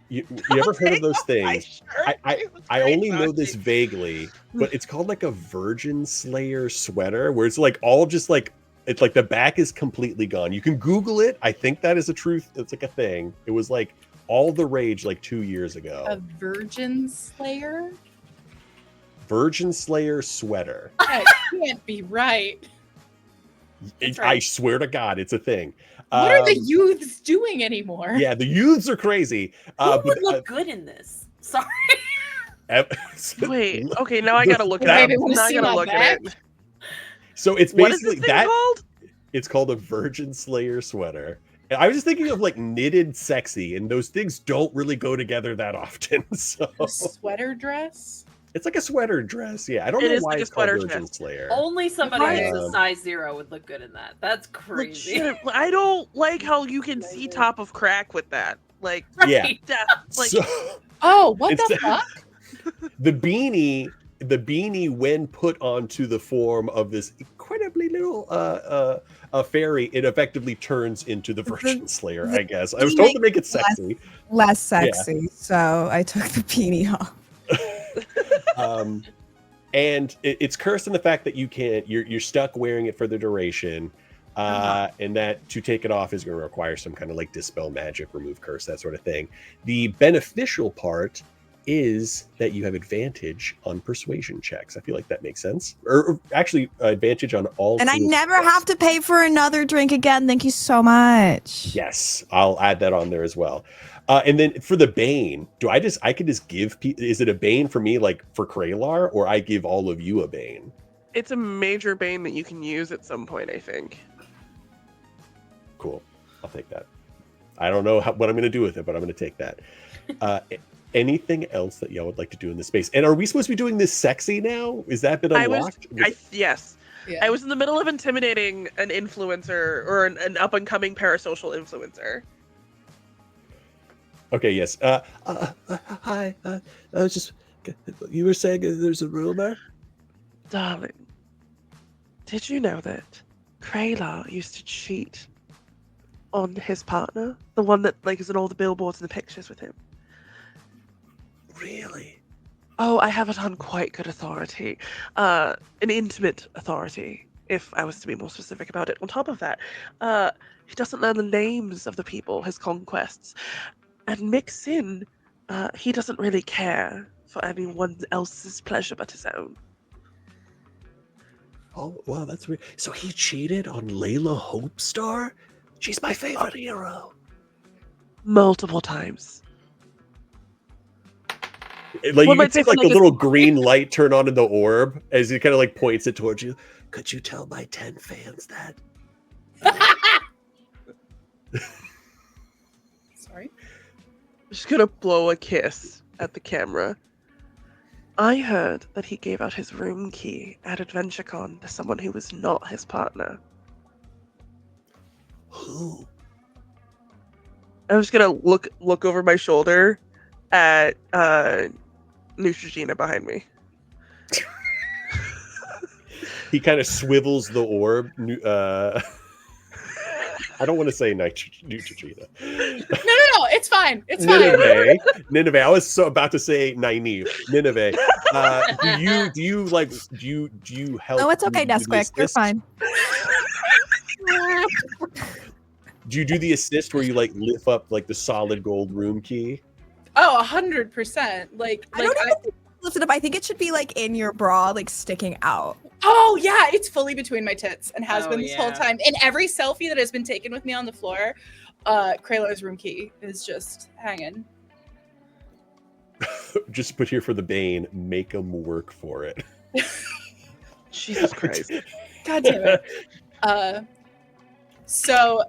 You ever heard of those things? I very only know this vaguely, but it's called like a Virgin Slayer sweater, where it's like all just like it's like the back is completely gone. You can Google it. I think that is a truth. It's like a thing. It was like all the rage like 2 years ago. A Virgin Slayer? Virgin Slayer sweater. That can't be right. I swear to God, it's a thing. What are the youths doing anymore? Yeah, the youths are crazy. Who would look good in this? Sorry. Wait, okay, now I gotta look it That- up. Maybe wanna Now I see gotta my look back? at it. So it's What is basically this thing that. called? It's called a Virgin Slayer sweater. And I was just thinking of like knitted sexy, and those things don't really go together that often. So A sweater dress? it's like a sweater dress. Yeah, I don't It know is why like a it's called sweater Virgin dress. Slayer. Only somebody Right. who's a size 0 would look good in that. That's crazy. Legit, I don't like how you can see top of crack with that. Like, Yeah. like So Oh, what the Instead- fuck? the beanie, when put onto the form of this incredibly little a fairy, it effectively turns into the Virgin Slayer. I guess I was told to make it sexy. Less sexy, so I took the beanie off. And it's cursed in the fact that you're stuck wearing it for the duration, and that to take it off is going to require some kind of like dispel magic, remove curse, that sort of thing. The beneficial part is that you have advantage on persuasion checks. I feel like that makes sense, or actually advantage on all. And I tools never checks. have to pay for another drink again. Thank you so much. Yes, I'll add that on there as well. And then for the Bane, I could just give is it a Bane for me, like for Kralar, or I give all of you a Bane? it's a major bane that you can use at some point, I think. Cool. I'll take that. I don't know what I'm going to do with it, but I'm going to take that. Anything else that y'all would like to do in this space? And are we supposed to be doing this sexy now? Is that been unlocked? Yes. Yeah. I was in the middle of intimidating an influencer or an up and coming parasocial influencer. Okay, yes. Hi. I was just. You were saying there's a rumor? Darling, did you know that Kraylar used to cheat on his partner? The one that is in all the billboards and the pictures with him. Really? Oh, I have it on quite good authority. An intimate authority, if I was to be more specific about it. On top of that, he doesn't learn the names of the people, his conquests. And mix in, he doesn't really care for anyone else's pleasure but his own. Oh, wow, that's weird. So he cheated on Layla Hopestar? She's my favorite hero. Multiple times. Like, you can see like the little green light turn on in the orb as he kind of like points it towards you. Could you tell my 10 fans that? Sorry. I'm just gonna blow a kiss at the camera. I heard that he gave out his room key at AdventureCon to someone who was not his partner. Who? I'm just gonna look over my shoulder at Neutrogena behind me. He kind of swivels the orb. I don't want to say Neutrogena. No, it's fine. It's fine. Nineveh. I was so about to say Nynaeve. Nineveh. Do you help? No, it's okay, Nesquik. You're fine. Do you do the assist where you like lift up like the solid gold room key? Oh, 100%. Like I don't even think lift it up. I think it should be like in your bra, like sticking out. Oh yeah, it's fully between my tits and has been this whole yeah. time. In every selfie that has been taken with me on the floor, Kraylar's room key is just hanging. Just put here for the Bane. Make them work for it. Jesus Christ. God damn it. So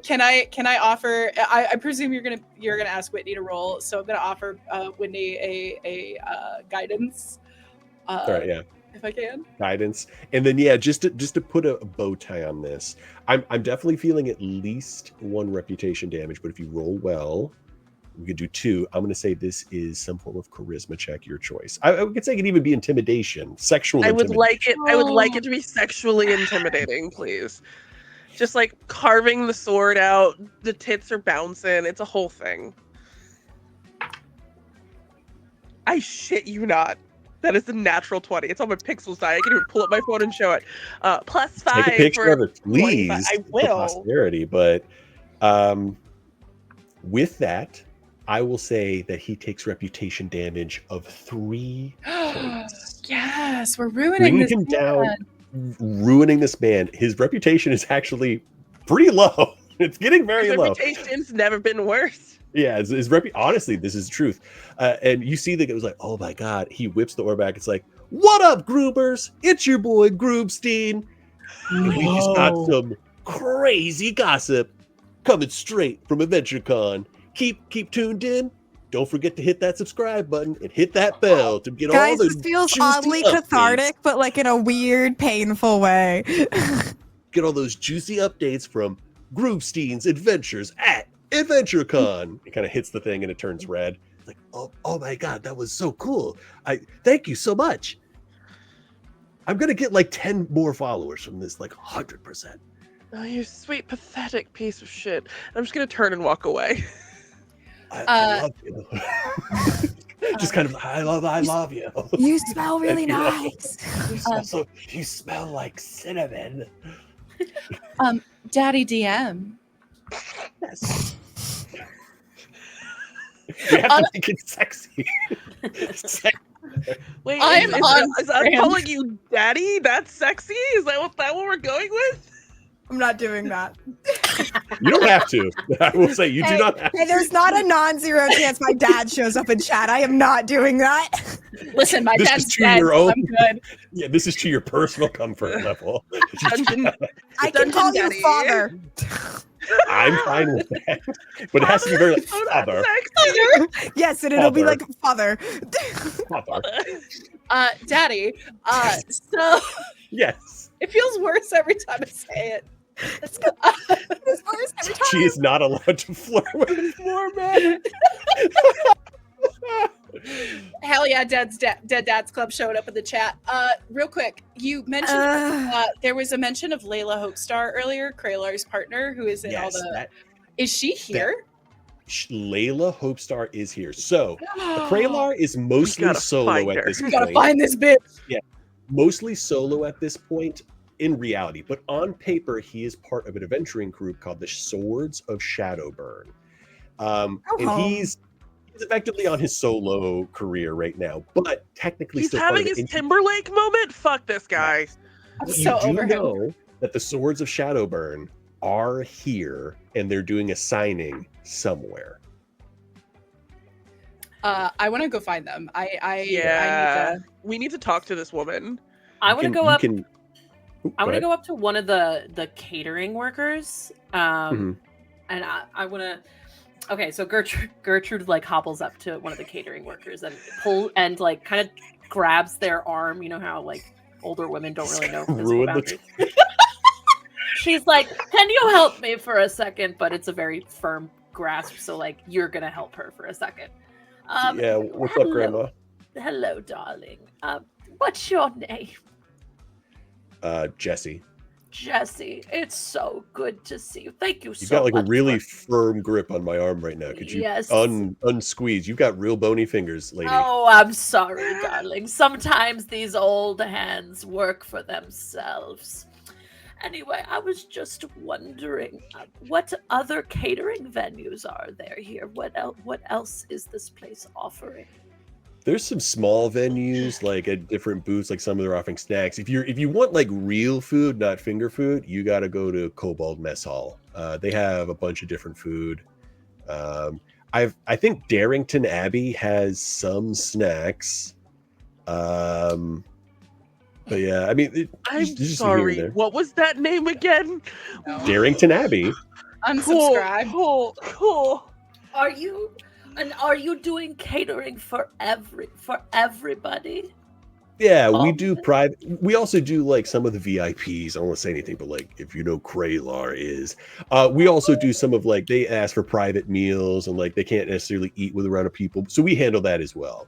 can I offer? I presume you're gonna ask Whitney to roll. So I'm gonna offer Whitney a guidance. All right, yeah. If I can. Guidance, and then yeah, just to put a bow tie on this, I'm definitely feeling at least 1 reputation damage. But if you roll well, we could do 2. I'm going to say this is some form of charisma check, your choice. I could say it could even be intimidation, sexual. I would intimidation. like it. I would like it to be sexually intimidating, please. Just like carving the sword out, the tits are bouncing. It's a whole thing. I shit you not. That is a natural 20. It's on my pixels die. I can even pull up my phone and show it. +5. Take a picture of it, please. I will. For posterity, but with that, I will say that he takes reputation damage of 3 points. Yes, we're ruining this him down, ruining this man. His reputation is actually pretty low. It's getting very low. His reputation's never been worse. Yeah, honestly, this is the truth. And you see that it was like, oh my god, he whips the orb back. It's like, what up, Groupers? It's your boy Groupstein. And we just got some crazy gossip coming straight from AdventureCon. Keep tuned in. Don't forget to hit that subscribe button and hit that bell to get all the Guys, this feels juicy oddly updates. cathartic, but like in a weird, painful way. Get all those juicy updates from Groupstein's adventures at AdventureCon. It kind of hits the thing and it turns red. Like, oh my god, that was so cool. Thank you so much. I'm gonna get like 10 more followers from this, like 100%. Oh, you sweet, pathetic piece of shit. I'm just gonna turn and walk away. I love you. Just kind of, I love you. You smell really nice. You smell like cinnamon. Daddy DM. Yes. You have to make it sexy. Wait, I'm is that calling you daddy? That's sexy? Is that what we're going with? I'm not doing that. You don't have to. I will say you do not have to. Hey, there's not a non-zero chance my dad shows up in chat. I am not doing that. Listen, my This dad's is to dead, your so own. I'm good. Yeah, this is to your personal comfort level. I can call you daddy. father. I'm fine with that, but it has to be very like father. Yes, and it'll be like father. Daddy. So Yes. it feels worse every time I say it. Let's go. This first every time. She is not allowed to flirt with more men. Hell yeah, Dead Dads Club showed up in the chat. Real quick, you mentioned there was a mention of Layla Hopestar earlier, Kralar's partner, who is in all the. Is she here? Layla Hopestar is here. So Kralar is mostly solo at this point. You gotta find this bitch. Yeah, mostly solo at this point in reality, but on paper he is part of an adventuring group called the Swords of Shadowburn, and he's effectively on his solo career right now, but technically he's still having his Timberlake moment. Fuck this guy. I'm so over him. Know that the Swords of Shadowburn are here and they're doing a signing somewhere. I want to go find them. We need to talk to this woman. I want to go up. I want to go up to one of the catering workers, and I want to. Okay, so Gertrude like hobbles up to one of the catering workers and like kind of grabs their arm. You know how like older women don't really know physical boundaries. She's like, "Can you help me for a second?" But it's a very firm grasp, so like you're gonna help her for a second. Yeah, what's up, Grandma? Hello, darling. What's your name? Jesse. Jesse, it's so good to see you. Thank you so much. You've got like a really firm grip on my arm right now. Could you unsqueeze? You've got real bony fingers, lady. Oh, I'm sorry, darling. Sometimes these old hands work for themselves. Anyway, I was just wondering, what other catering venues are there here? What else is this place offering? There's some small venues like at different booths, like some of them are offering snacks. If you want like real food, not finger food, you got to go to Kobold Mess Hall. They have a bunch of different food. I think Darrington Abbey has some snacks. But yeah, I mean, I'm sorry. What was that name again? Darrington Abbey. Unsubscribe. Cool. Are you doing catering for everybody? Yeah, we do private. We also do like some of the VIPs. I don't want to say anything, but like if you know Kralar is, we also do some of like they ask for private meals and like they can't necessarily eat with a round of people, so we handle that as well.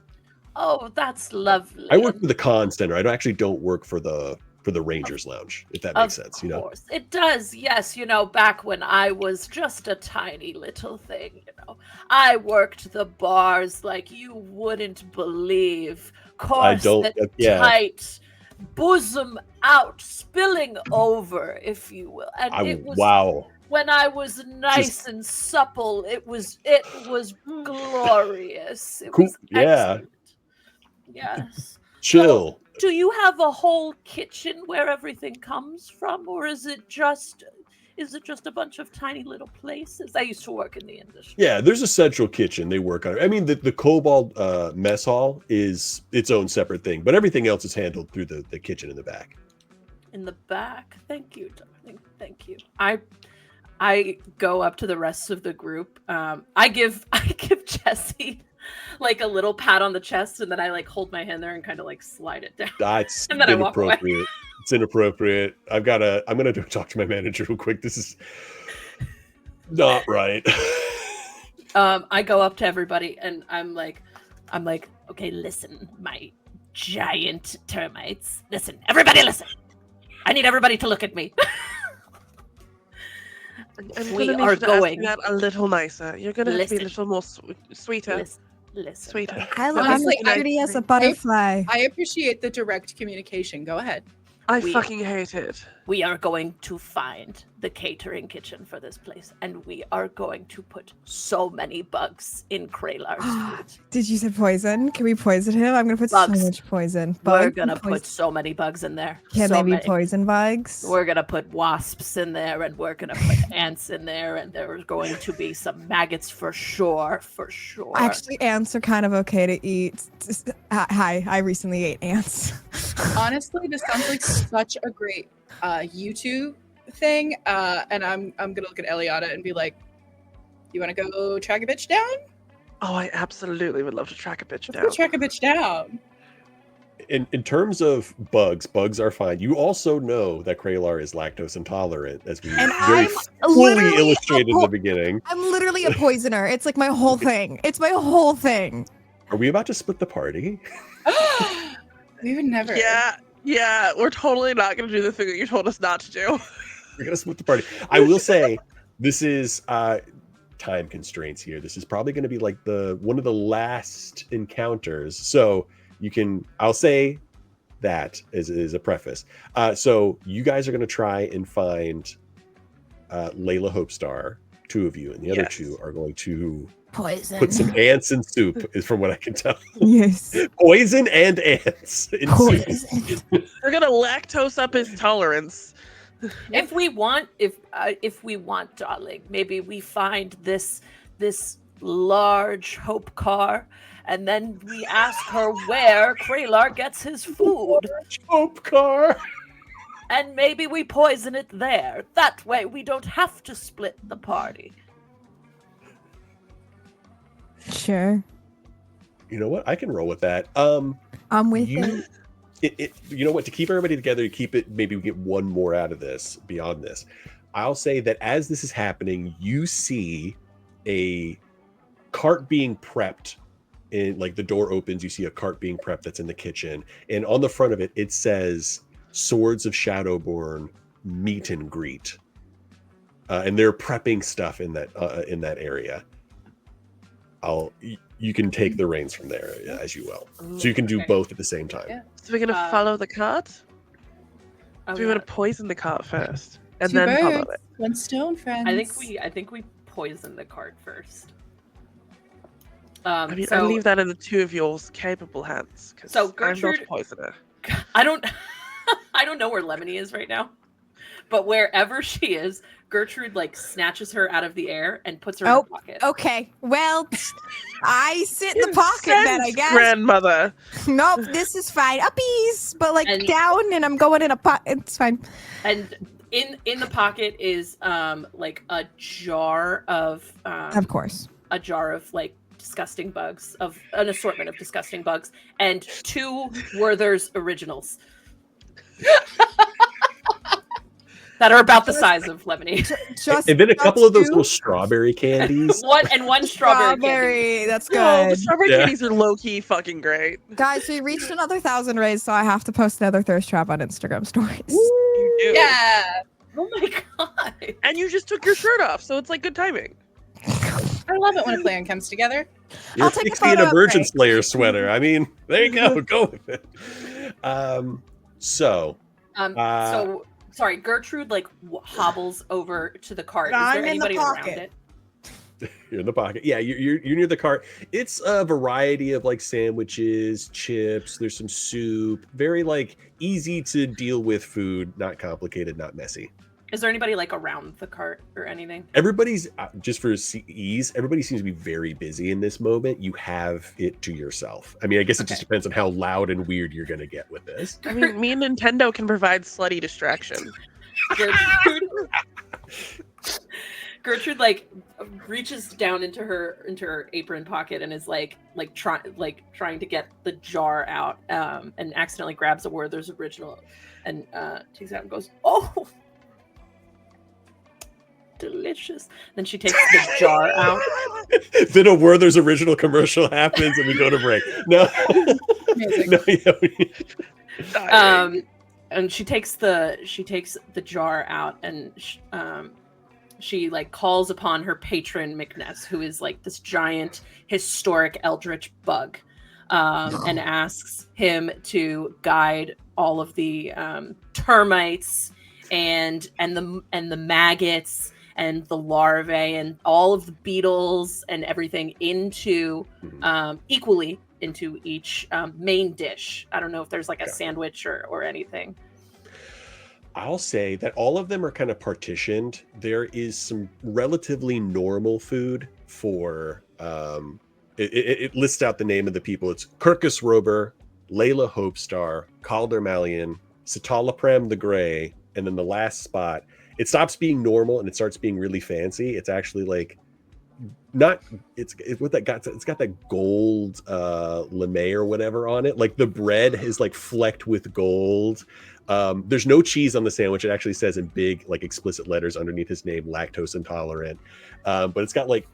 Oh, that's lovely. I work for the con center. I don't work for the Rangers Lounge, if that makes sense. You know, of course it does. Yes, you know, back when I was just a tiny little thing, you know, I worked the bars like you wouldn't believe. Corset tight, bosom out, spilling over, if you will. And it was when I was nice and supple. It was glorious. It was excellent. Yes. Chill. Do you have a whole kitchen where everything comes from, or is it just a bunch of tiny little places? I used to work in the industry. Yeah, there's a central kitchen they work on. I mean, the Kobold Mess Hall is its own separate thing, but everything else is handled through the kitchen in the back. In the back? Thank you, darling. Thank you. I go up to the rest of the group. I give Jesse like a little pat on the chest, and then I like hold my hand there and kind of like slide it down. That's and then inappropriate. I walk away. It's inappropriate. I'm gonna talk to my manager real quick. This is not right. I go up to everybody and I'm like, okay, listen, my giant termites. Listen, everybody listen. I need everybody to look at me. We are going that a little nicer. You're gonna have to be a little more sweeter. Listen. Sweeter. I'm pretty as a butterfly. I appreciate the direct communication. Go ahead. I fucking hate it. We are going to find the catering kitchen for this place, and we are going to put so many bugs in Kralar's food. Did you say poison? Can we poison him? I'm gonna put bugs. So much poison. We're gonna put so many bugs in there. Can they be poison bugs? We're gonna put wasps in there, and we're gonna put ants in there, and there's going to be some maggots for sure. Actually, ants are kind of okay to eat. Hi, I recently ate ants. Honestly, this sounds like such a great YouTube thing, and I'm gonna look at Eliana and be like, "You want to go track a bitch down?" Oh, I absolutely would love to track a bitch down. Let's go track a bitch down. in terms of bugs are fine. You also know that Kralar is lactose intolerant, as we very fully illustrated in the beginning. I'm literally a poisoner. It's like my whole thing. It's my whole thing. Are we about to split the party? We would never. Yeah, we're totally not going to do the thing that you told us not to do. We're going to split the party. I will say, this is time constraints here. This is probably going to be like one of the last encounters. So I'll say that as a preface. So you guys are going to try and find Layla Hopestar, 2 of you, and the other 2 are going to put some ants in soup, is from what I can tell. Yes. Poison and ants in soup. We're gonna lactose up his tolerance. If we want, darling, maybe we find this large hope car, and then we ask her where Kralar gets his food. Hope car. And maybe we poison it there. That way we don't have to split the party. Sure. You know what? I can roll with that. I'm with you. You know what? To keep everybody together, maybe we get one more out of this beyond this. I'll say that as this is happening, you see a cart being prepped. And like the door opens, you see a cart being prepped that's in the kitchen, and on the front of it, it says "Swords of Shadowborn Meet and Greet," and they're prepping stuff in that area. You can take the reins from there as you will. So you can do both at the same time. Yeah. So we're gonna follow the cart. So we want to poison the cart first, and then follow it. One stone, friends. I think we poison the cart first. I leave that in the 2 of yours capable hands. So I'm Gertrude, not a poisoner. I don't know where Lemony is right now, but wherever she is, Gertrude snatches her out of the air and puts her in her pocket. Okay. Well, I sit in the pocket then, I guess. Grandmother. Nope, this is fine. Uppies, but down, and I'm going in a pocket. It's fine. And in the pocket is a jar of course, a jar of disgusting bugs, of an assortment of disgusting bugs, and 2 Werther's originals. That are about the size of Lemony. And then a couple of those little strawberry candies. one strawberry candy. That's good. Oh, the strawberry candies are low-key fucking great. Guys, we reached another 1,000 rays, so I have to post another thirst trap on Instagram stories. Yeah. Oh my god. And you just took your shirt off, so it's good timing. I love it when a plan comes together. You're 16 a Virgin Slayer sweater. I mean, there you go. Go with it. Sorry, Gertrude hobbles over to the cart. I'm Is there in anybody the around pocket. it? You're in the pocket. Yeah, you're near the cart. It's a variety of sandwiches, chips. There's some soup. Very easy to deal with food. Not complicated. Not messy. Is there anybody around the cart or anything? Everybody's just for ease. Everybody seems to be very busy in this moment. You have it to yourself. I mean, I guess it just depends on how loud and weird you're going to get with this. I mean, me and Nintendo can provide slutty distraction. Gertrude reaches down into her apron pocket and is trying to get the jar out, and accidentally grabs a Werther's original and takes it out and goes, "Oh, delicious." Then she takes the jar out. Then a Werther's original commercial happens and we go to break. No. And she takes the jar out, and she calls upon her patron McNess, who is this giant historic eldritch bug, and asks him to guide all of the termites and the maggots and the larvae and all of the beetles and everything into equally into each main dish. I don't know if there's a sandwich or anything. I'll say that all of them are kind of partitioned. There is some relatively normal food for it lists out the name of the people. It's Kirkus Rober, Layla Hopestar, Calder Malian, Citalopram the Grey, and then the last spot, it stops being normal and it starts being really fancy. It's actually not it's what that got. It's got that gold lame or whatever on it. Like the bread is like flecked with gold. There's no cheese on the sandwich. It actually says in big, like explicit letters underneath his name, lactose intolerant. But it's got like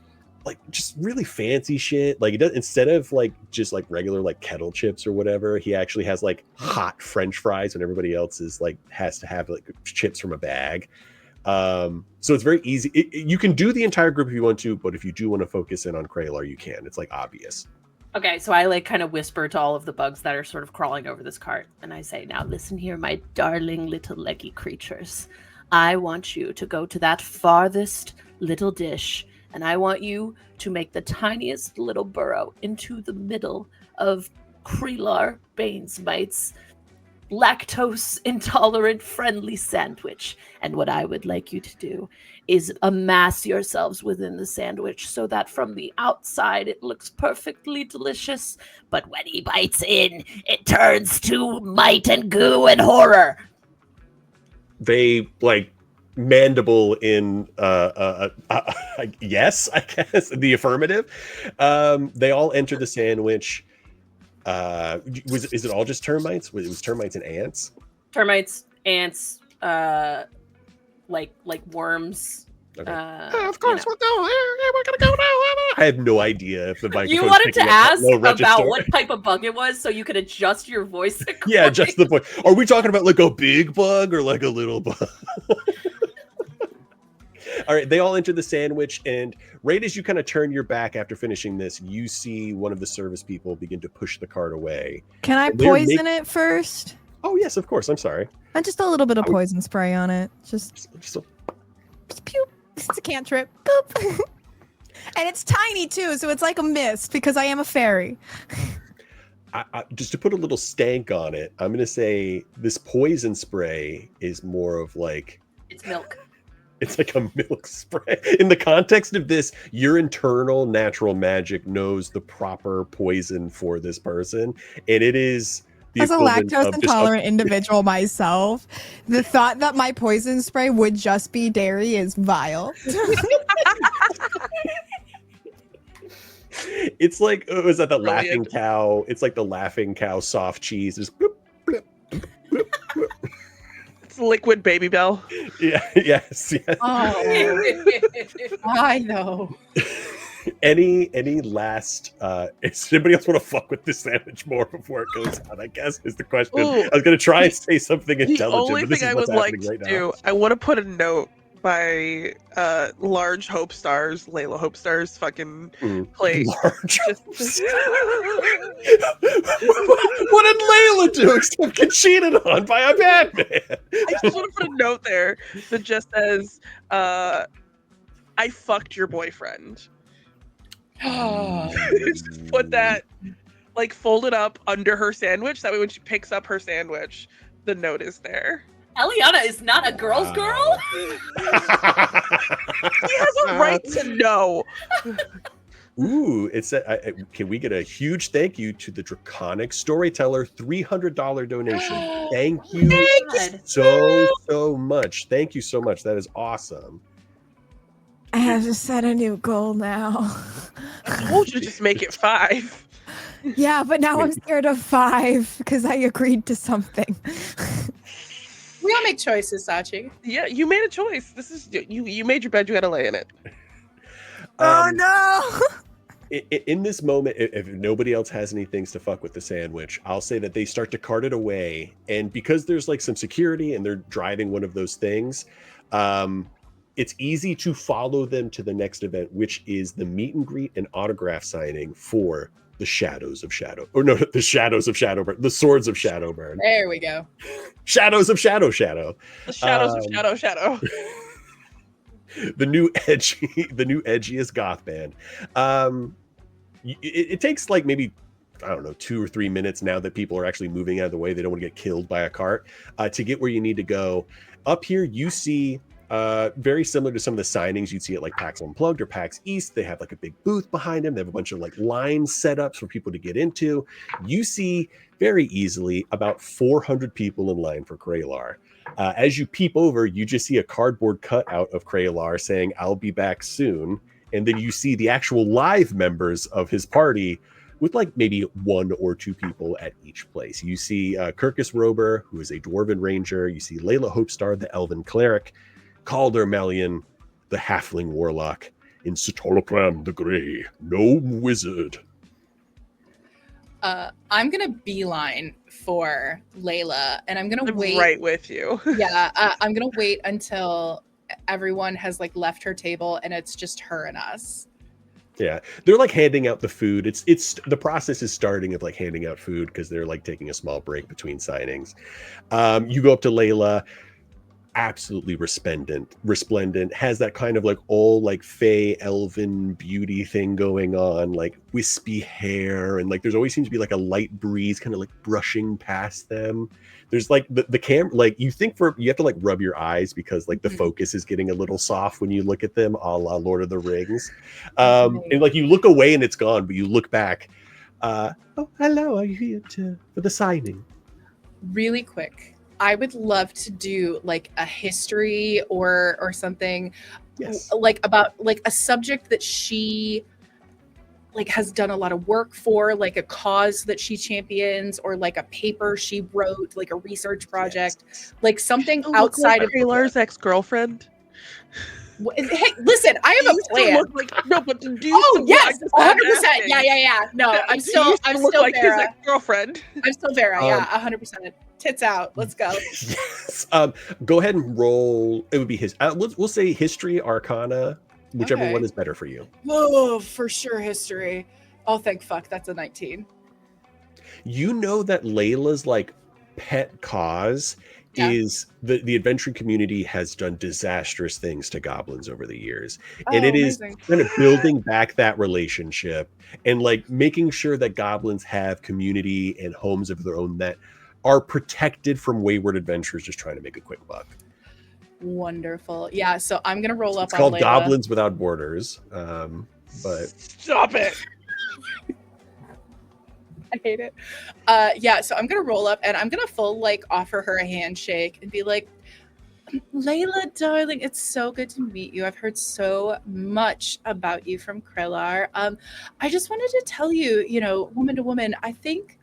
just really fancy shit. Like, it does, instead of like just like regular like kettle chips or whatever, he actually has like hot French fries when everybody else is like has to have like chips from a bag. So it's very easy. You can do the entire group if you want to, but if you do want to focus in on Kralar, you can. It's like obvious. Okay, so I like kind of whisper to all of the bugs that are sort of crawling over this cart, and I say, now listen here, my darling little leggy creatures. I want you to go to that farthest little dish, and I want you to make the tiniest little burrow into the middle of Kralar Bainesmite's lactose intolerant friendly sandwich. And what I would like you to do is amass yourselves within the sandwich so that from the outside it looks perfectly delicious, but when he bites in, it turns to might and goo and horror. They like mandible in yes, I guess, the affirmative. They all enter the sandwich. Is it all just termites? It was termites and ants. Termites, ants, like worms. Okay. Of course, we're gonna go now. I have no idea if the microphone. You wanted to ask about what type of bug it was, so you could adjust your voice. Yeah, just the voice. Are we talking about like a big bug or like a little bug? All right, they all enter the sandwich, and right as you kind of turn your back after finishing this, you see one of the service people begin to push the cart away. Can I poison it first? Oh yes, of course. I'm sorry. And just a little bit of poison spray on it. Just pew. It's a cantrip. Boop. And it's tiny too, so it's like a mist because I am a fairy. Just to put a little stank on it, I'm gonna say this poison spray is more of like it's milk. It's like a milk spray. In the context of this, your internal natural magic knows the proper poison for this person, and it is. As a lactose intolerant individual myself, the thought that my poison spray would just be dairy is vile. It's like, was that the laughing cow? It's like the laughing cow soft cheese. Just bloop, bloop, bloop, bloop, bloop. It's liquid Baby Bell. Yeah. Yes. Oh, I know. Any last does anybody else want to fuck with this sandwich more before it goes out, I guess is the question. Ooh, I was gonna try and say something intelligent. The only but this thing is I what's would like happening to right now. do, I want to put a note by Large Hope Stars, Layla Hope Stars fucking plate. Large Hope Stars. What did Layla do except get cheated on by a bad man? I just want to put a note there that just says, I fucked your boyfriend. Just put that, like, fold it up under her sandwich. That way when she picks up her sandwich, the note is there. Eliana is not a girl's girl? He has a right to know. Ooh, it said, can we get a huge thank you to the Draconic Storyteller $300 donation? Thank you so much. Thank you so much. That is awesome. I have to set a new goal now. I told you to just make it 5. Yeah, but now I'm scared of 5 because I agreed to something. We all make choices, Sachi. Yeah, you made a choice. This is you made your bed, you gotta lay in it. Oh no! In this moment, if nobody else has any things to fuck with the sandwich, I'll say that they start to cart it away, and because there's like some security and they're driving one of those things, it's easy to follow them to the next event, which is the meet and greet and autograph signing for the Shadows of Shadow. Or no, the Shadows of Shadowburn. The Swords of Shadowburn. There we go. Shadows of Shadow. The Shadows of Shadow. The new edgiest goth band. It takes like maybe, I don't know, 2 or 3 minutes now that people are actually moving out of the way. They don't want to get killed by a cart to get where you need to go. Up here, you see very similar to some of the signings you'd see at like PAX Unplugged or PAX East. They have like a big booth behind them. They have a bunch of like line setups for people to get into. You see very easily about 400 people in line for Kralar. As you peep over, you just see a cardboard cutout of Kralar saying, "I'll be back soon." and then you see the actual live members of his party with like maybe 1 or 2 people at each place. You see Kirkus Rober, who is a dwarven ranger. You see Layla Hopestar, the elven cleric, Calder Melian, the halfling warlock, and Sitoloplan the Grey, gnome wizard. I'm gonna beeline for Layla, and I'm gonna wait. Right with you. Yeah, I'm gonna wait until everyone has like left her table, and it's just her and us. Yeah, they're like handing out the food. It's the process is starting of like handing out food because they're like taking a small break between signings. You go up to Layla, absolutely resplendent, has that kind of like all like fey elven beauty thing going on, like wispy hair, and like there's always seems to be like a light breeze kind of like brushing past them. There's like the camera, like you have to like rub your eyes because like the focus is getting a little soft when you look at them, a la Lord of the Rings. And like you look away and it's gone, but you look back. Oh, hello, are you here for the signing? Really quick, I would love to do like a history or something, like about like a subject that she like has done a lot of work for, like a cause that she champions, or like a paper she wrote, like a research project, like something outside of Taylor's ex-girlfriend. Hey, listen, I have a plan. No, but to do. Oh yes, 100%. Yeah. No, I'm still like Vera. his ex-girlfriend. I'm still Vera. Yeah, 100%. Tits out. Let's go. Yes. Go ahead and roll. It would be his. We'll say history, arcana, whichever one is better for you. Oh, for sure, history. Oh, thank fuck. That's a 19. You know that Layla's like pet cause is the adventuring community has done disastrous things to goblins over the years, and it is kind of building back that relationship and like making sure that goblins have community and homes of their own that are protected from wayward adventurers just trying to make a quick buck. Wonderful. Yeah, so I'm gonna roll up. It's called Goblins Without Borders. But stop it. I hate it. Yeah, so I'm gonna roll up and I'm gonna full like offer her a handshake and be like, Layla, darling, it's so good to meet you. I've heard so much about you from Krelar. I just wanted to tell you, woman to woman, I think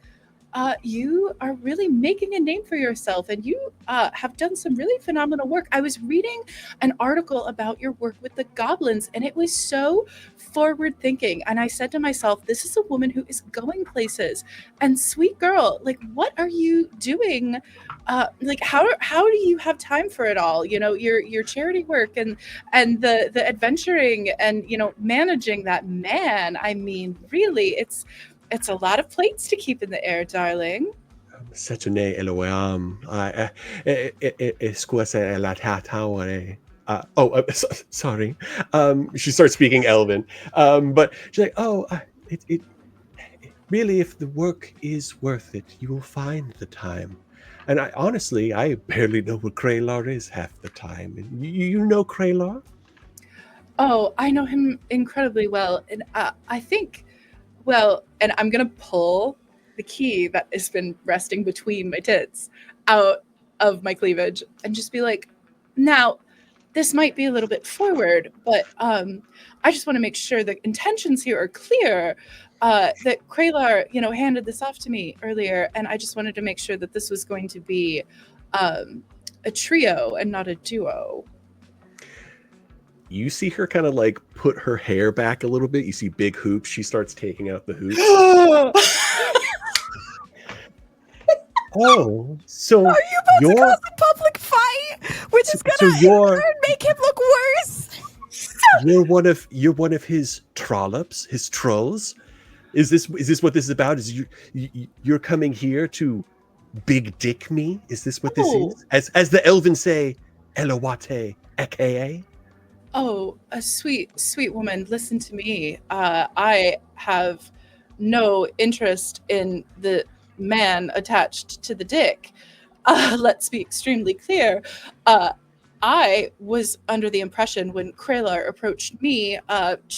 you are really making a name for yourself, and you have done some really phenomenal work. I was reading an article about your work with the goblins, and it was so forward thinking. And I said to myself, this is a woman who is going places. And sweet girl, like, what are you doing? Like, how do you have time for it all? Your charity work and the adventuring and managing that man. I mean, really, it's a lot of plates to keep in the air, darling. Setune Eloam. Sorry. She starts speaking Elven. But she's like, it really, if the work is worth it, you will find the time. And I barely know what Krelar is half the time. And you know Krelar? Oh, I know him incredibly well. And I think, and I'm going to pull the key that has been resting between my tits out of my cleavage and just be like, now, this might be a little bit forward, but I just want to make sure the intentions here are clear. That Krelar, handed this off to me earlier, and I just wanted to make sure that this was going to be a trio and not a duo. You see her kind of like put her hair back a little bit. You see big hoops. She starts taking out the hoops. Oh, so are you about to cause a public fight, which is gonna make him look worse? You're one of his trollops, his trolls. Is this what this is about? Is you're coming here to big dick me? Is this what this is? As the Elven say, Elowate, aka? Oh, a sweet woman, listen to me. I have no interest in the man attached to the dick. Let's be extremely clear. I was under the impression when Krelar approached me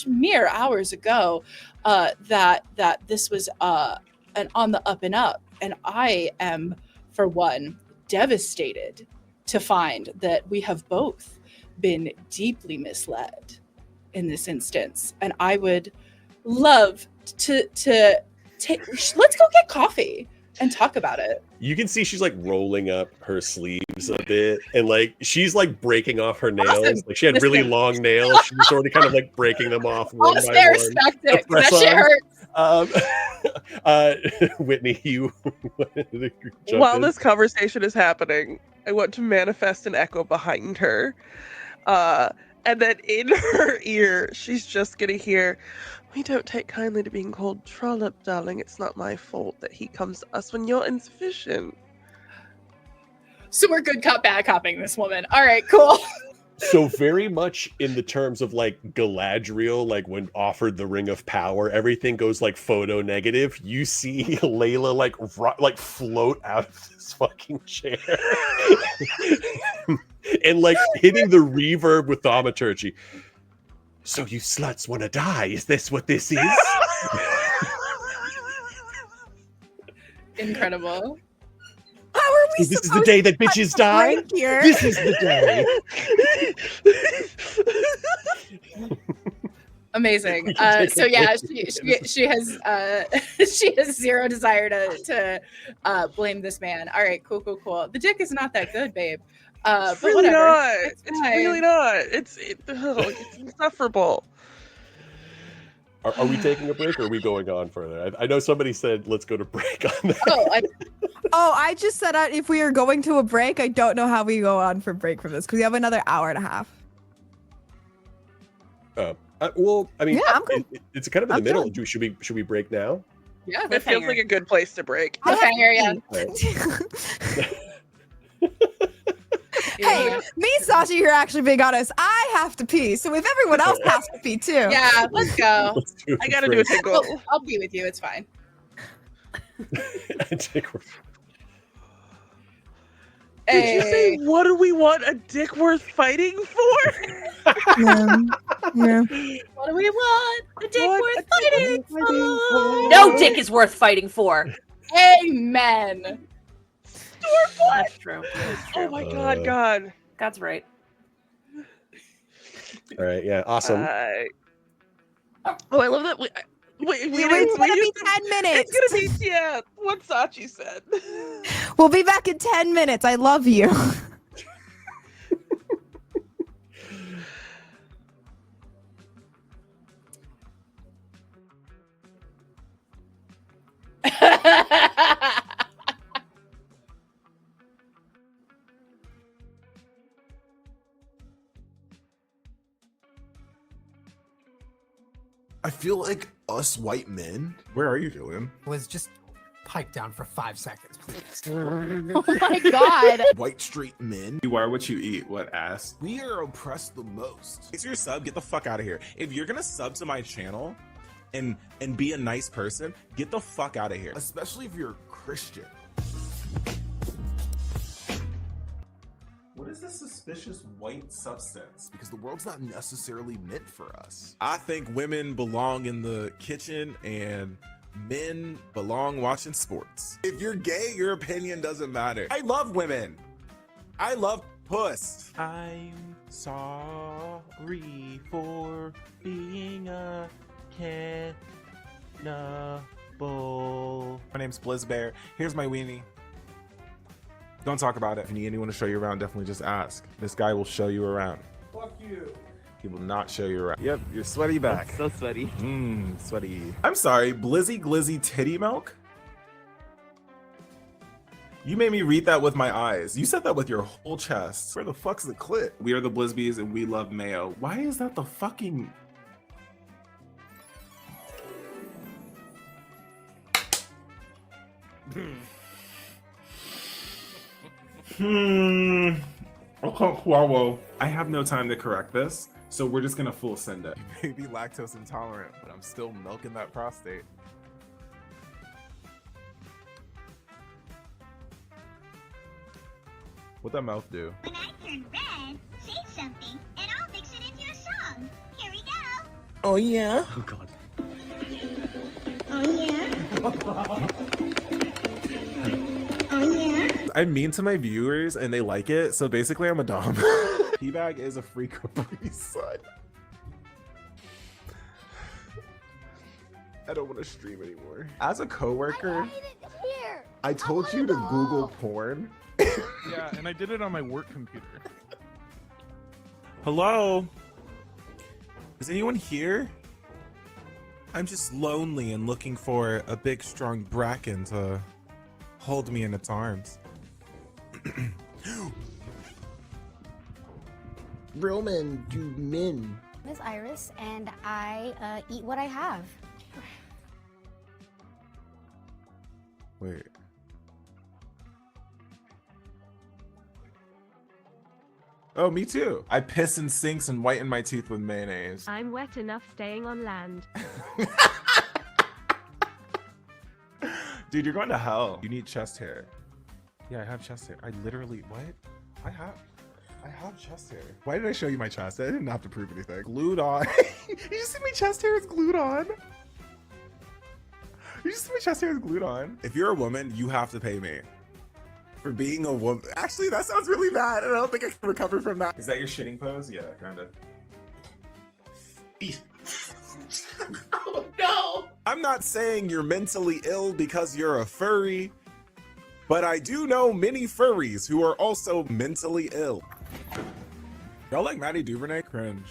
mere hours ago that this was an on the up and up. And I am, for one, devastated to find that we have both been deeply misled. in this instance, and I would love to take. Let's go get coffee and talk about it. You can see she's like rolling up her sleeves a bit, and like she's like breaking off her nails. Awesome. Like she had really long nails. She was already kind of like breaking them off one Honestly, by I one. respect it. That shit hurts. Whitney, you While this conversation is happening, I want to manifest an echo behind her. And then in her ear, she's just gonna hear, "We don't take kindly to being called Trollop, darling. It's not my fault that he comes to us when you're insufficient." So we're good cop, bad copping this woman. All right, cool. So very much in the terms of like Galadriel, like when offered the Ring of Power, everything goes like photo negative. You see Layla like float out of this fucking chair and like hitting the reverb with thaumaturgy. So you sluts want to die? Is this what this is? Incredible. How are we? This is the day that bitches die. This is the day. Amazing. So yeah, she has she has zero desire to blame this man. All right, cool. The dick is not that good, babe. But really whatever. not. It's really not. It's insufferable. Are we taking a break or are we going on further? I know somebody said let's go to break on that. I just said if we are going to a break, I don't know how we go on for break from this because we have another hour and a half. Well, I mean, Yeah, I'm good. It's kind of in the I'm middle. done. Should we break now? Yeah, It feels like a good place to break. Cliffhanger, yeah. Hey, me and Sashi here actually being honest, I have to pee. So if everyone else has to pee too. Yeah, let's go. I gotta do a tickle. I'll be with you. It's fine. Did you say, what do we want a dick worth fighting for? Yeah. What do we want a dick worth fighting for? No dick is worth fighting for. Amen. That's true. Oh my God. God's right. All right, yeah, awesome. Oh, I love that. It's gonna be 10 minutes. It's gonna be, yeah, what Sachi said. We'll be back in 10 minutes. I love you. I feel like us white men. Where are you, Julian? Was just pipe down for 5 seconds, please. Oh my God. White straight men. You are what you eat. What ass? We are oppressed the most. If you're a sub, get the fuck out of here. If you're gonna sub to my channel and be a nice person, get the fuck out of here. Especially if you're Christian. What is this suspicious white substance? Because the world's not necessarily meant for us. I think women belong in the kitchen and men belong watching sports. If you're gay, your opinion doesn't matter. I love women. I love puss. I'm sorry for being a cannibal. My name's Blizzbear. Here's my weenie. Don't talk about it. If you need anyone to show you around, definitely just ask. This guy will show you around. Fuck you. He will not show you around. Yep, you're sweaty back. So sweaty. Sweaty. I'm sorry, Blizzy Glizzy Titty Milk? You made me read that with my eyes. You said that with your whole chest. Where the fuck's the clit? We are the Blizzbees and we love mayo. Why is that the fucking... Okay, well, I have no time to correct this, so we're just gonna full send it. You may be lactose intolerant, but I'm still milking that prostate. What'd that mouth do? When I turn red, say something, and I'll mix it into a song. Here we go. Oh, yeah? Oh, God. Oh, yeah? Oh, yeah? I'm mean to my viewers and they like it, so basically I'm a dom. Teabag is a free Capri Sun. I don't want to stream anymore. As a coworker, Here. I told you to Google porn. Yeah, and I did it on my work computer. Hello? Is anyone here? I'm just lonely and looking for a big, strong bracken to hold me in its arms. Real men do men. My name is Iris, and I eat what I have. Wait. Oh, me too. I piss in sinks and whiten my teeth with mayonnaise. I'm wet enough staying on land. Dude, you're going to hell. You need chest hair. Yeah, I have chest hair. I literally, what? I have chest hair. Why did I show you my chest? I didn't have to prove anything. Glued on. You just see my chest hair is glued on? You just see my chest hair is glued on? If you're a woman, you have to pay me. For being a woman. Actually, that sounds really bad. And I don't think I can recover from that. Is that your shitting pose? Yeah, kind of. Oh no! I'm not saying you're mentally ill because you're a furry, but I do know many furries who are also mentally ill. Y'all like Maddie Duvernay? Cringe.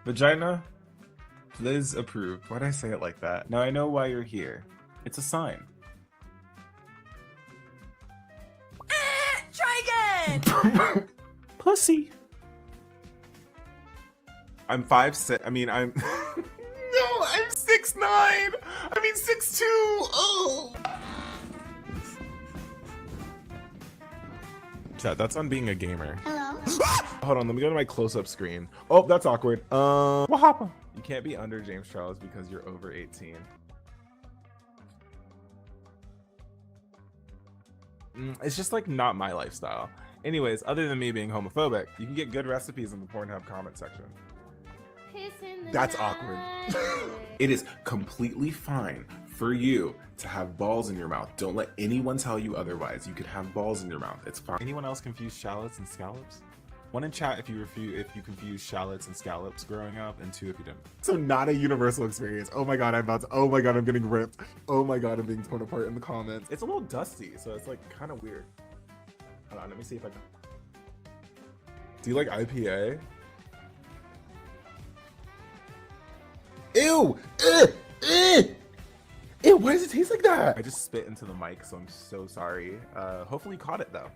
Vagina? Liz approved. Why'd I say it like that? Now I know why you're here. It's a sign. Try again! Pussy. I'm 5'6". I mean, I'm... No, I'm 6'9". I mean 6'2". Oh. Chat, that's on being a gamer. Hello. Hold on, let me go to my close-up screen. Oh, that's awkward. What happened? You can't be under James Charles because you're over 18. It's just like not my lifestyle. Anyways, other than me being homophobic, you can get good recipes in the Pornhub comment section. That's awkward. It is completely fine for you to have balls in your mouth. Don't let anyone tell you otherwise. You could have balls in your mouth. It's fine. Anyone else confuse shallots and scallops? One in chat if you confuse shallots and scallops growing up, and two if you didn't. So not a universal experience. Oh my god, oh my god, I'm getting ripped. Oh my god, I'm being torn apart in the comments. It's a little dusty, so it's like kind of weird. Hold on, let me see if I can. Do you like IPA? Ew! Ew, why does it taste like that? I just spit into the mic, so I'm so sorry. Hopefully you caught it though.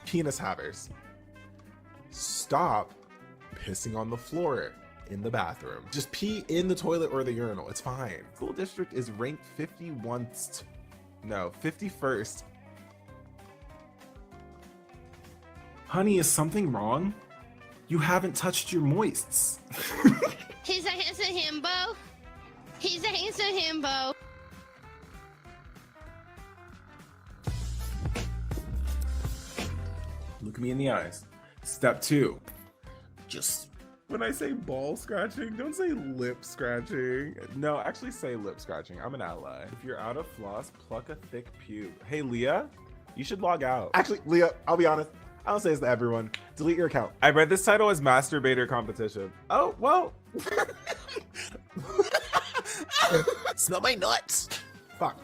Penis havers. Stop pissing on the floor in the bathroom. Just pee in the toilet or the urinal. It's fine. School district is ranked 51st. Honey, is something wrong? You haven't touched your moists. He's a handsome himbo. He's a handsome himbo. Look me in the eyes. Step 2. Just when I say ball scratching, don't say lip scratching. No, actually say lip scratching. I'm an ally. If you're out of floss, pluck a thick pube. Hey, Leah, you should log out. Actually, Leah, I'll be honest. I don't say this to everyone. Delete your account. I read this title as masturbator competition. Oh, well. Smell my nuts. Fuck.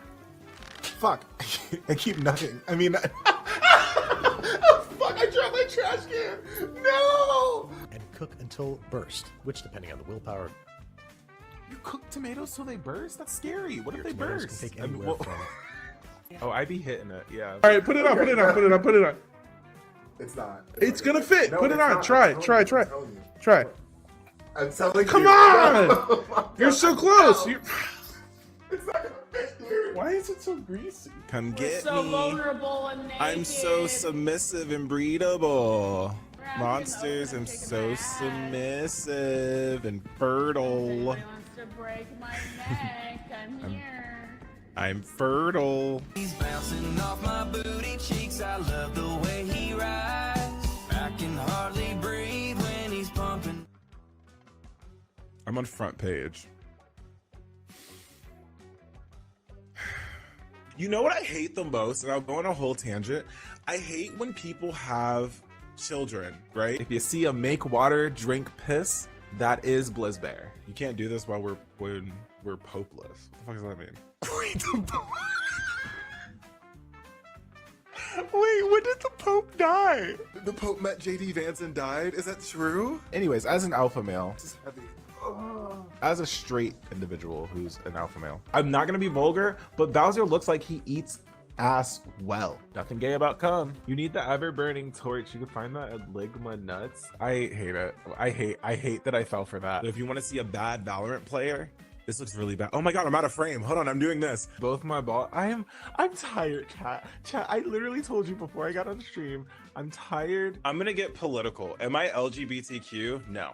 I keep nutting. I mean, oh, fuck, I dropped my trash can. No. And cook until burst, which depending on the willpower. You cook tomatoes till they burst? That's scary. What if they tomatoes burst? can take anywhere from. Oh, I be hitting it, yeah. All right, put it on. It's not. It's gonna fit. No, Put it it's on. not. Try. I'm telling you. Come on! You're so close. It's not gonna fit here. Why is it so greasy? Come get so me. vulnerable and naked. I'm so submissive and breedable. Monsters, I'm so submissive and fertile. He wants to break my neck. I'm here. I'm fertile. He's bouncing off my booty cheeks. I love the way he rides. I can hardly breathe when he's pumping. I'm on front page. You know what I hate the most? And I'll go on a whole tangent. I hate when people have children, right? If you see a make water, drink piss, That is Blizzbear. You can't do this while when we're popeless. What the fuck does that mean? Wait, when did the Pope die? The Pope met JD Vance and died? Is that true? Anyways, as an alpha male, this is heavy. As a straight individual who's an alpha male, I'm not gonna be vulgar, but Bowser looks like he eats ass well. Nothing gay about cum. You need the ever-burning torch. You can find that at Ligma Nuts. I hate it. I hate that I fell for that. If you want to see a bad Valorant player, this looks really bad. Oh my god, I'm out of frame. Hold on, I'm doing this. Both my ball. I'm tired, chat. Chat, I literally told you before I got on the stream, I'm tired. I'm gonna get political. Am I LGBTQ? No.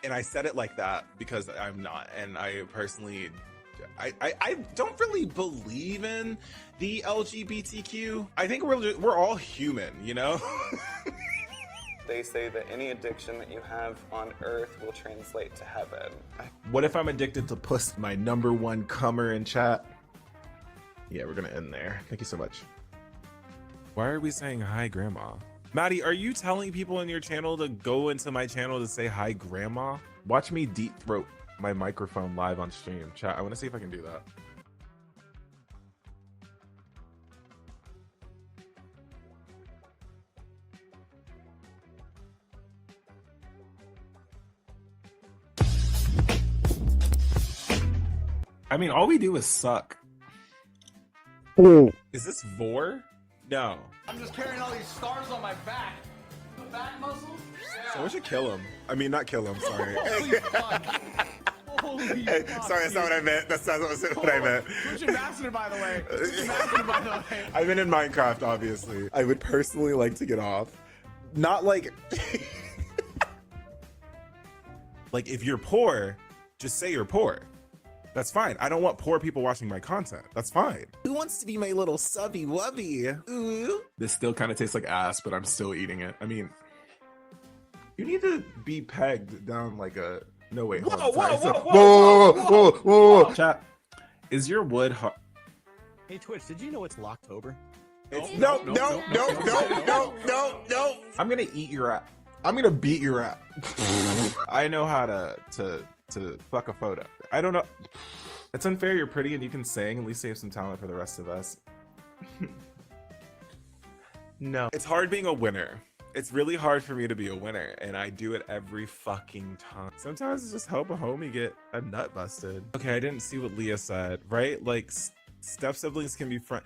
And I said it like that because I'm not. And I personally, I don't really believe in the LGBTQ. I think we're all human, you know? They say that any addiction that you have on Earth will translate to heaven. What if I'm addicted to puss? My #1 cummer in chat. Yeah, we're gonna end there. Thank you so much. Why are we saying hi, Grandma? Maddie, are you telling people in your channel to go into my channel to say hi, Grandma? Watch me deep throat my microphone live on stream. Chat, I want to see if I can do that. I mean, all we do is suck. Is this Vor? No. I'm just carrying all these stars on my back. The back muscles? Yeah. So we should kill him. I mean, not kill him, sorry. Holy fuck. Holy fuck. Sorry, that's not what I meant. That's not what I meant. Twitch ambassador, by the way. Twitch ambassador, by the way. I've been in Minecraft, obviously. I would personally like to get off. Not like... like, if you're poor, just say you're poor. That's fine. I don't want poor people watching my content. That's fine. Who wants to be my little subby wubby? Ooh. This still kind of tastes like ass, but I'm still eating it. I mean, you need to be pegged down like a... No, wait. Whoa. Chat, is your wood hot? Hey, Twitch, did you know it's Locktober? No. I'm gonna eat your ass. I'm gonna beat your ass. I know how to fuck a photo. I don't know. It's unfair. You're pretty and you can sing. At least save some talent for the rest of us. No. It's hard being a winner. It's really hard for me to be a winner, and I do it every fucking time. Sometimes it's just help a homie get a nut busted. Okay, I didn't see what Leah said, right? Like, step siblings can be friends.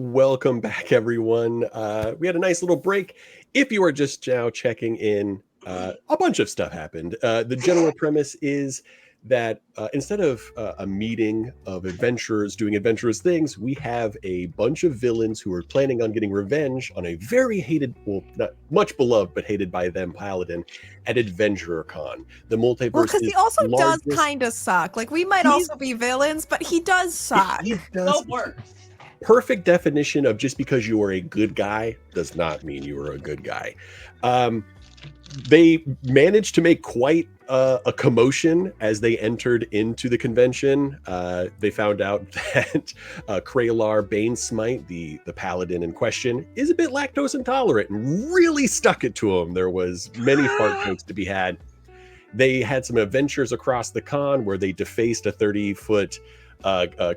Welcome back, everyone. We had a nice little break. If you are just now checking in, a bunch of stuff happened. The general premise is that instead of a meeting of adventurers doing adventurous things, we have a bunch of villains who are planning on getting revenge on a very hated, well, not much beloved, but hated by them, Paladin, at Adventurer Con. The multiverse. Well, because he also largest... does kind of suck. Like, we might also be villains, but he does suck. He does. Perfect definition of just because you are a good guy does not mean you are a good guy. They managed to make quite a commotion as they entered into the convention. They found out that Kralar Banesmite, the paladin in question, is a bit lactose intolerant and really stuck it to him. There was many fart jokes to be had. They had some adventures across the con where they defaced a 30-foot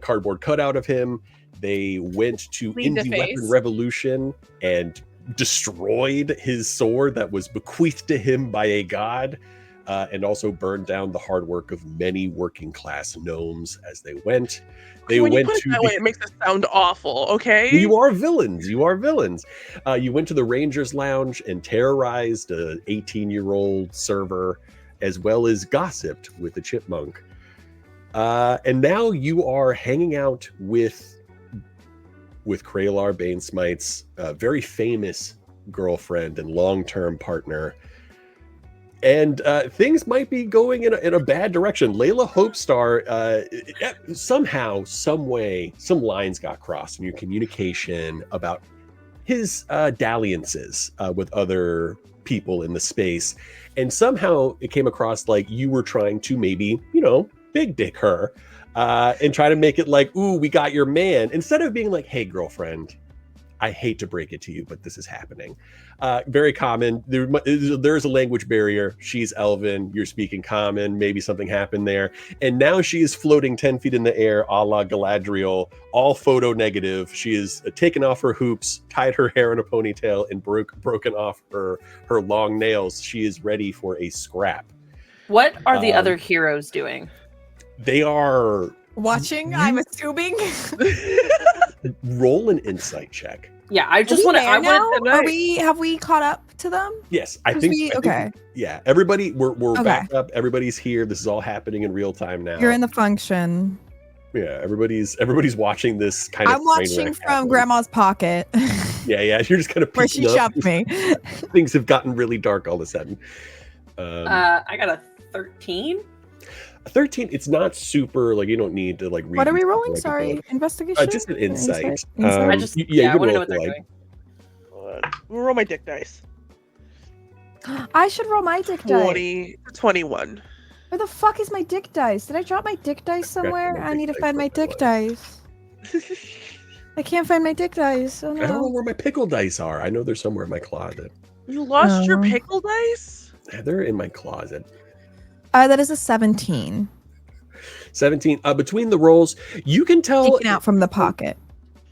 cardboard cutout of him. They went to Indie Weapon Revolution and destroyed his sword that was bequeathed to him by a god, and also burned down the hard work of many working class gnomes as they went. They when went you put it that way, it makes it sound awful. Okay, you are villains. You are villains. You went to the Rangers Lounge and terrorized a 18-year-old server, as well as gossiped with the chipmunk. And now you are hanging out with Kralar Banesmite's very famous girlfriend and long-term partner. And things might be going in a bad direction. Layla Hopestar, somehow, some way, some lines got crossed in your communication about his dalliances with other people in the space. And somehow it came across like you were trying to maybe, big dick her. And try to make it like, ooh, we got your man. Instead of being like, hey, girlfriend, I hate to break it to you, but this is happening. Very common. There's a language barrier. She's Elven. You're speaking common. Maybe something happened there. And now she is floating 10 feet in the air, a la Galadriel, all photo negative. She is taken off her hoops, tied her hair in a ponytail, and broken off her long nails. She is ready for a scrap. What are the other heroes doing? They are watching. I'm assuming. Roll an insight check. Yeah, I just want to. Have we caught up to them? Yes, I think. Okay. Yeah, everybody, we're back up. Everybody's here. This is all happening in real time now. You're in the function. Yeah, everybody's watching this kind of. I'm watching from Grandma's pocket. Yeah. You're just kind of where she shoved me. Things have gotten really dark all of a sudden. I got a 13. 13, it's not super, like, you don't need to, like, read. What are we rolling? Sorry, investigation? Just an insight. I just, I want to know what they're doing. We'll roll my dick dice. I should roll my dick dice. 21. Where the fuck is my dick dice? Did I drop my dick dice somewhere? I need to find my dick dice. I can't find my dick dice. Oh, no. I don't know where my pickle dice are. I know they're somewhere in my closet. You lost your pickle dice? Yeah, they're in my closet. That is a 17. 17. Between the rolls, you can tell. Taken out from the pocket.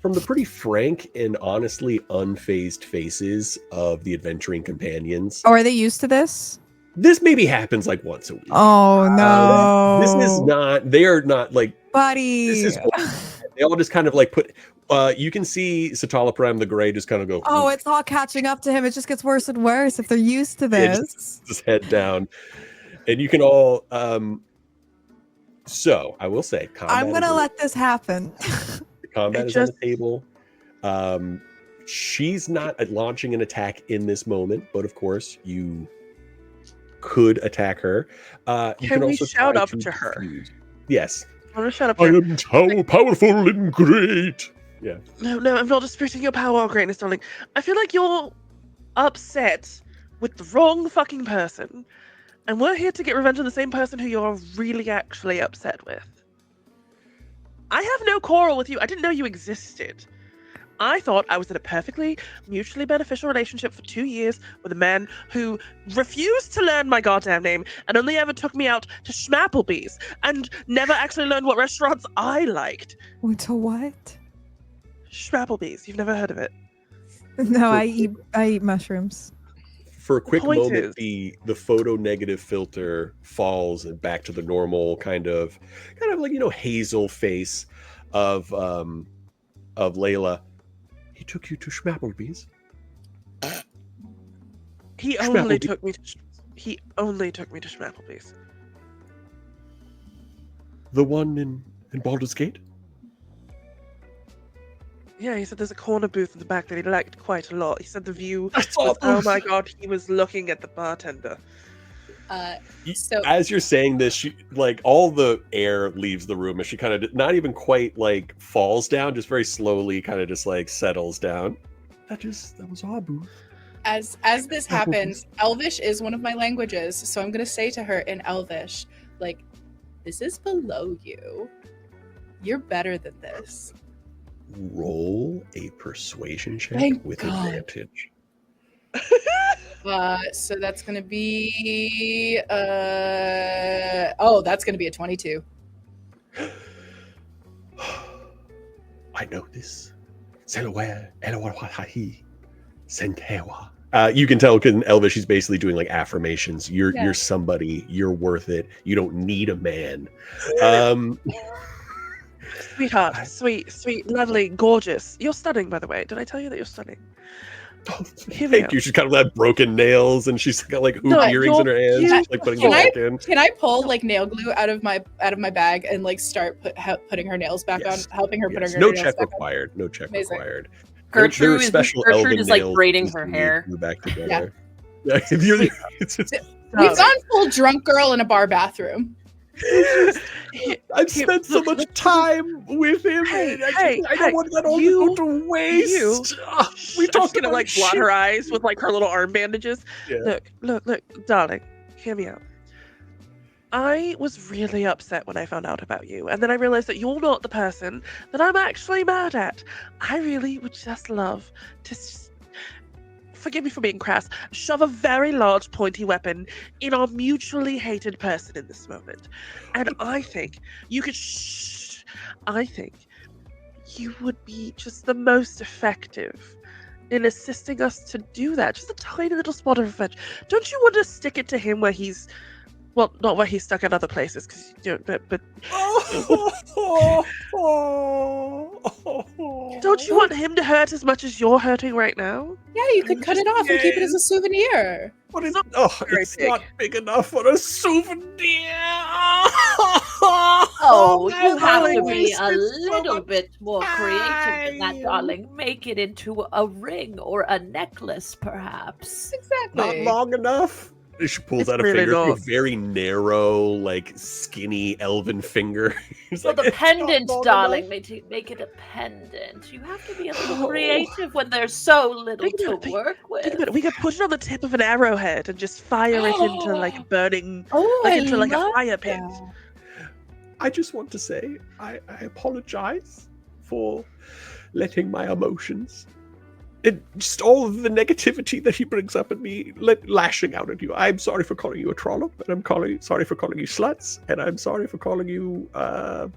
From the pretty frank and honestly unfazed faces of the adventuring companions. Oh, are they used to this? This maybe happens like once a week. Oh, no. This is not, they are not like. Buddy. This is, they all just kind of like put, you can see Satala Prime the Gray just kind of go. Oh, it's all catching up to him. It just gets worse and worse if they're used to this. Just head down. And you can all, so I will say, I'm going to let this happen. The combat is on the table. She's not launching an attack in this moment, but of course, you could attack her. You Can we also shout try up to her? defuse. Yes. I want to shout up I to her. am powerful and great. Yeah. No, I'm not disputing your power or greatness, darling. I feel like you're upset with the wrong fucking person, and we're here to get revenge on the same person who you're really actually upset with. I have no quarrel with you. I didn't know you existed. I thought I was in a perfectly mutually beneficial relationship for 2 years with a man who refused to learn my goddamn name and only ever took me out to Schmapplebee's and never actually learned what restaurants I liked. To what? Schmapplebee's. You've never heard of it? No, I eat mushrooms. For a quick point moment, the photo negative filter falls and back to the normal kind of like, hazel face of Layla. He took you to Schmapplebee's. He only took me to Schmapplebee's. The one in Baldur's Gate? Yeah, he said there's a corner booth in the back that he liked quite a lot. He said the view was, oh my god, he was looking at the bartender. So as you're saying this, all the air leaves the room, and she kind of not even quite falls down, just very slowly, kind of just settles down. That was our booth. As this happens, Elvish is one of my languages, so I'm gonna say to her in Elvish, this is below you. You're better than this. Roll a persuasion check Thank with God. advantage. So that's gonna be that's gonna be a 22. I know this. You can tell in Elvish she's basically doing affirmations. You're somebody. You're worth it. You don't need a man. Sweetheart, sweet, lovely, gorgeous. You're stunning, by the way. Did I tell you that you're stunning? Thank you. She's kind of got broken nails, and she's got hoop earrings in her hands, putting them back in. Can I pull nail glue out of my bag and start putting her nails back on, helping her put her no nails check back required. No check Amazing. required. Gertrude is braiding her hair. Back together. Yeah. We've gone full drunk girl in a bar bathroom. I've spent so much time with him. I don't want that all to go to waste. We talked gonna blot her eyes with her little arm bandages. Yeah. Look, darling, hear me out. I was really upset when I found out about you, and then I realized that you're not the person that I'm actually mad at. I really would just love to, forgive me for being crass, shove a very large pointy weapon in our mutually hated person in this moment. And I think you could I think you would be just the most effective in assisting us to do that. Just a tiny little spot of revenge. Don't you want to stick it to him where he's, well, not where he's stuck at other places, because but don't you want him to hurt as much as you're hurting right now? Yeah, you could cut it off and keep it as a souvenir. What is? It's not big enough for a souvenir. You have to be a little bit more creative than that, darling. Make it into a ring or a necklace, perhaps. Exactly. Not long enough. She pulls out a really finger, not. a very narrow, skinny elven finger. So the pendant, darling, make it a pendant. You have to be a little creative when there's so little to work with. Think about it. We could put it on the tip of an arrowhead and just fire it into burning, into a fire pit. I just want to say I apologize for letting my emotions and just all of the negativity that he brings up at me, lashing out at you. I'm sorry for calling you a trollop, and I'm sorry for calling you sluts, and I'm sorry for calling you, I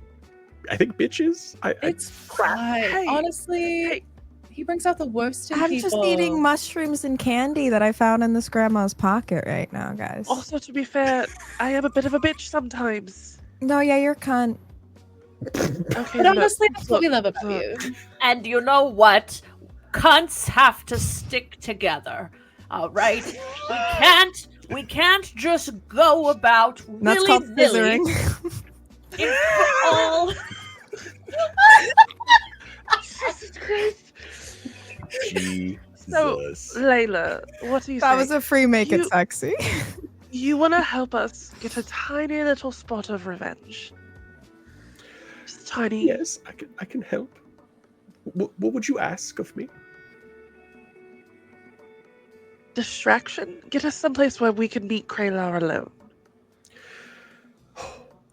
think, bitches. It's fine. Honestly, he brings out the worst in I'm people. just eating mushrooms and candy that I found in this grandma's pocket right now, guys. Also, to be fair, I am a bit of a bitch sometimes. No, yeah, you're cunt. Okay, But honestly, that's what we love about you. And you know what? Cunts have to stick together. All right, we can't just go about That's called willy-nilly. scissoring. It's all. Jesus Christ. Jesus. So, Layla, what are you saying? That was a free make it sexy. You want to help us get a tiny little spot of revenge? Just tiny. Yes, I can help. What would you ask of me? Distraction? Get us someplace where we can meet Kraylar alone.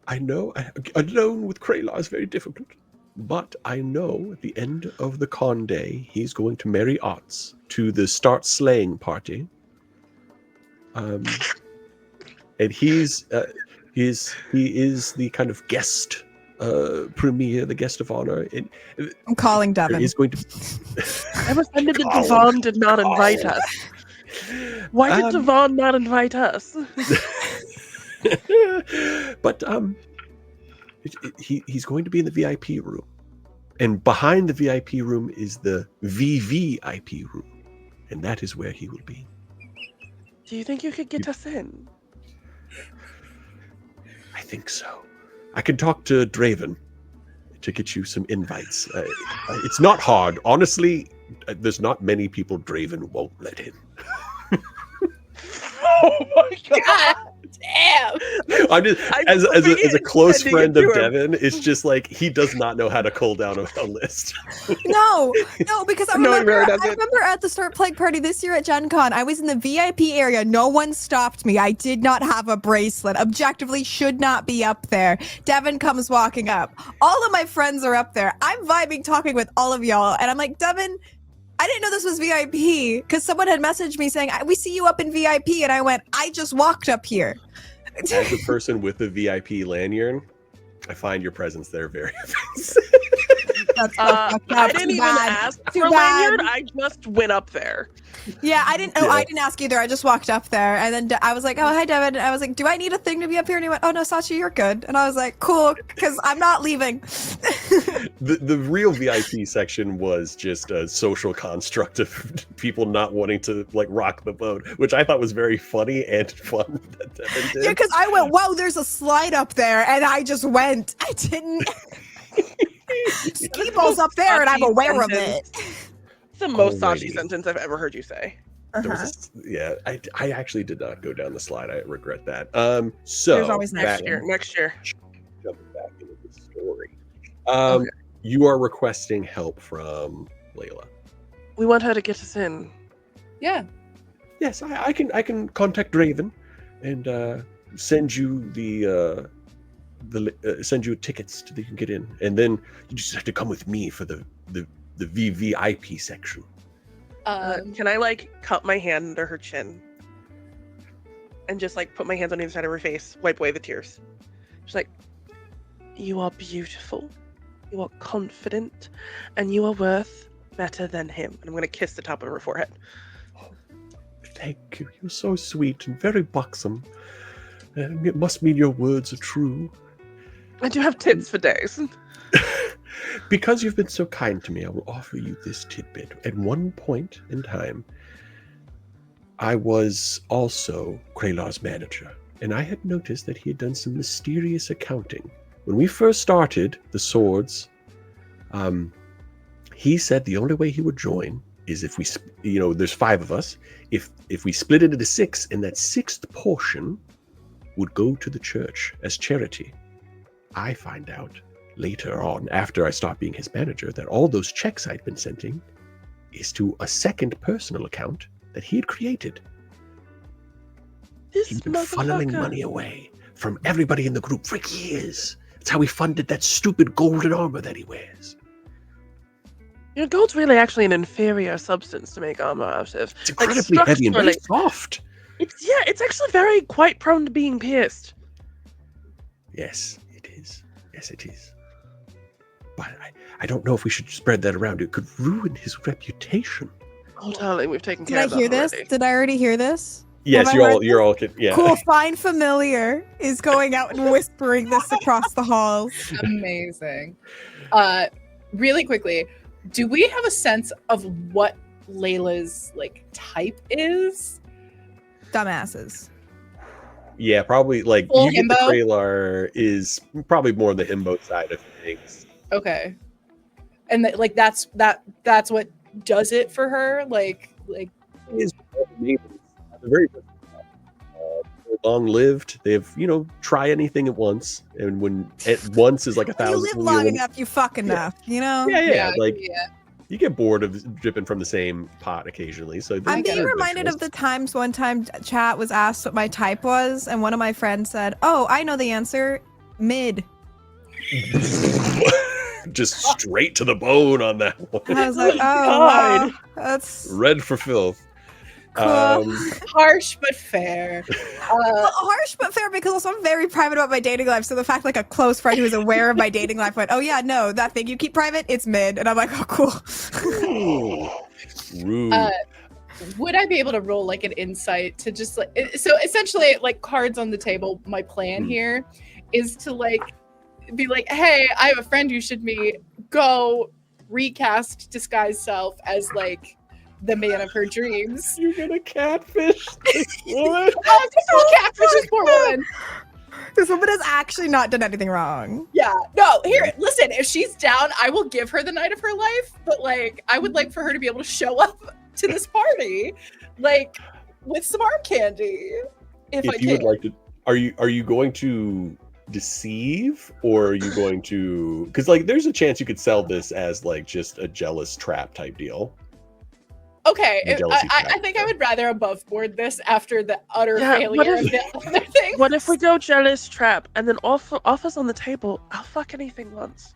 I know alone with Kraylar is very difficult, but I know at the end of the con day he's going to marry Arts to the Start Slaying party. And he is the kind of guest premier, the guest of honor. I'm calling Devin. Is going to. I'm offended that Devon did not invite us. Why did Devon not invite us? But he's going to be in the VIP room, and behind the VIP room is the VVIP room, and that is where he will be. Do you think you could get us in? I think so. I can talk to Draven to get you some invites. It's not hard. Honestly, there's not many people Draven won't let in. Oh my god! Damn. I'm just as a close friend of Devin, it's just like he does not know how to cull down a list. No, because I remember at the Start Plague party this year at Gen Con, I was in the VIP area. No one stopped me. I did not have a bracelet. Objectively, should not be up there. Devin comes walking up. All of my friends are up there. I'm vibing, talking with all of y'all, and I'm like, Devin, I didn't know this was VIP because someone had messaged me saying, we see you up in VIP. And I went, I just walked up here. As a person with a VIP lanyard, I find your presence there very offensive. That's I didn't even ask for lanyard. I just went up there. Yeah, I didn't. Oh, I didn't ask either. I just walked up there, and then I was like, "Oh, hi, Devin." And I was like, "Do I need a thing to be up here?" And he went, "Oh no, Sachi, you're good." And I was like, "Cool," because I'm not leaving. The real VIP section was just a social construct of people not wanting to like rock the boat, which I thought was very funny and fun. That Devin did. Yeah, because I went, "Whoa, there's a slide up there," and I just went. I didn't. Ski ball's up there, and I'm aware of it. It's the most Sachi sentence I've ever heard you say. Yeah, I actually did not go down the slide. I regret that. So there's always next year. Jumping back into the story. You are requesting help from Layla. We want her to get us in. Yeah. Yes, I can contact Draven and send you send you tickets so that you can get in, and then you just have to come with me for the VVIP section. Can I like cup my hand under her chin and just like put my hands on either side of her face, wipe away the tears? She's like, "You are beautiful, you are confident, and you are worth better than him." And I'm gonna kiss the top of her forehead. Thank you. You're so sweet and very buxom. And it must mean your words are true. I do have tits for days. Because you've been so kind to me, I will offer you this tidbit. At one point in time, I was also Kraylar's manager, and I had noticed that he had done some mysterious accounting. When we first started the swords, he said the only way he would join is if we, there's 5 of us. If we split it into 6, and that 6th portion would go to the church as charity. I find out later on, after I stopped being his manager, that all those checks I'd been sending is to a second personal account that he had created. He'd been funneling money away from everybody in the group for years. That's how he funded that stupid golden armor that he wears. Gold's really actually an inferior substance to make armor out of. It's incredibly heavy and very soft. It's actually very quite prone to being pierced. Yes, it is. Yes, it is. But I don't know if we should spread that around. It could ruin his reputation. Oh, darling, we've taken care of that. Did I hear this? Did I already hear this? Yes, you're all yeah. Cool, Find Familiar is going out and whispering this across the halls. Amazing. Really quickly, do we have a sense of what Layla's like type is? Dumbasses. Yeah, probably like Full you get the himbo? Kraylar is probably more the himbo side of things. Okay. And that's what does it for her? Like is very long-lived. They've, try anything at once, and when at once is like 1,000. You live long enough, you fuck enough. Yeah. You get bored of dripping from the same pot occasionally. So I'm being reminded of the times one time chat was asked what my type was, and one of my friends said, "Oh, I know the answer. Mid." Just straight to the bone on that one. I was like, "Oh, wow, that's red for filth." cool." Harsh but fair. Harsh but fair, because also I'm very private about my dating life. So the fact like a close friend who is aware of my dating life went, "Oh yeah, no, that thing you keep private, it's mid," and I'm like, "Oh cool." Rude. Would I be able to roll like an insight to just like so essentially like cards on the table? My plan here is to like be like, hey, I have a friend you should meet. Go recast disguise self as like the man of her dreams. You're gonna catfish this woman. Catfish this poor woman. This woman has actually not done anything wrong. Yeah. No, here, listen, if she's down, I will give her the night of her life. But like, I would like for her to be able to show up to this party, like, with some arm candy. If I you can. would like to, are you going to deceive, or are you going to? Because like, there's a chance you could sell this as like just a jealous trap type deal. Okay, The jealousy I think I would rather above board this after the utter failure of the other thing. What if we go jealous trap and then offers on the table? I'll fuck anything once.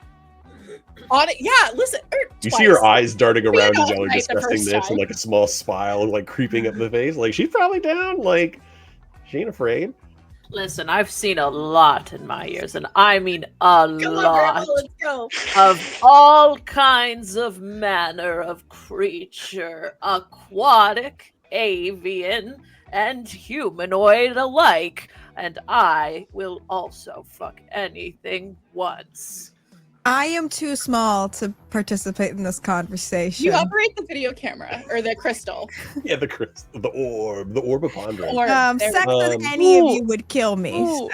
On it, yeah. Listen, You see her eyes darting We around know as y'all are right the discussing first this, and time. like a small smile like creeping up the face. Like, she's probably down. Like, she ain't afraid. Listen, I've seen a lot in my years, and I mean a Come on, lot Grandma, let's go. of all kinds of manner of creature, aquatic, avian, and humanoid alike. And I will also fuck anything once. I am too small to participate in this conversation. You operate the video camera or the crystal. Yeah, the orb of pondering. Sex with any of you would kill me. So,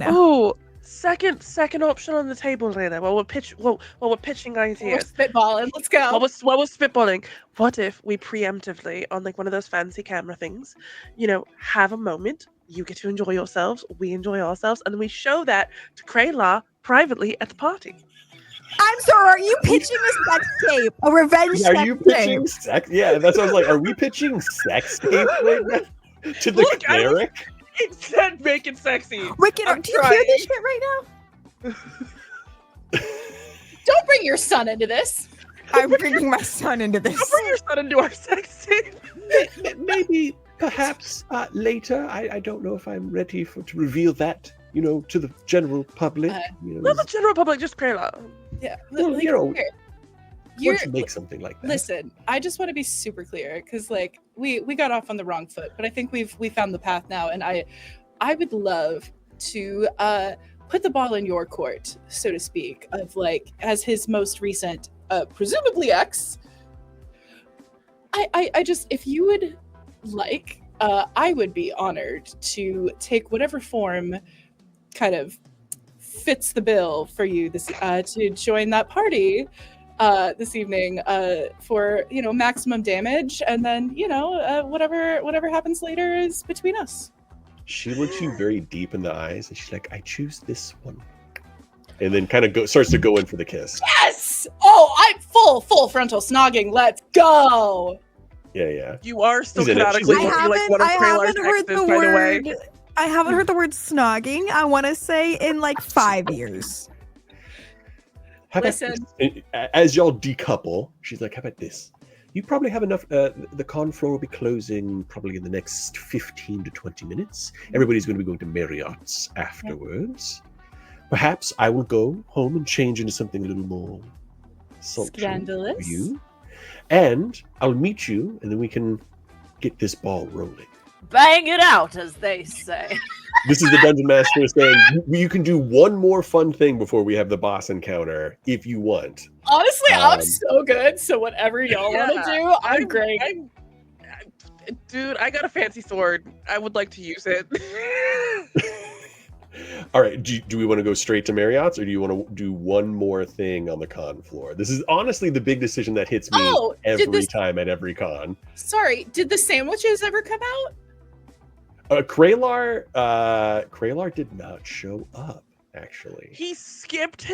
Ooh, second option on the table there. While we're pitching ideas. We're spitballing. Let's go. While we're spitballing, what if we preemptively on like one of those fancy camera things, have a moment. You get to enjoy yourselves, we enjoy ourselves, and then we show that to Krayla privately at the party. I'm sorry, are you pitching a sex tape? A revenge sex tape? Are you pitching sex? Yeah, that's what I was like. Are we pitching sex tape right now to the cleric? It said make it sexy. Wicked, do you hear this shit right now? Don't bring your son into this. I'm bringing my son into this. Don't bring your son into our sex tape. Maybe, perhaps later. I don't know if I'm ready to reveal that, to the general public. Not the general public, just Krayla. Yeah. Well, here. Once you make something like that. Listen, I just want to be super clear because like we got off on the wrong foot, but I think we found the path now, and I would love to put the ball in your court, so to speak, of like as his most recent presumably ex. I just, if you would like, I would be honored to take whatever form kind of fits the bill for you this to join that party this evening for maximum damage, and then whatever happens later is between us. She looks you very deep in the eyes, and she's like, "I choose this one," and then kind of starts to go in for the kiss. Yes! Oh, I'm full frontal snogging. Let's go. Yeah. You are still She's in it. canonically She's in it. looking like one of Krayla's exes, by the way. I haven't heard the word snogging. I want to say in like 5 years. How about Listen. this? As y'all decouple, she's like, "How about this? You probably have enough. The con floor will be closing probably in the next 15 to 20 minutes. Everybody's going to be going to Marriott's afterwards. Perhaps I will go home and change into something a little more sultry Scandalous. for you. And I'll meet you, and then we can get this ball rolling." Bang it out, as they say. This is the Dungeon Master saying you can do one more fun thing before we have the boss encounter if you want. Honestly, I'm so good. So whatever y'all want to do, I'm great. Dude, I got a fancy sword. I would like to use it. All right, do we want to go straight to Marriott's, or do you want to do one more thing on the con floor? This is honestly the big decision that hits me every time at every con. Sorry, did the sandwiches ever come out? Kralar did not show up. Actually, he skipped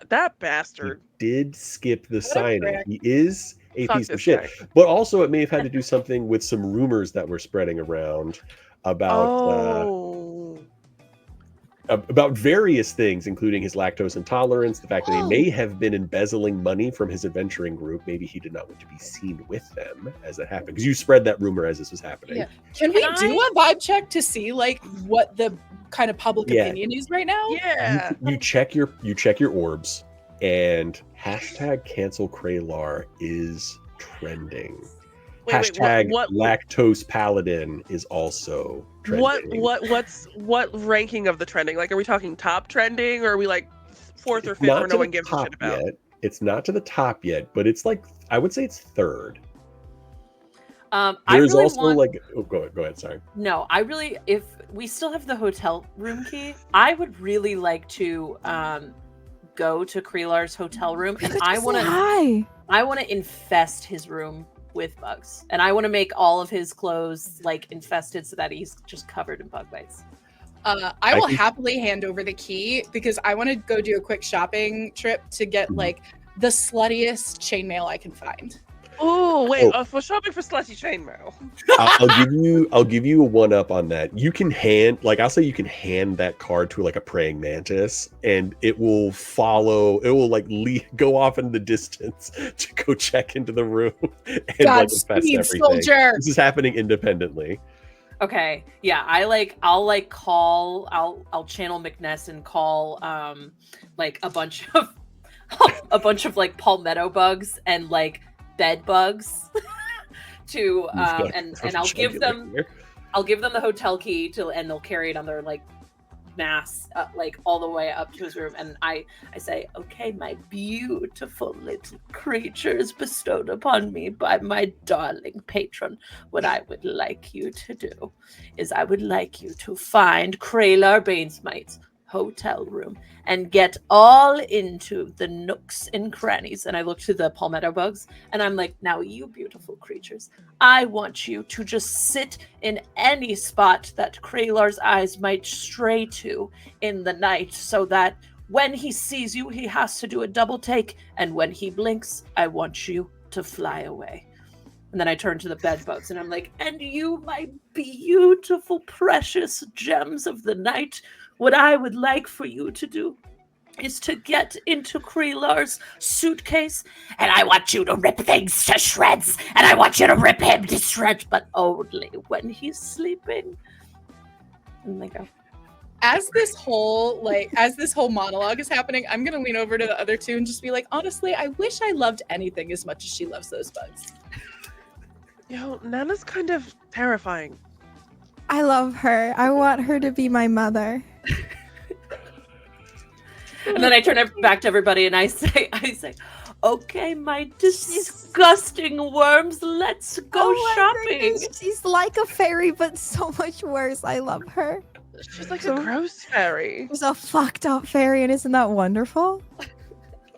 that bastard. Did skip the What a signing. prick. He is a Fuck piece of this shit. guy. But also, it may have had to do something with some rumors that were spreading around about various things, including his lactose intolerance, the fact that he may have been embezzling money from his adventuring group. Maybe he did not want to be seen with them as that happened, because you spread that rumor as this was happening. Yeah. Can we do a vibe check to see like what the kind of public Yeah. opinion is right now? Yeah. You check your orbs, and hashtag cancel Kralar is trending. Hashtag lactose paladin is also trending. What ranking of the trending? Like, are we talking top trending, or are we like fourth or fifth Not where to no one the gives a top shit about? yet. It's not to the top yet, but it's like, I would say it's third. There's also like, oh, go ahead. Sorry. No, if we still have the hotel room key, I would really like to go to Kreelar's hotel room, and I want to infest his room with bugs, and I want to make all of his clothes like infested so that he's just covered in bug bites. I will happily hand over the key because I want to go do a quick shopping trip to get like the sluttiest chainmail I can find. Oh wait, for shopping for slutty chainmail. I'll give you a one up on that. You can hand that card to like a praying mantis, and it will go off in the distance to go check into the room and like infest everything. Soldier. This is happening independently. Okay, yeah, I'll channel McNess and call like a bunch of like palmetto bugs and like bed bugs to and I'll give them the hotel key and they'll carry it on their like mass like all the way up to his room, and I say, okay, my beautiful little creatures bestowed upon me by my darling patron, what I would like you to do is I would like you to find Kralar Bainesmite's hotel room and get all into the nooks and crannies. And I look to the palmetto bugs and I'm like, now you beautiful creatures, I want you to just sit in any spot that Kralar's eyes might stray to in the night, so that when he sees you, he has to do a double take, and when he blinks, I want you to fly away. And then I turn to the bed bugs and I'm like, and you, my beautiful, precious gems of the night, what I would like for you to do is to get into Kreelar's suitcase, and I want you to rip things to shreds, and I want you to rip him to shreds, but only when he's sleeping. And they go. As this whole monologue is happening, I'm gonna lean over to the other two and just be like, honestly, I wish I loved anything as much as she loves those bugs. Yo, Nana's kind of terrifying. I love her. I want her to be my mother. And then I turn it back to everybody and I say, okay, my disgusting worms, let's go shopping. Goodness, she's like a fairy, but so much worse. I love her. She's like a gross fairy. She's a fucked up fairy, and isn't that wonderful?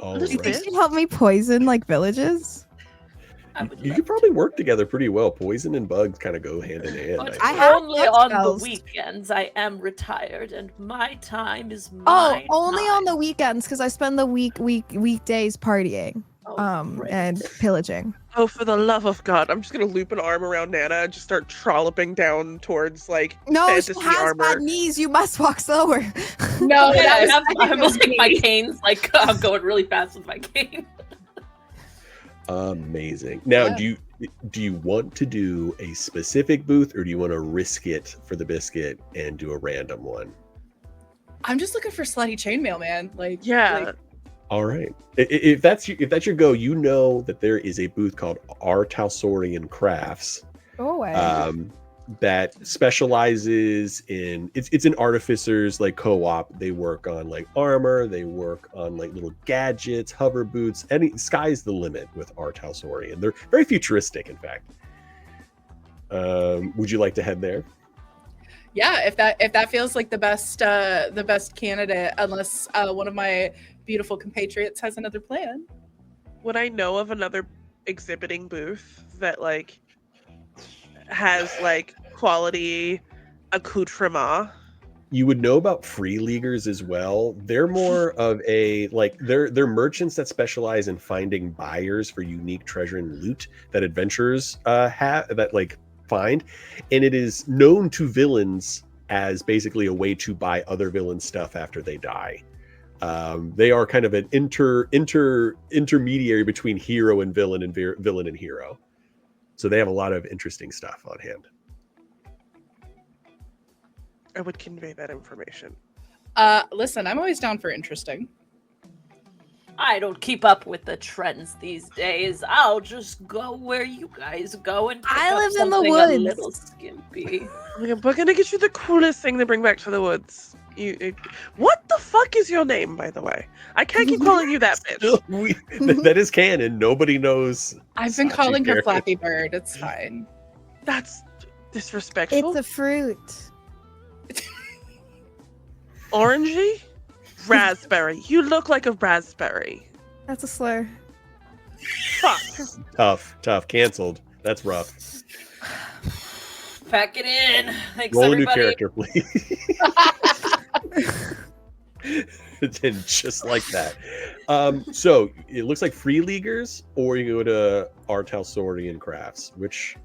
Oh, do you think she'd help me poison like villages? You could probably work together pretty well. Poison and bugs kind of go hand in hand. But only on the weekends. I am retired, and my time is mine. Oh, only on the weekends, because I spend the weekdays partying, and pillaging. Oh, for the love of God! I'm just gonna loop an arm around Nana and just start trolloping down towards like fantasy she has armor. bad knees. You must walk slower. No, I'm like my canes. Like I'm going really fast with my cane. Amazing. Now, do you want to do a specific booth, or do you want to risk it for the biscuit and do a random one? I'm just looking for slutty chainmail, man. All right. If that's your go, you know that there is a booth called R. Talsorian Crafts. Go away. That specializes in it's an artificers like co-op. They work on like armor, they work on like little gadgets, hover boots. Sky's the limit with R. Talsorian. They're very futuristic, in fact. Would you like to head there? Yeah, if that feels like the best candidate, unless one of my beautiful compatriots has another plan. Would I know of another exhibiting booth that like has like quality accoutrement. You would know about free leaguers as well. They're more of a like they're merchants that specialize in finding buyers for unique treasure and loot that adventurers find, and it is known to villains as basically a way to buy other villain stuff after they die. They are kind of an intermediary between hero and villain and villain and hero. So they have a lot of interesting stuff on hand. I would convey that information. Listen, I'm always down for interesting. I don't keep up with the trends these days. I'll just go where you guys go and pick I up live in the something woods. a little skimpy. We're gonna get you the coolest thing to bring back to the woods. What the fuck is your name, by the way? I can't keep calling you that bitch. That is canon. Nobody knows. I've been Sachi calling her Berry. Flappy Bird. It's fine. That's disrespectful. It's a fruit. Orangey? Raspberry. You look like a raspberry. That's a slur. Fuck. Tough. Canceled. That's rough. Pack it in. Thanks, Roll everybody. a new character, please. And just like that. So it looks like free leaguers, or you go to Artalsorian Crafts. Which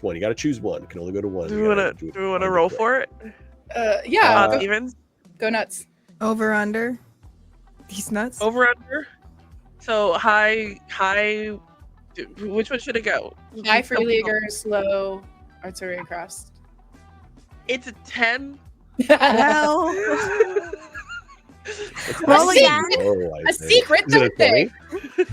one? You got to choose one. You can only go to one. Do we want to roll for it? Yeah. Odds, evens? Go nuts. Over under. These nuts. Over under. So high. Which one should it go? High free leaguers, low Arturian Crafts. It's a 10. Well. Roll again. A secret Thursday. Dude,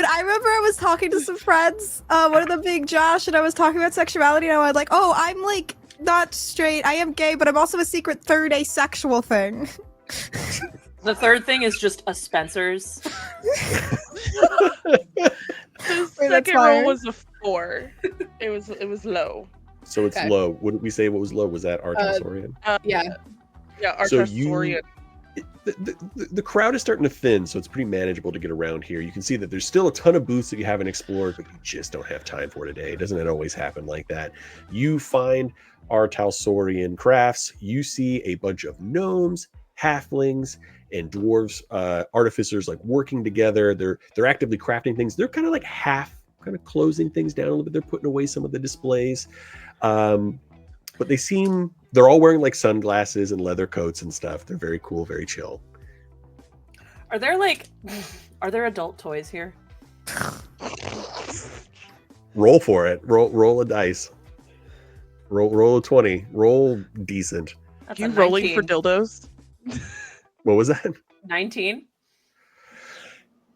I remember I was talking to some friends, one of them being Josh, and I was talking about sexuality, and I was like, oh, I'm like not straight. I am gay, but I'm also a secret third asexual thing. The third thing is just a Spencer's. The second roll was a 4. It was low. So it's Okay. low. What did we say? What was low? Was that Artalsorian? Yeah. Yeah, So Artalsorian. The crowd is starting to thin, so it's pretty manageable to get around here. You can see that there's still a ton of booths that you haven't explored, but you just don't have time for today. Doesn't it always happen like that? You find Artalsorian Crafts. You see a bunch of gnomes, halflings, and dwarves, artificers like working together. They're actively crafting things. They're kind of like kind of closing things down a little bit. They're putting away some of the displays. But they're all wearing like sunglasses and leather coats and stuff. They're very cool, very chill. Are there adult toys here? Roll for it. Roll a dice. Roll a 20. Roll decent. That's You a rolling 19. for dildos? What was that? 19.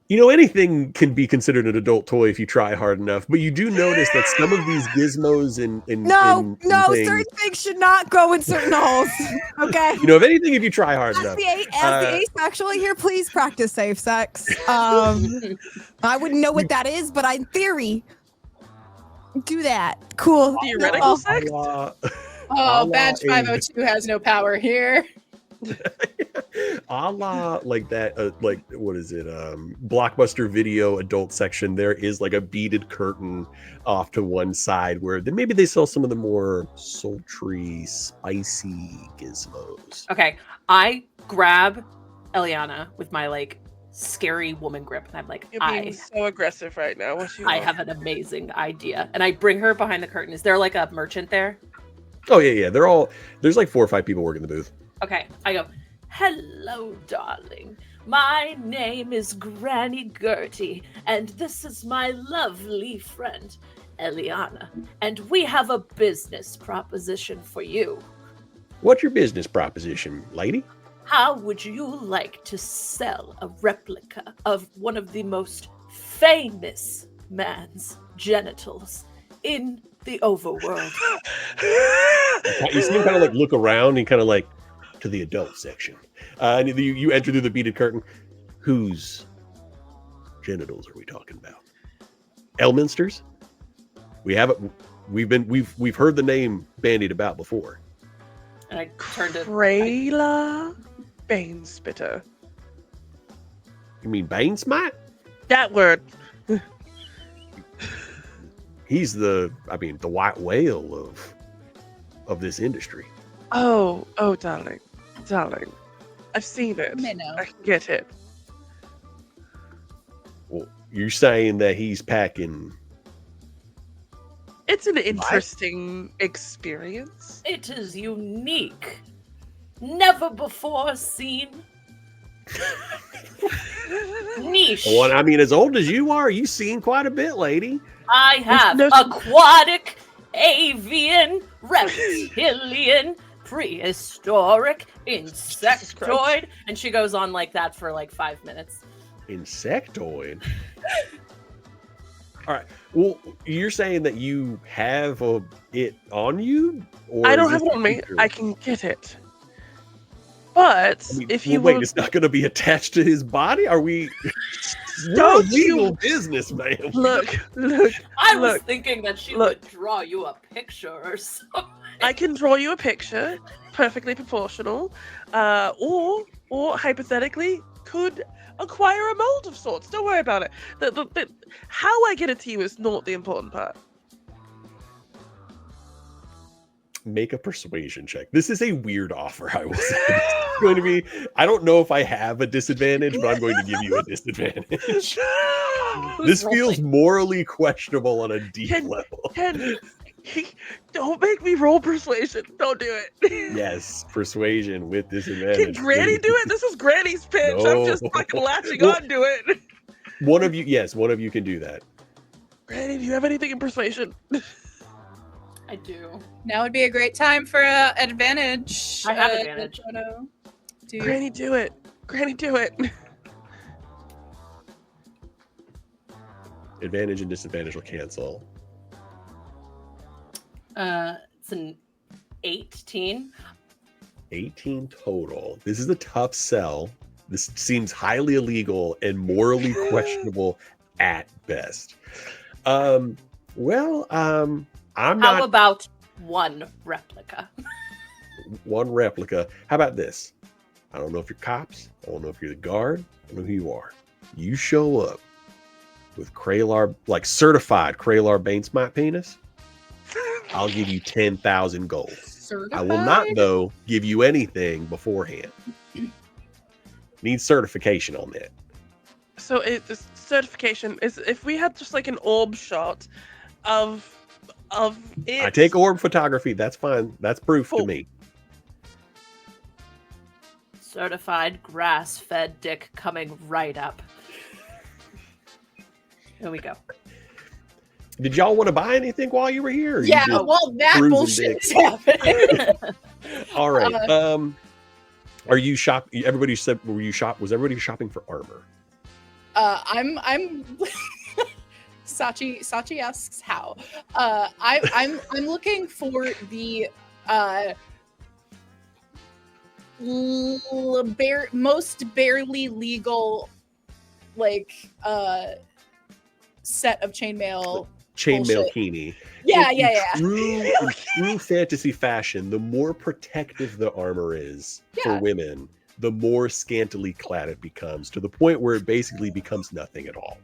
You know, anything can be considered an adult toy if you try hard enough, but you do notice that some of these gizmos and No, things, certain things should not go in certain holes. Okay. you know, if anything, if you try hard As enough. the asexual here, please practice safe sex. I wouldn't know what that is, but in theory, do that. Cool. Theoretical sex? Oh, badge 502 has no power here. A la like that, like what is it? Blockbuster Video adult section. There is like a beaded curtain off to one side where maybe they sell some of the more sultry, spicy gizmos. Okay, I grab Eliana with my like scary woman grip, and I'm like, You're being so aggressive right now. What you I want? have an amazing idea, and I bring her behind the curtain. Is there like a merchant there? Oh yeah. There's like 4 or 5 people working the booth. Okay, I go, hello, darling. My name is Granny Gertie, and this is my lovely friend, Eliana. And we have a business proposition for you. What's your business proposition, lady? How would you like to sell a replica of one of the most famous man's genitals in the overworld? You see him kind of like look around and kind of like to the adult section. And you enter through the beaded curtain. Whose genitals are we talking about? Elminster's? We haven't. We've heard the name bandied about before. And I turned to Freyla Banespitter. You mean Banesmite? That word. He's the white whale of of this industry. Oh, darling. I've seen it. I can get it. Well, you're saying that he's packing. It's an interesting experience. It is unique. Never before seen. Niche. Well, I mean, as old as you are, you've seen quite a bit, lady. I have aquatic, avian, reptilian, prehistoric, insectoid, and she goes on like that for like 5 minutes. Insectoid? All right. Well, you're saying that you have it on you? Or I don't have it on me. I can get it. But if you wait, it's not going to be attached to his body? Are we? Don't legal business, man. Look. I was thinking that she would draw you a picture or something. I can draw you a picture, perfectly proportional, or hypothetically could acquire a mold of sorts. Don't worry about it. The how I get it to you is not the important part. Make a persuasion check. This is a weird offer, I will say. It's going to be, I don't know if I have a disadvantage, but I'm going to give you a disadvantage. This feels morally questionable on a deep level. Don't make me roll persuasion. Don't do it. Yes, persuasion with disadvantage. Can Granny do it? This is Granny's pitch. No. I'm just fucking latching on to it. One of you can do that. Granny, do you have anything in persuasion? I do. Now would be a great time for advantage. I have advantage. Granny, do it. Granny, do it. Advantage and disadvantage will cancel. It's an 18. 18 total. This is a tough sell. This seems highly illegal and morally questionable at best. How about one replica? One replica. How about this? I don't know if you're cops. I don't know if you're the guard. I don't know who you are. You show up with Kralar, like certified Kralar Bainsmite penis. I'll give you 10,000 gold. Certified? I will not, though, give you anything beforehand. Need certification on that. So the certification is if we had just like an orb shot of it. I take orb photography. That's fine. That's proof to me. Certified grass-fed dick coming right up. Here we go. Did y'all want to buy anything while you were here? Yeah, well, that bullshit is happening. All right. Are you everybody said was everybody shopping for armor? I'm Sachi asks how. I'm looking for the most barely legal set of chainmail Kini. Yeah. In true fantasy fashion, the more protective the armor is for women, the more scantily clad it becomes, to the point where it basically becomes nothing at all.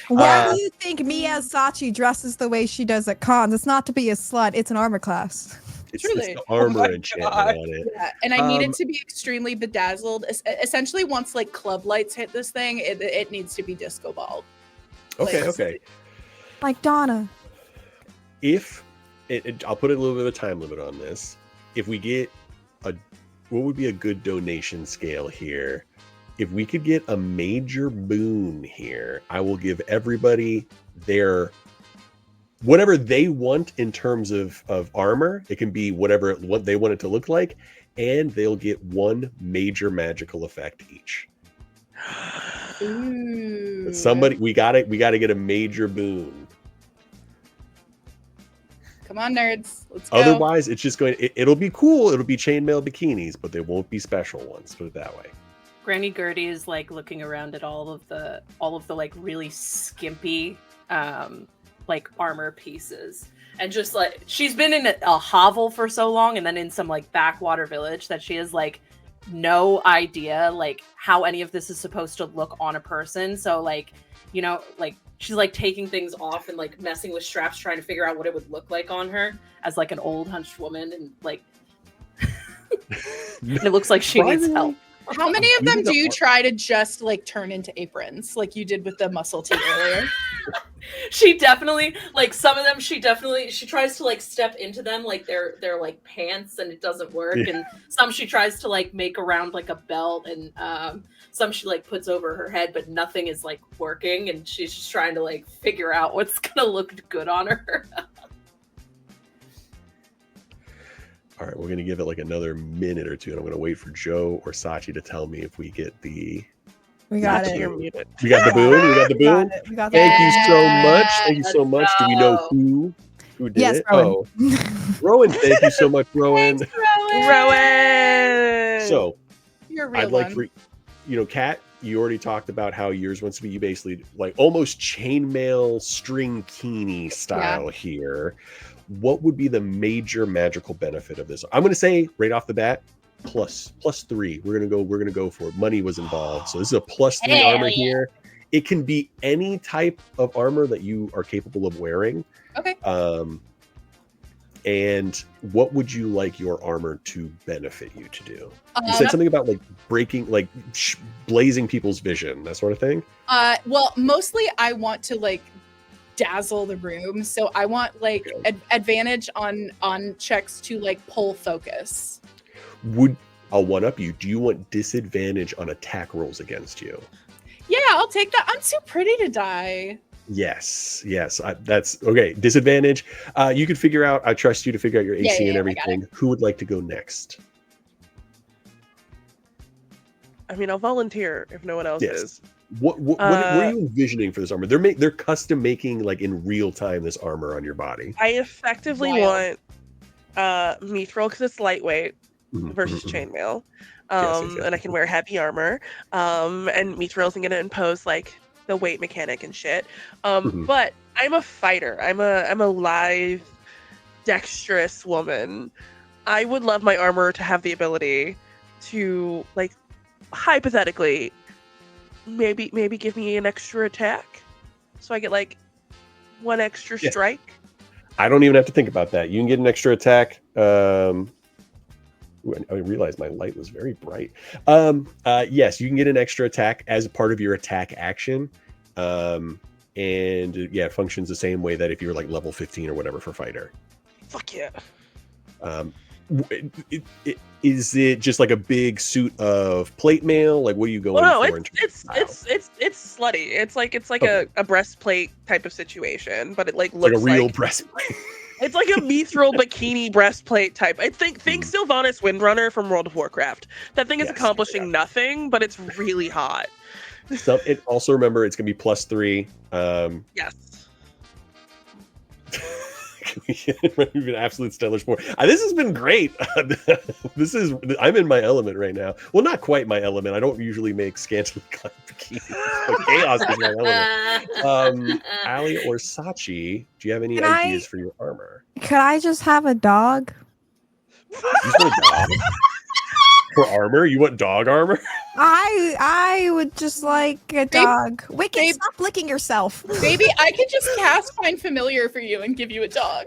Why do you think me as Sachi dresses the way she does at cons? It's not to be a slut, it's an armor class. It's the armor enchantment on it. Yeah, and I need it to be extremely bedazzled. Essentially, once club lights hit this thing, it needs to be disco ball. Okay. Like Donna. I'll put a little bit of a time limit on this. If we get what would be a good donation scale here? If we could get a major boon here, I will give everybody their whatever they want in terms of armor. It can be what they want it to look like, and they'll get one major magical effect each. Ooh. Somebody, we gotta get a major boon. Come on, nerds. Let's go. Otherwise, it's just it'll be cool. It'll be chainmail bikinis, but they won't be special ones. Put it that way. Granny Gertie is looking around at all of the really skimpy armor pieces, and just she's been in a hovel for so long, and then in some backwater village, that she is no idea like how any of this is supposed to look on a person. So like, you know, like she's like taking things off and like messing with straps, trying to figure out what it would look like on her as like an old hunched woman, and like and it looks like she needs help. How many of them do you try to just like turn into aprons like you did with the muscle tea earlier? She definitely, like some of them, she tries to like step into them like they're like pants, and it doesn't work. Yeah. And some she tries to like make around like a belt, and some she like puts over her head, but nothing is like working, and she's just trying to like figure out what's gonna look good on her. All right, we're gonna give it like another minute or two, and I'm gonna wait for Joe or Sachi to tell me if we get the. We got it. We got the boon. We got the boon. We got Thank that. you so much. Thank you so much. Do we know who did Yes, it? Rowan. Oh, Rowan. Thank you so much, Rowan. Rowan. So, You're a real I'd like one. for Kat. You already talked about how yours wants to be basically like almost chainmail string kini style here. What would be the major magical benefit of this? I'm going to say right off the bat, plus 3. We're gonna go for it. Money was involved, so this is a plus 3 armor here. It can be any type of armor that you are capable of wearing. Okay. And what would you like your armor to benefit you to do? You Um, said something about like breaking, like blazing people's vision, that sort of thing. Well, mostly I want to like dazzle the room, so I want like advantage on checks to like pull focus. I'll one up you. Do you want disadvantage on attack rolls against you? Yeah, I'll take that. I'm too pretty to die. Yes. That's okay. Disadvantage. You could figure out. I trust you to figure out your AC and I got everything. Who would like to go next? I mean, I'll volunteer if no one else is. What are you envisioning for this armor? They're custom making like in real time this armor on your body. I effectively want mithril because it's lightweight versus chainmail. And I can wear heavy armor. And mithril isn't going to impose like the weight mechanic and shit. But I'm a fighter. I'm a lithe, dexterous woman. I would love my armor to have the ability to like hypothetically maybe give me an extra attack, so I get like 1 extra strike. I don't even have to think about that. You can get an extra attack. I realized my light was very bright. Yes, you can get an extra attack as a part of your attack action. And it functions the same way that if you're like level 15 or whatever for fighter. Fuck yeah. Is it just like a big suit of plate mail? Like, what are you going for? It's slutty. It's like a breastplate type of situation, but it like looks like a real breastplate. It's like a mithril bikini breastplate type. I think Sylvanas Windrunner from World of Warcraft. That thing is accomplishing nothing, but it's really hot. So it also remember it's gonna be +3. Yes. An absolute stellar sport. This has been great. I'm in my element right now. Well, not quite my element. I don't usually make scantily clad bikinis. But chaos is my element. Ali or Sachi, do you have any ideas for your armor? Could I just have a dog? You want a dog? For armor? You want dog armor? I would just like a dog. Wicked, stop licking yourself. Maybe I could just cast Find Familiar for you and give you a dog.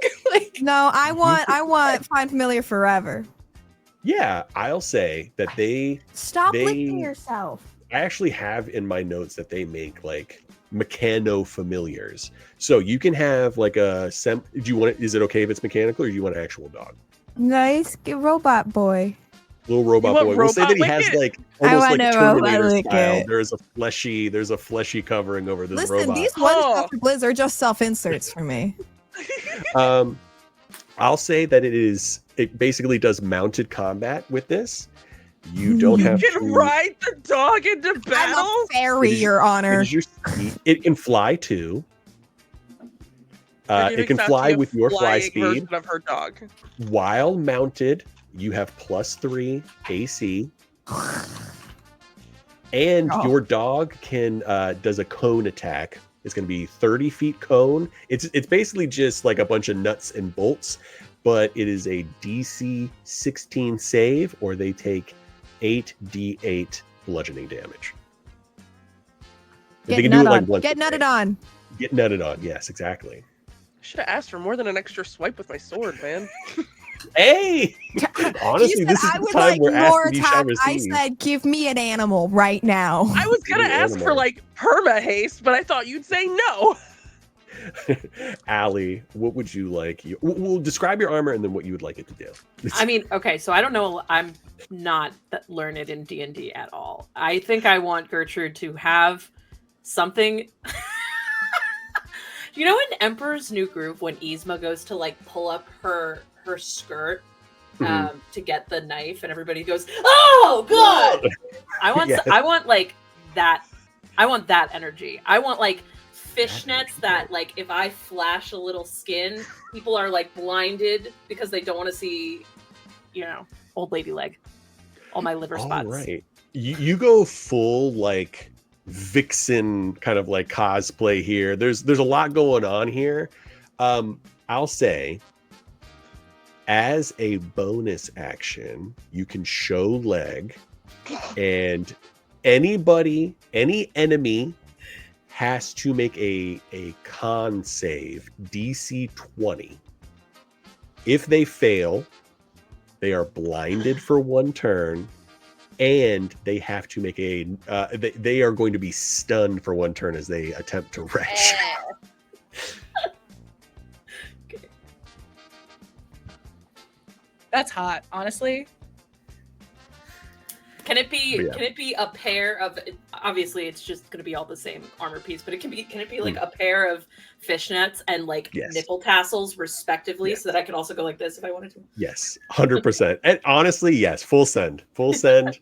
No, I want Find Familiar forever. Yeah, I'll say that Stop licking yourself. I actually have in my notes that they make like mechano familiars. So you can have like a is it okay if it's mechanical, or do you want an actual dog? Nice robot boy. Little robot boy. We'll say that he has like almost like a Terminator style. There's a fleshy covering over this robot. Listen, these ones after Blizz are just self-inserts for me. I'll say that it basically does mounted combat with this. You don't have to ride the dog into battle. I'm a fairy, Your Honor. It can fly too. It can fly with your fly speed. Of her dog. While mounted, you have +3 AC, and your dog can does a cone attack. It's going to be 30 feet cone. It's basically just like a bunch of nuts and bolts, but it is a DC 16 save, or they take 8d8 bludgeoning damage. Get They can do it like nutted on. once. Get nutted on. Get nutted on. Yes, exactly. Should have asked for more than an extra swipe with my sword, man. Hey! Honestly, this is I the would time like we're more asking each attack. other. I said, give me an animal right now. I was gonna ask for like perma haste, but I thought you'd say no. Allie, what would you like? We'll describe your armor and then what you would like it to do. I mean, okay, so I don't know. I'm not learned in D&D at all. I think I want Gertrude to have something. You know in Emperor's New Groove when Yzma goes to like pull up her skirt to get the knife and everybody goes, "Oh god!" I want Yes. I want like that. I want that energy. I want like fishnets that like if I flash a little skin, people are like blinded because they don't want to see, you know, old lady leg. All my liver spots. All right. You go full like vixen kind of like cosplay here. There's a lot going on here. I'll say as a bonus action, you can show leg, and any enemy has to make a con save, DC 20. If they fail, they are blinded for 1 turn, and they have to make a they are going to be stunned for 1 turn as they attempt to retch. That's hot, honestly. Can it be? Yeah. Can it be a pair of? Obviously, it's just going to be all the same armor piece, but it can be. Can it be like a pair of fishnets and like nipple tassels, respectively, so that I can also go like this if I wanted to? Yes, 100%. And honestly, yes, full send, full send.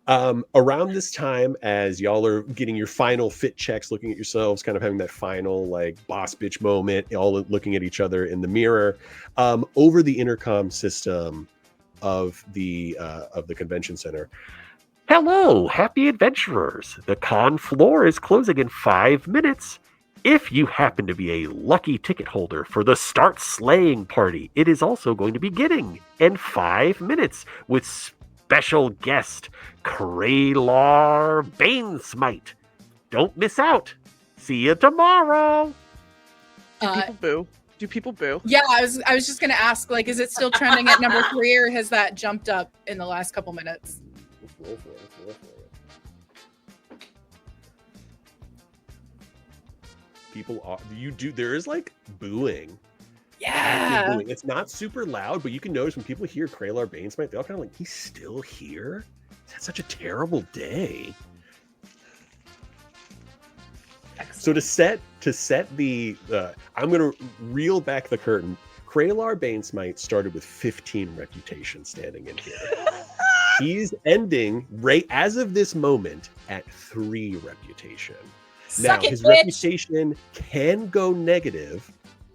Around this time, as y'all are getting your final fit checks, looking at yourselves, kind of having that final like boss bitch moment, all looking at each other in the mirror, over the intercom system of the convention center. Hello, happy adventurers. The con floor is closing in 5 minutes. If you happen to be a lucky ticket holder for the Start Slaying party, it is also going to be beginning in 5 minutes with special guest Kralar Banesmite. Don't miss out. See you tomorrow. Do people boo? Do people boo? Yeah, I was just gonna ask, like, is it still trending at number 3, or has that jumped up in the last couple minutes? People are there is like booing. Yeah. Booing. It's not super loud, but you can notice when people hear Kralar Banesmite, they're all kind of like, he's still here? That's such a terrible day. So to set the I'm gonna reel back the curtain. Kralar Banesmite started with 15 reputation standing in here. He's ending right as of this moment at 3 reputation. Now his reputation can go negative.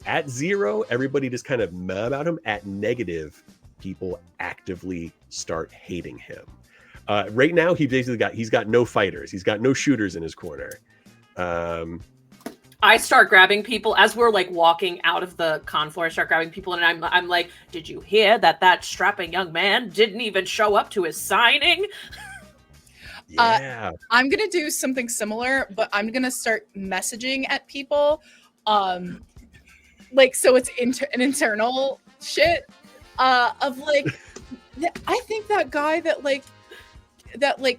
At 0, everybody just kind of meh about him. At negative, people actively start hating him. Right now, he's got no fighters. He's got no shooters in his corner. I start grabbing people as we're like walking out of the con floor. I start grabbing people, and I'm like, "Did you hear that strapping young man didn't even show up to his signing?" Yeah. I'm gonna do something similar, but I'm gonna start messaging at people, like, so it's an internal shit of like, I think that guy that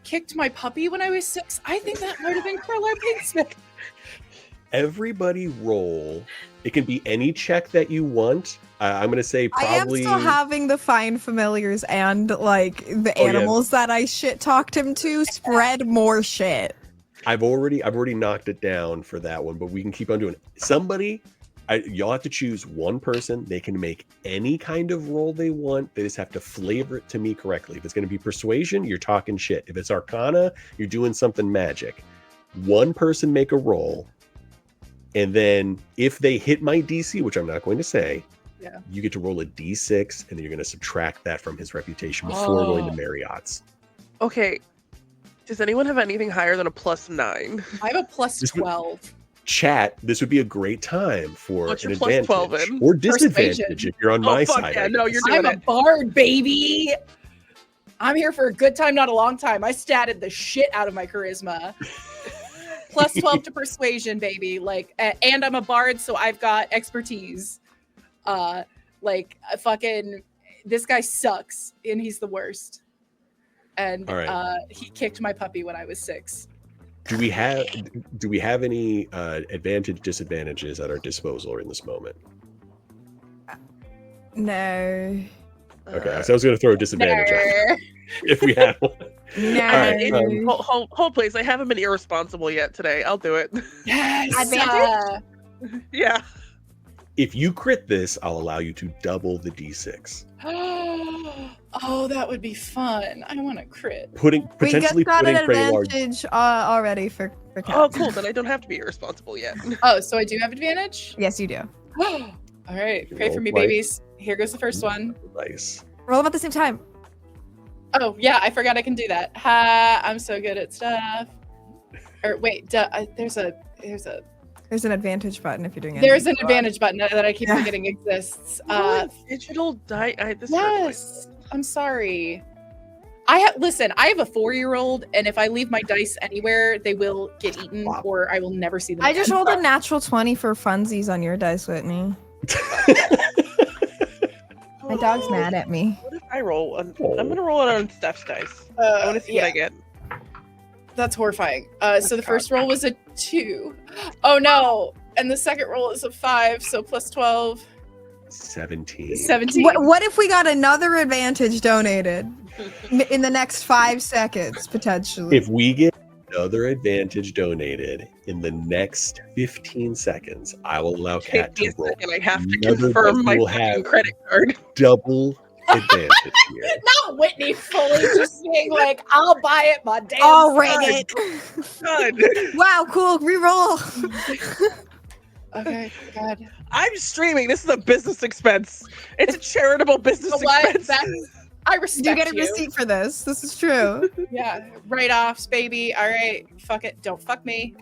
kicked my puppy when I was 6. I think that might have been Kralar Banesmite. Everybody roll. It can be any check that you want. I'm going to say probably... I am still having the find familiars and like the animals that I shit talked him to spread more shit. I've already knocked it down for that one, but we can keep on doing it. Y'all have to choose one person. They can make any kind of roll they want. They just have to flavor it to me correctly. If it's going to be persuasion, you're talking shit. If it's arcana, you're doing something magic. One person make a roll. And then if they hit my DC, which I'm not going to say, you get to roll a D6, and then you're going to subtract that from his reputation before going to Marriott's. Okay. Does anyone have anything higher than a +9? I have a +12. Chat, this would be a great time for What's an your +12 advantage in? or disadvantage if you're on my side. Yeah, no, you're doing I'm a bard, baby. I'm here for a good time, not a long time. I statted the shit out of my charisma. Plus 12 to persuasion, baby. Like, and I'm a bard, so I've got expertise. Fucking, this guy sucks, and he's the worst. And he kicked my puppy when I was 6. Do we have any disadvantages at our disposal in this moment? No. Okay, so I was going to throw a disadvantage at if we had one. No. Hold, please. I haven't been irresponsible yet today. I'll do it. Yes. Advantage? Yeah. If you crit this, I'll allow you to double the d6. Oh, that would be fun. I want to crit. Potentially got putting an Kralar. advantage already for Cat. Oh, cool. Then I don't have to be irresponsible yet. Oh, so I do have advantage? Yes, you do. All right. Pray for me, Roll babies. Here goes the first one. Nice. Roll them at the same time. Oh, yeah. I forgot I can do that. Ha! I'm so good at stuff. Or wait, there's an advantage button if you're doing it. There's an advantage button that I keep forgetting exists. Digital die. Yes, I'm sorry. I have a 4-year-old, and if I leave my dice anywhere, they will get eaten, or I will never see them. I just rolled a natural 20 for funsies on your dice, Whitney. My dog's mad at me. What if I roll? I'm gonna roll it on Steph's dice. I want to see what I get. That's horrifying. So the first roll was a 2. Oh no! And the second roll is a 5. So plus 12. 17. 17. What if we got another advantage donated in the next 5 seconds, potentially? If we get another advantage donated in the next 15 seconds, I will allow Kat to roll. I have to confirm my credit card. Double advantage here. Not Whitney fully just being like, I'll buy it my damn I'll ring self." it. Wow, cool. Reroll. Okay, God. I'm streaming. This is a business expense. It's a charitable business expense. I respect you. Get a receipt for this. This is true. Yeah, write-offs, baby. All right, fuck it. Don't fuck me.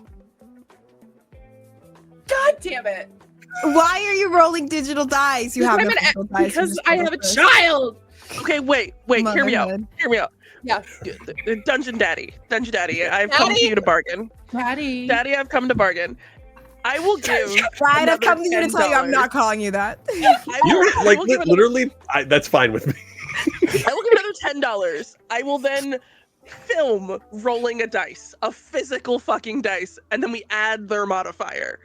God damn it. Why are you rolling digital dice? You have no digital dice. Because I have a child. Okay, wait. Hear me out. Yeah. Dungeon Daddy. I've come to you to bargain. Daddy, I've come to bargain. I will give. Right, I've come to you to tell you I'm not calling you that. Literally, that's fine with me. I will give another $10. I will then film rolling a dice, a physical fucking dice, and then we add their modifier.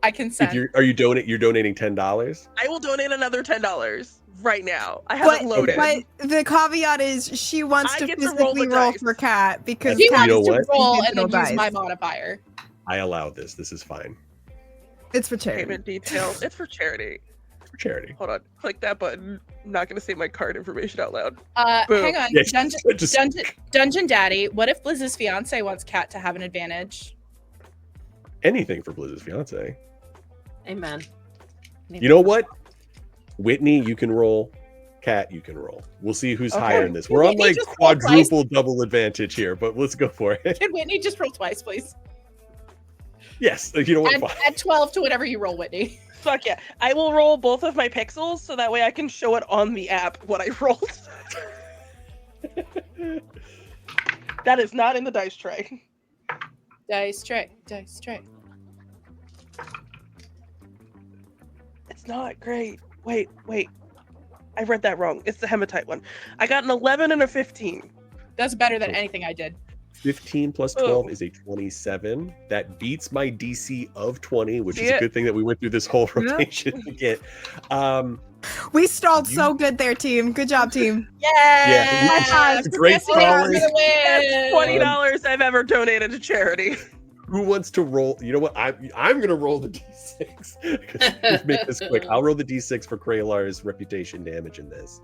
I consent. You're donating $10? I will donate another $10 right now. I have it loaded. But the caveat is she wants to physically roll for Kat because she Kat wants to is roll and then dice. use my modifier. I allow this. This is fine. It's for charity. Payment details. It's for charity. For charity. Hold on. Click that button. I'm not going to say my card information out loud. Hang on. Yeah, Dungeon Daddy, what if Blizz's fiance wants Kat to have an advantage? Anything for Blizz's fiance. Amen. You know what? Whitney, you can roll. Kat, you can roll. We'll see who's higher in this. We're on like quadruple double advantage here, but let's go for it. Can Whitney just roll twice, please? Yes. You know what? Add 12 to whatever you roll, Whitney. Fuck yeah. I will roll both of my pixels so that way I can show it on the app what I rolled. That is not in the dice tray. Dice tray. It's not great. Wait. I read that wrong. It's the hematite one. I got an 11 and a 15. That's better than anything I did. 15 plus 12 is a 27. That beats my DC of 20, which is a good thing that we went through this whole rotation to get. We stalled so good there, team. Good job, team. Yeah. Great stalling. That's $20 I've ever donated to charity. Who wants to roll? You know what? I'm gonna roll the d6. Let's make this quick. I'll roll the d6 for Kralar's reputation damage in this.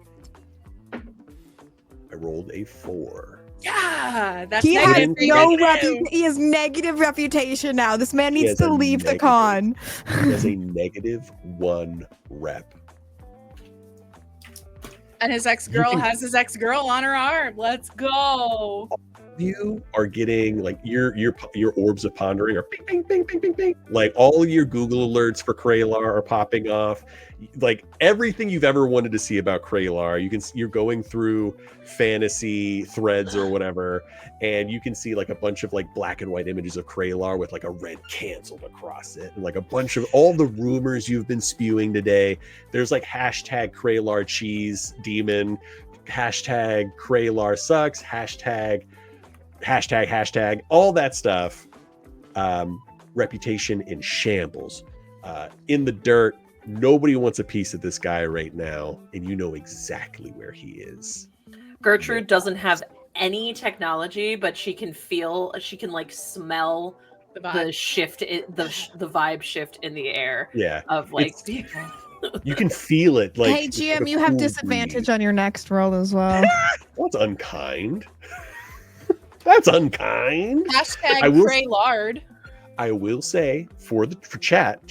I rolled a 4. Yeah, that's he has negative. He has negative reputation now. This man needs to leave the con. He has a -1 rep. And his ex-girl has his ex-girl on her arm. Let's go. of you are getting like your orbs of pondering are ping, ping, ping, ping, ping, ping. Like all your Google alerts for Kraylar are popping off. Like everything you've ever wanted to see about Kraylar, you're going through fantasy threads or whatever, and you can see like a bunch of like black and white images of Kraylar with like a red canceled across it, and like a bunch of all the rumors you've been spewing today. There's like hashtag Kraylar cheese demon, hashtag Kraylar sucks, hashtag all that stuff. Reputation in shambles, in the dirt. Nobody wants a piece of this guy right now, and you know exactly where he is. Gertrude doesn't have any technology, but she can like smell the shift, the vibe shift in the air. Yeah, of like you can feel it. Like, hey, GM, you have disadvantage on your next roll as well. That's unkind. That's unkind. Hashtag Kraylard. I will say for chat.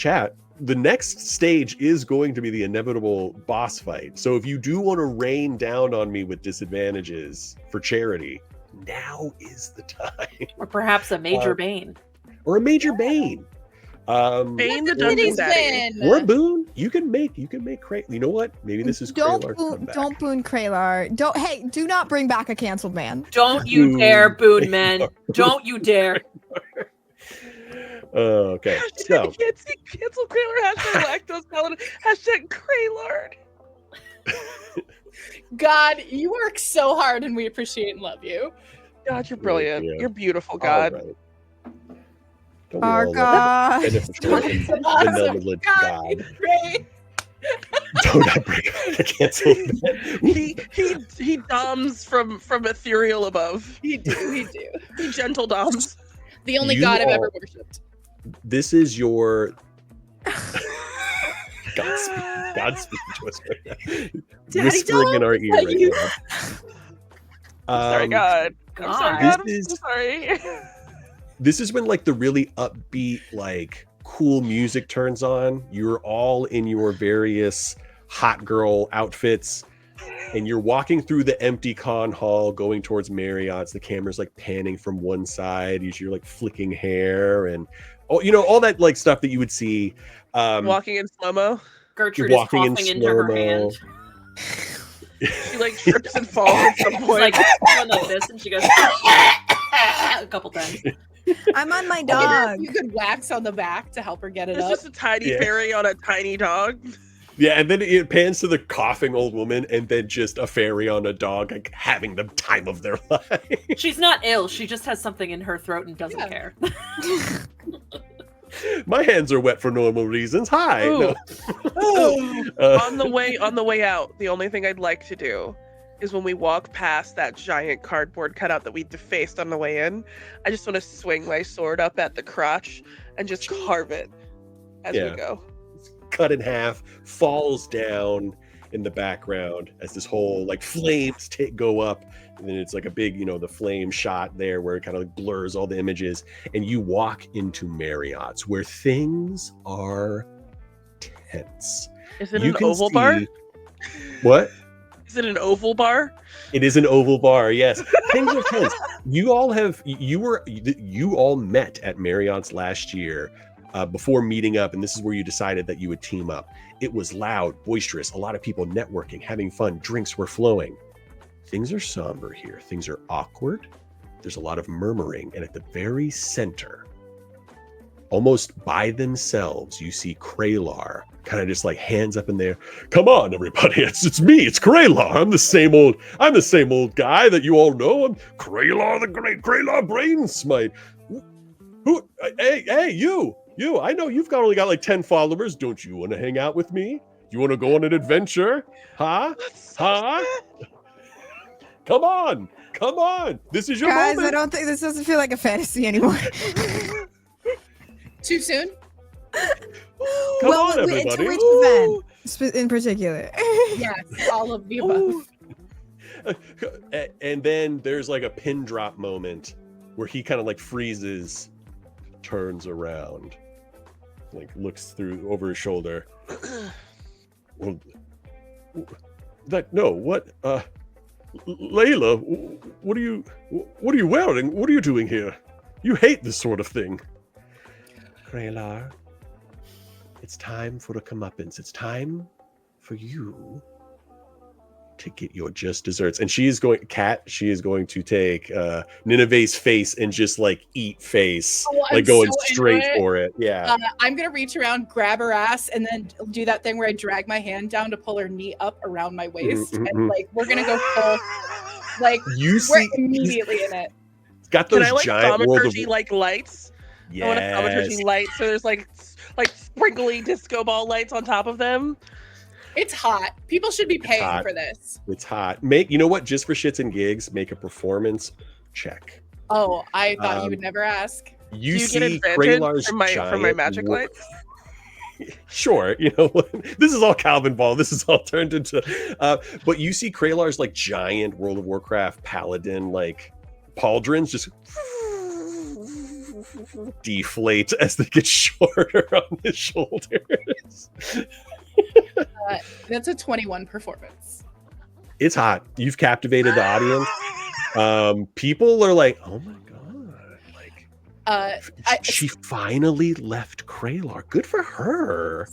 The next stage is going to be the inevitable boss fight. So if you do want to rain down on me with disadvantages for charity, now is the time. Or perhaps a major Bane. Or a major Bane. Bane the Dungeon Daddy. Or a Boon. You can make Kraylar. You know what? Maybe this is Kraylar's comeback. Don't boon Kraylar. Do not bring back a canceled man. Don't you dare, Boon men. Don't you dare. Okay. So cancel Kraylar, hashtag lactose paladin, hashtag Kraylard. God, you work so hard and we appreciate and love you. God, you're brilliant. You're beautiful, God. Right. Our God. Benevolent God. Don't I bring a canceled man? He doms from ethereal above. He do. He gentle doms. The only God I've ever worshipped. This is your Godspeed to us right now. Daddy, whispering in our ear right now. Sorry, God. I'm sorry, God. I'm so sorry. This is when like the really upbeat, like cool music turns on. You're all in your various hot girl outfits, and you're walking through the empty con hall going towards Marriott's. The camera's like panning from one side. You're like flicking hair and all that like stuff that you would see. Walking in slow-mo. Gertrude is coughing into her hand. She like trips and falls at some point. She's like going like this, and she goes a couple times. I'm on my dog. You could wax on the back to help her get it It's up. just a tiny fairy on a tiny dog. Yeah, and then it pans to the coughing old woman, and then just a fairy on a dog, like having the time of their life. She's not ill. She just has something in her throat and doesn't care. My hands are wet for normal reasons. Hi. Ooh. No. On the way out, the only thing I'd like to do is when we walk past that giant cardboard cutout that we defaced on the way in, I just want to swing my sword up at the crotch and just carve it as we go. Cut in half, falls down in the background as this whole like flames go up, and then it's like a big, the flame shot there where it kind of like blurs all the images, and you walk into Marriott's where things are tense. Is it an oval bar? What? Is it an oval bar? It is an oval bar, yes. Things are tense. You all met at Marriott's last year. Before meeting up, and this is where you decided that you would team up. It was loud, boisterous, a lot of people networking, having fun, drinks were flowing. Things are somber here. Things are awkward. There's a lot of murmuring, and at the very center, almost by themselves, you see Kraylar kind of just like hands up in there. Come on, everybody, it's me, it's Kraylar. I'm the same old guy that you all know. I'm Kraylar the Great, Kraylar Brainsmite. Who? Hey, you. I know you've only got like 10 followers. Don't you want to hang out with me? You want to go on an adventure? Huh? Come on. This is your moment. Guys, I don't think this doesn't feel like a fantasy anymore. Too soon? Come on, everybody. To which event in particular? Yes, all of the above. And then there's like a pin drop moment where he kind of like freezes, turns around, like looks over his shoulder. What? Layla, what are you wearing? What are you doing here? You hate this sort of thing. Kraylar, it's time for a comeuppance. It's time for you to get your just desserts. And she is going to take Nineveh's face and just like eat face, like going straight for it. Yeah. I'm gonna reach around, grab her ass, and then do that thing where I drag my hand down to pull her knee up around my waist, and like we're gonna go full. Like we're immediately in it. It's got those Can I like giant thaumaturgy like lights? Yes. I want a thaumaturgy light, so there's like sprinkly disco ball lights on top of them. It's hot. People should be paying for this. It's hot. You know what? Just for shits and gigs, make a performance check. Oh, I thought you would never ask. You get see advantage Kraylar's from my magic lights? Sure, you know, this is all Calvin Ball. This is all turned into but you see Kraylar's like giant World of Warcraft paladin like pauldrons just deflate as they get shorter on his shoulders. That's a 21 performance. It's hot. You've captivated the audience. People are like, oh my god, like she finally left Kraylar. Good for her.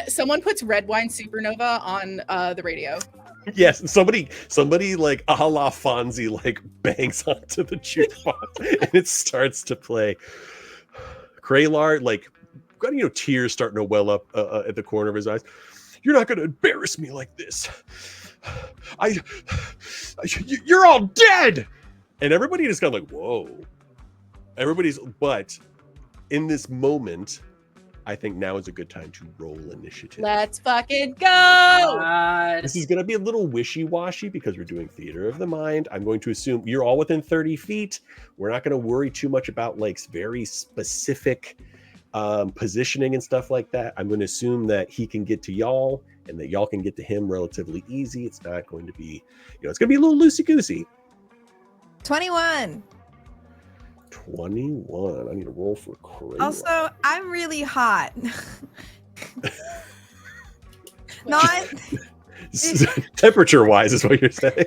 Someone puts Red Wine Supernova on the radio. Yes, somebody like a la Fonzie like bangs onto the jukebox and it starts to play. Kraylar, like, got, you know, tears starting to well up at the corner of his eyes. You're not going to embarrass me like this. You're all dead. And everybody just kind of like, whoa. But in this moment, I think now is a good time to roll initiative. Let's fucking go. This is going to be a little wishy-washy because we're doing theater of the mind. I'm going to assume you're all within 30 feet. We're not going to worry too much about like very specific positioning and stuff like that. I'm going to assume that he can get to y'all and that y'all can get to him relatively easy. It's not going to be, you know, it's going to be a little loosey-goosey. 21. 21. I need to roll for Kraylar. Also, I'm really hot. Not temperature-wise is what you're saying.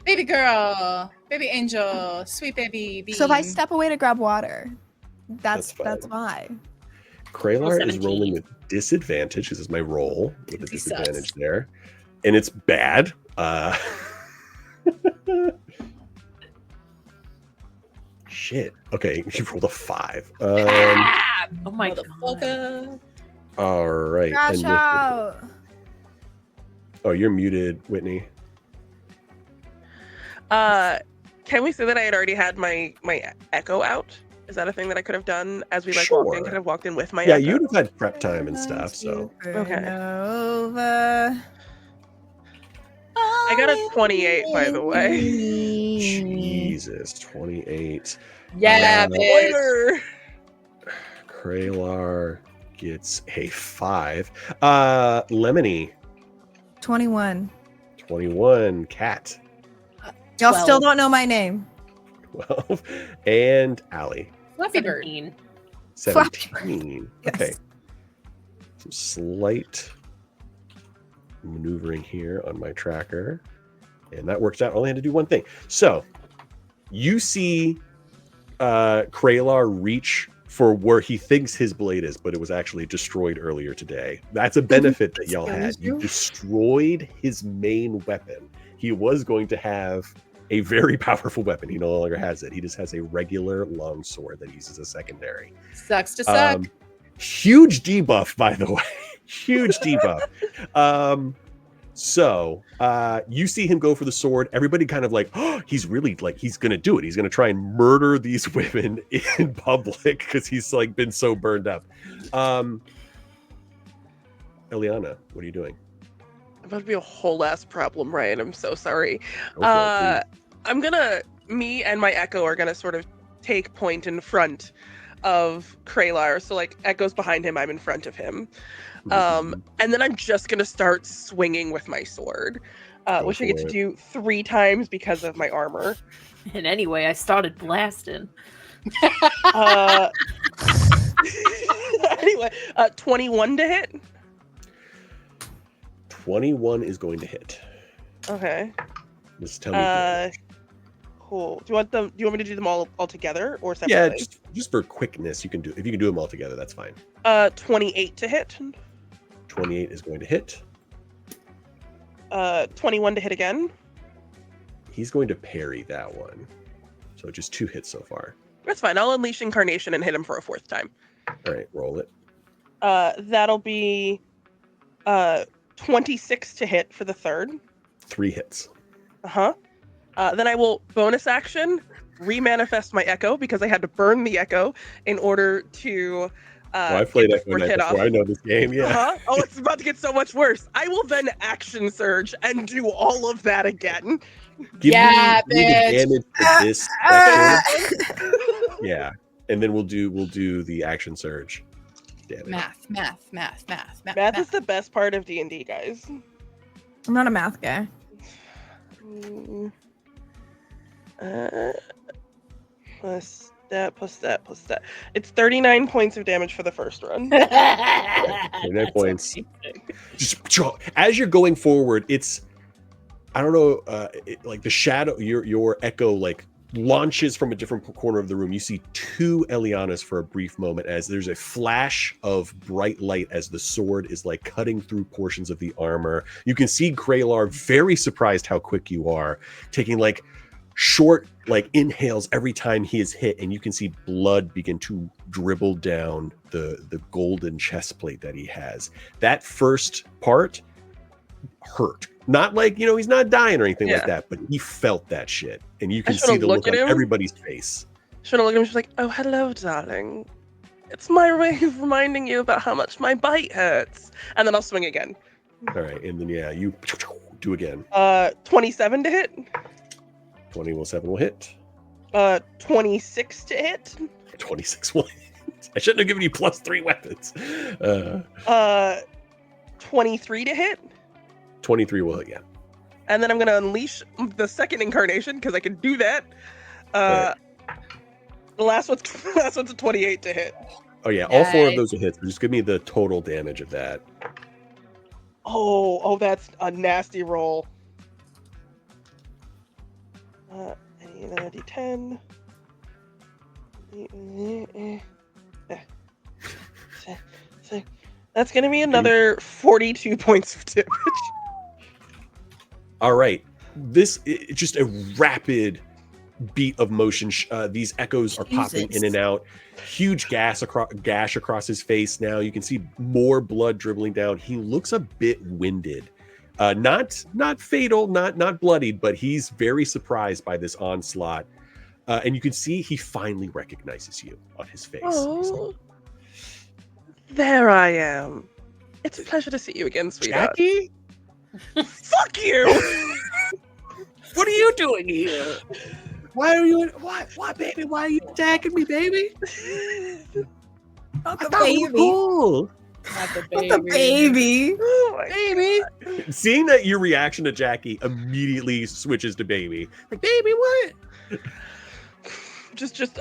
Baby girl, baby angel, sweet baby bean. So if I step away to grab water, that's why. Kraylar is rolling with disadvantage. This is my roll with a disadvantage there. And it's bad. Shit. Okay, you rolled a 5. Oh my god. All right. Crash out. Oh, you're muted, Whitney. Can we say that I had already had my echo out? Is that a thing that I could have done as we like walked in? Could have walked in with my echo? You'd have had prep time and stuff. So okay. Over. I got a 28, by the way. Jesus, 28. Yeah, bitch. Kraylar gets a 5. Lemony. 21. 21. Cat. Y'all still don't know my name. 12. And Allie. Fluffy Bird. 17. Yes. Okay. Some slight maneuvering here on my tracker. And that works out. I only had to do one thing. So you see Kraylar reach for where he thinks his blade is, but it was actually destroyed earlier today. That's a benefit that y'all had. You destroyed his main weapon. He was going to have a very powerful weapon. He no longer has it. He just has a regular long sword that he uses as secondary. Sucks to suck. Huge debuff, by the way. Huge debuff. So you see him go for the sword. Everybody kind of like, oh, he's really like, he's going to do it. He's going to try and murder these women in public because he's like been so burned up. Eliana, what are you doing? About to be a whole ass problem, Ryan. I'm so sorry. Me and my echo are gonna sort of take point in front of Kraylar. So like Echo's behind him, I'm in front of him. And then I'm just gonna start swinging with my sword, which I get to do 3 times because of my armor. And anyway, I started blasting. Anyway, 21 to hit. 21 is going to hit. Okay. Just tell me. Cool. Do you want me to do them all together or Yeah, separately? just for quickness, you can do. If you can do them all together, that's fine. 28 to hit. 28 is going to hit. 21 to hit again. He's going to parry that one. So just 2 hits so far. That's fine. I'll unleash Incarnation and hit him for a 4th time. All right, roll it. That'll be 26 to hit for the 3rd. 3 hits. Then I will bonus action remanifest my Echo because I had to burn the Echo in order to I played get the Echo 4th Knight hit before. off. I know this game. Yeah. Oh, it's about to get so much worse. I will then action surge and do all of that again. Give Yeah, me the bitch. damage for this section. Yeah, and then we'll do the action surge damage. Math. Math is the best part of D&D, guys. I'm not a math guy. Plus that. It's 39 points of damage for the first run. 39 points. Just as you're going forward, it's I don't know, like the shadow, your Echo like launches from a different corner of the room. You see 2 Elianas for a brief moment as there's a flash of bright light as the sword is like cutting through portions of the armor. You can see Graylar very surprised how quick you are, taking like short like inhales every time he is hit, and you can see blood begin to dribble down the golden chest plate that he has. That first part hurt. Not like, he's not dying or anything like that, but he felt that shit. And you can see the look on everybody's face. Should I look at him? She's like, "Oh, hello, darling. It's my way of reminding you about how much my bite hurts." And then I'll swing again. All right, and then you do again. 27 to hit. 27 will hit. 26 to hit. 26 will hit. I shouldn't have given you +3 weapons. 23 to hit. 23 will hit, yeah. And then I'm gonna unleash the second incarnation because I can do that. Right. The last one's a 28 to hit. Oh yeah, all 4 of those are hits. But just give me the total damage of that. Oh, that's a nasty roll. Another D10. That's gonna be another 42 points of damage. All right, this is just a rapid beat of motion. These echoes are popping in and out. Huge gash across his face. Now you can see more blood dribbling down. He looks a bit winded. Not fatal, not bloodied, but he's very surprised by this onslaught. And you can see he finally recognizes you on his face. Oh, there I am. It's a pleasure to see you again, sweetheart. Jackie? Fuck you! What are you doing here? Why are you? Why, baby? Why are you attacking me, baby? Not the baby. Cool. Not the baby. Not the baby. Oh, baby. Seeing that your reaction to Jackie immediately switches to baby. Like, baby, what?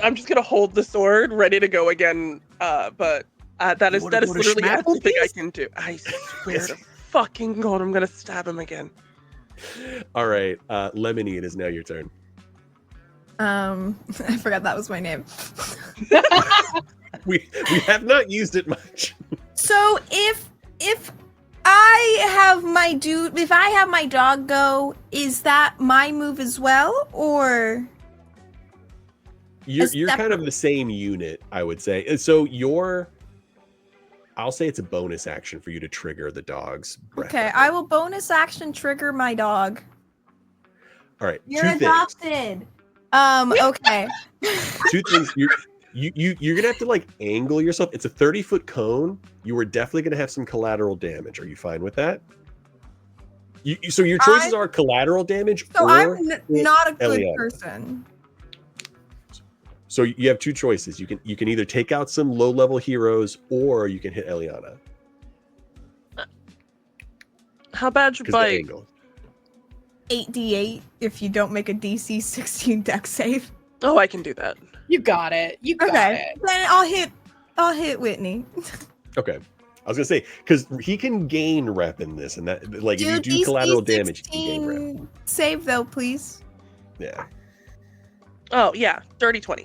I'm just gonna hold the sword, ready to go again. But that is literally everything I can do. I swear to fucking God, I'm gonna stab him again. All right, Lemony, it is now your turn. I forgot that was my name. we have not used it much. So if I have my dog go, is that my move as well, or? You're kind of the same unit, I would say. So I'll say it's a bonus action for you to trigger the dog's breath. Okay, I will bonus action trigger my dog. All right, You're 2 things. adopted. Okay. 2 things. You're gonna have to like angle yourself. It's a 30-foot cone. You are definitely gonna have some collateral damage. Are you fine with that? So your choices are collateral damage. So or I'm not a good Eliana. person. So you have 2 choices. You can either take out some low-level heroes, or you can hit Eliana. How bad's your bite? 8d8 if you don't make a DC 16 dex save. Oh, I can do that. You got it. You got it. Then I'll hit Whitney. Okay. I was gonna say because he can gain rep in this, and that like if you do collateral damage, he can gain rep. Save though, please. Yeah. Oh yeah, dirty 20.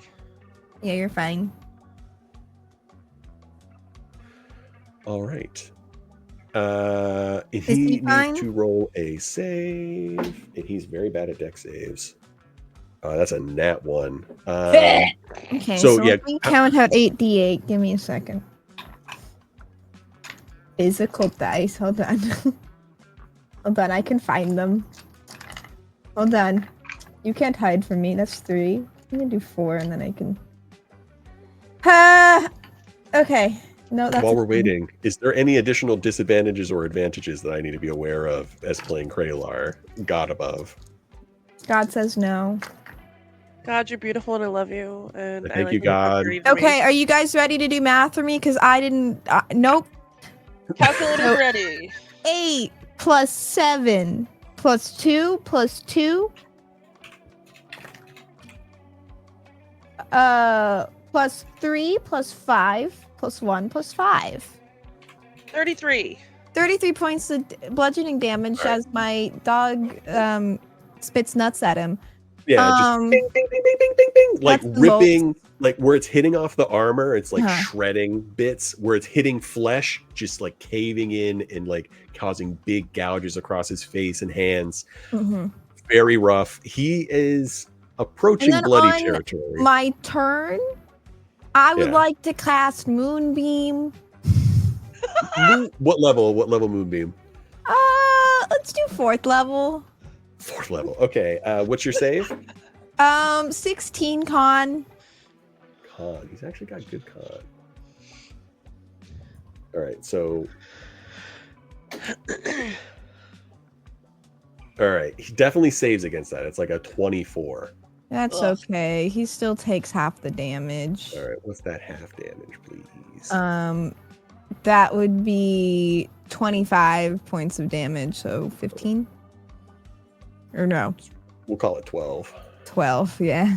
Yeah, you're fine. All right. He needs to roll a save, and he's very bad at dex saves. That's a nat 1. Okay, so yeah, let me count out 8d8. Give me a second. Physical dice. Hold on. Hold on, I can find them. Hold on. You can't hide from me. That's 3. I'm gonna do 4, and then I can. Okay. No, that's while we're waiting, is there any additional disadvantages or advantages that I need to be aware of as playing Kralar, God above? God says no. God, you're beautiful and I love you. And Thank you, God. Okay, are you guys ready to do math for me? Because I didn't. Nope. Calculator's ready. 8 plus 7 plus 2 plus 2. Plus 3 plus 5 plus 1 plus 5. 33. 33 points of bludgeoning damage as my dog spits nuts at him. Yeah, just bing, bing, bing, bing, bing, bing, bing. Like ripping, like where it's hitting off the armor, it's like shredding bits. Where it's hitting flesh, just like caving in and like causing big gouges across his face and hands. Very rough. He is approaching bloody territory. My turn. I would like to cast Moonbeam. What level? What level Moonbeam? Let's do 4th level. 4th level. Okay. What's your save? 16 con. Con. He's actually got good con. All right. So. All right. He definitely saves against that. It's like a 24. That's okay. He still takes half the damage. All right. What's that half damage, please? That would be 25 points of damage. So 15. Or no. We'll call it 12. 12, yeah.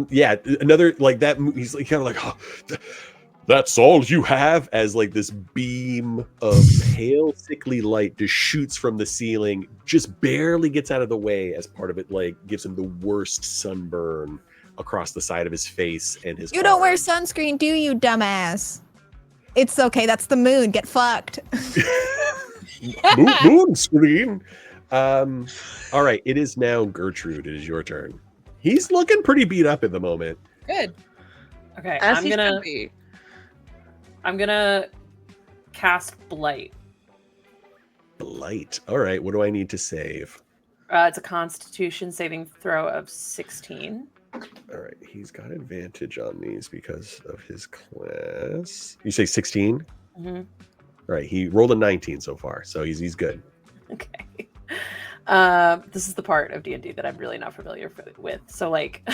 Yeah, another like that. He's like kind of like, oh, that's all you have, as like this beam of pale, sickly light just shoots from the ceiling, just barely gets out of the way as part of it, like gives him the worst sunburn across the side of his face and his. You don't wear sunscreen, do you, dumbass? It's okay. That's the moon. Get fucked. moon screen. All right, it is now Gertrude. It is your turn. He's looking pretty beat up at the moment. Good. Okay, As I'm he gonna should be. I'm gonna cast Blight. Blight. All right, what do I need to save? It's a Constitution saving throw of 16. All right, he's got advantage on these because of his class. You say 16? Mm-hmm. All right, he rolled a 19 so far, so he's good. Okay. This is the part of D&D that I'm really not familiar with. So, like,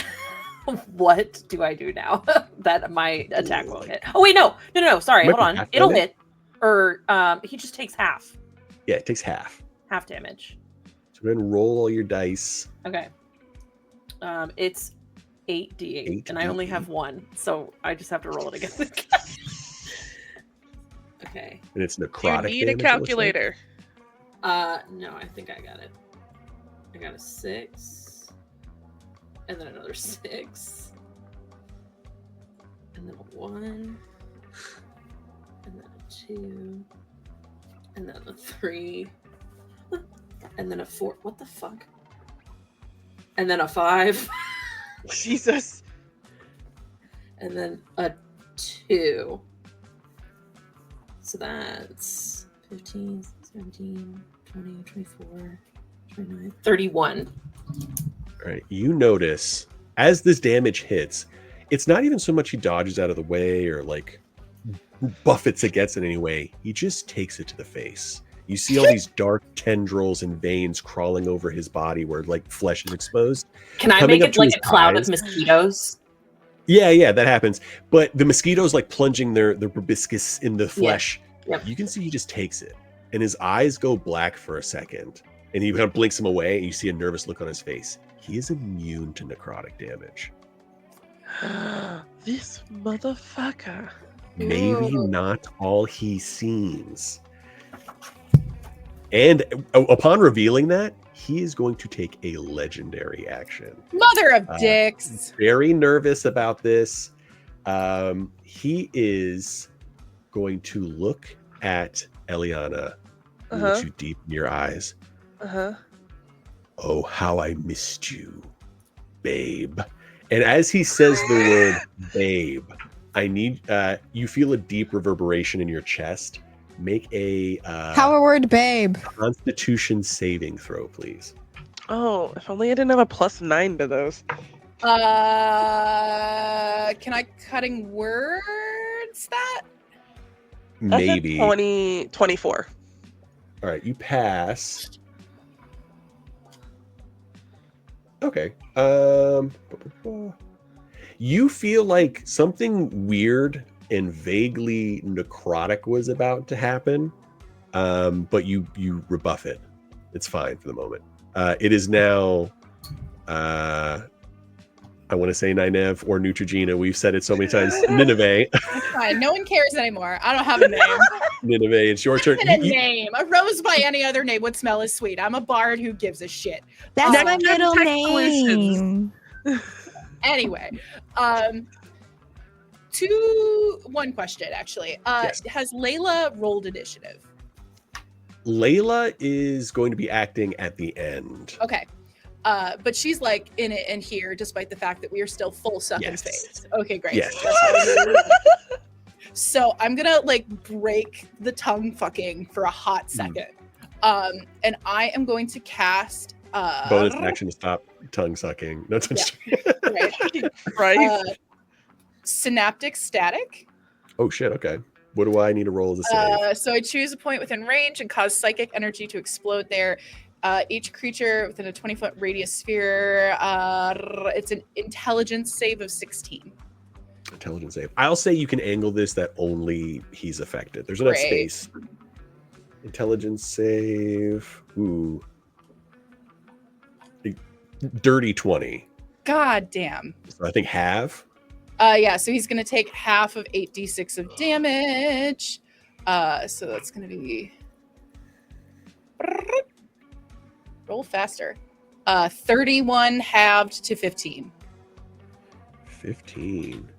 what do I do now that my attack won't hit? Oh, wait, no. Sorry, hold on. It'll hit. Or he just takes half. Yeah, it takes half. Half damage. So go ahead and roll all your dice. Okay. It's 8d8, and I only have 1, so I just have to roll it again. Okay. And it's necrotic. You need a calculator. No, I think I got it. I got a 6, and then another 6, and then a 1, and then a 2, and then a 3, and then a 4. What the fuck? And then a 5. Jesus. And then a 2. So that's 15, 17, 20, 24, 29, 31. All right, you notice as this damage hits, it's not even so much he dodges out of the way or like buffets against it in any way. He just takes it to the face. You see all these dark tendrils and veins crawling over his body where like flesh is exposed. Can I make it like a cloud of mosquitoes? Yeah, that happens. But the mosquitoes like plunging their proboscis in the flesh. Yep. You can see he just takes it. And his eyes go black for a second. And he kind of blinks them away and you see a nervous look on his face. He is immune to necrotic damage. This motherfucker. Maybe not all he seems. And upon revealing that, he is going to take a legendary action. Mother of dicks. Very nervous about this. He is going to look at Eliana, look you deep in your eyes. Oh, how I missed you, babe. And as he says the word babe, I need you feel a deep reverberation in your chest. Make a power word babe. Constitution saving throw, please. Oh, if only I didn't have a +9 to those. Can I cutting words that? Maybe 24. All right, you pass. Okay. You feel like something weird and vaguely necrotic was about to happen, but you rebuff it. It's fine for the moment. It is now, I want to say Nynaeve or Neutrogena. We've said it so many times. Nineveh. It's fine. No one cares anymore. I don't have a name. Nineveh, it's your turn. A name. A rose by any other name would smell as sweet. I'm a bard who gives a shit. That's my middle name. Anyway, one question actually. Yes. Has Layla rolled initiative? Layla is going to be acting at the end. Okay. But she's like in it and here, despite the fact that we are still full sucking face. Okay, great. Yes. So I'm gonna like break the tongue fucking for a hot second. And I am going to cast bonus action to stop tongue sucking. No tongue right. Synaptic static. Oh shit, okay. What do I need to roll as a save? So I choose a point within range and cause psychic energy to explode there. Each creature within a 20-foot radius sphere, it's an intelligence save of 16. Intelligence save. I'll say you can angle this that only he's affected. There's enough space. Intelligence save. Ooh. Dirty 20. God damn. So I think half. Yeah, so he's going to take half of 8d6 of damage. So that's going to be... Roll faster. 31 halved to 15. 15.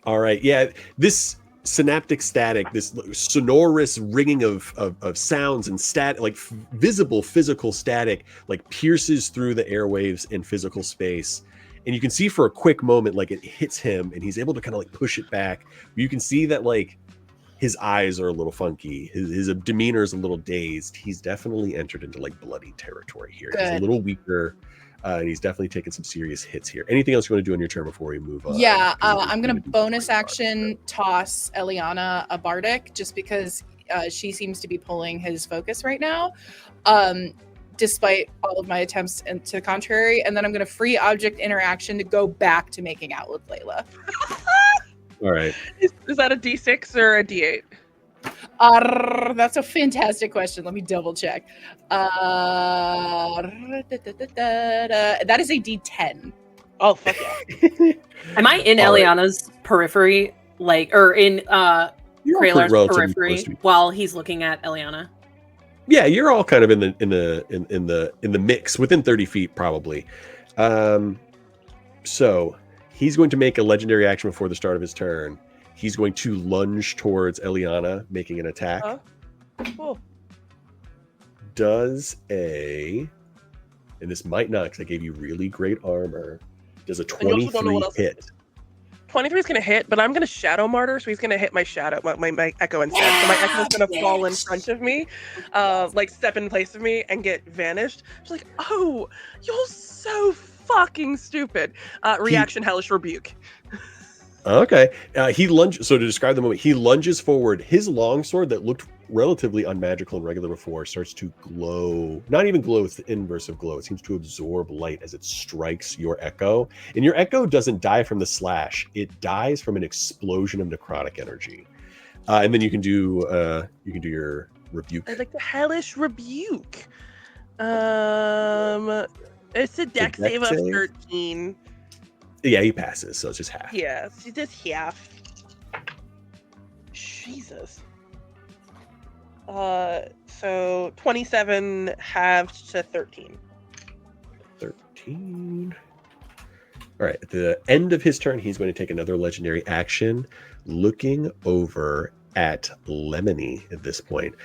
All right. Yeah, this synaptic static, this sonorous ringing of sounds and like visible physical static, like pierces through the airwaves in physical space. And you can see for a quick moment, like it hits him and he's able to kind of like push it back. You can see that like his eyes are a little funky. His demeanor is a little dazed. He's definitely entered into like bloody territory here. Good. He's a little weaker. And he's definitely taken some serious hits here. Anything else you want to do on your turn before we move on? Yeah, I'm going to bonus action toss Eliana a bardic just because she seems to be pulling his focus right now, despite all of my attempts to the contrary. And then I'm going to free object interaction to go back to making out with Layla. All right. Is that a D6 or a D8? That's a fantastic question. Let me double check. That is a D10. Oh, fuck yeah. Am I in Eliana's periphery, like, or in Kralar's periphery while he's looking at Eliana? Yeah, you're all kind of in the mix within 30 feet, probably. So he's going to make a legendary action before the start of his turn. He's going to lunge towards Eliana, making an attack. Cool. Does and this might not, because I gave you really great armor. Does a 23 hit? 23 is going to hit, but I'm going to Shadow Martyr, so he's going to hit my Shadow, my Echo instead. So my Echo is going to fall in front of me, like step in place of me and get vanished. She's like, oh, you're so fucking stupid. Reaction Hellish Rebuke. Okay. He lunges. So to describe the moment, he lunges forward. His longsword that looked relatively unmagical and regular before starts to glow. Not even glow, it's the inverse of glow. It seems to absorb light as it strikes your Echo. And your Echo doesn't die from the slash. It dies from an explosion of necrotic energy. And then you can do your rebuke. I like the Hellish Rebuke. It's a dex save of 13. Yeah, he passes, so it's just half. Yeah, it's just half. Jesus. So 27 halved to 13. 13. All right, at the end of his turn, he's going to take another legendary action, looking over at Lemony at this point.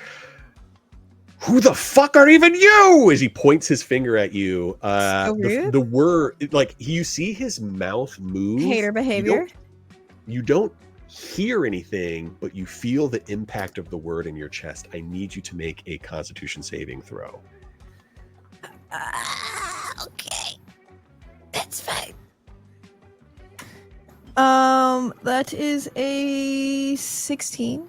Who the fuck are even you? As he points his finger at you. The word, like, you see his mouth move. Hater behavior. You don't hear anything, but you feel the impact of the word in your chest. I need you to make a Constitution saving throw. Okay. That's fine. That is a 16.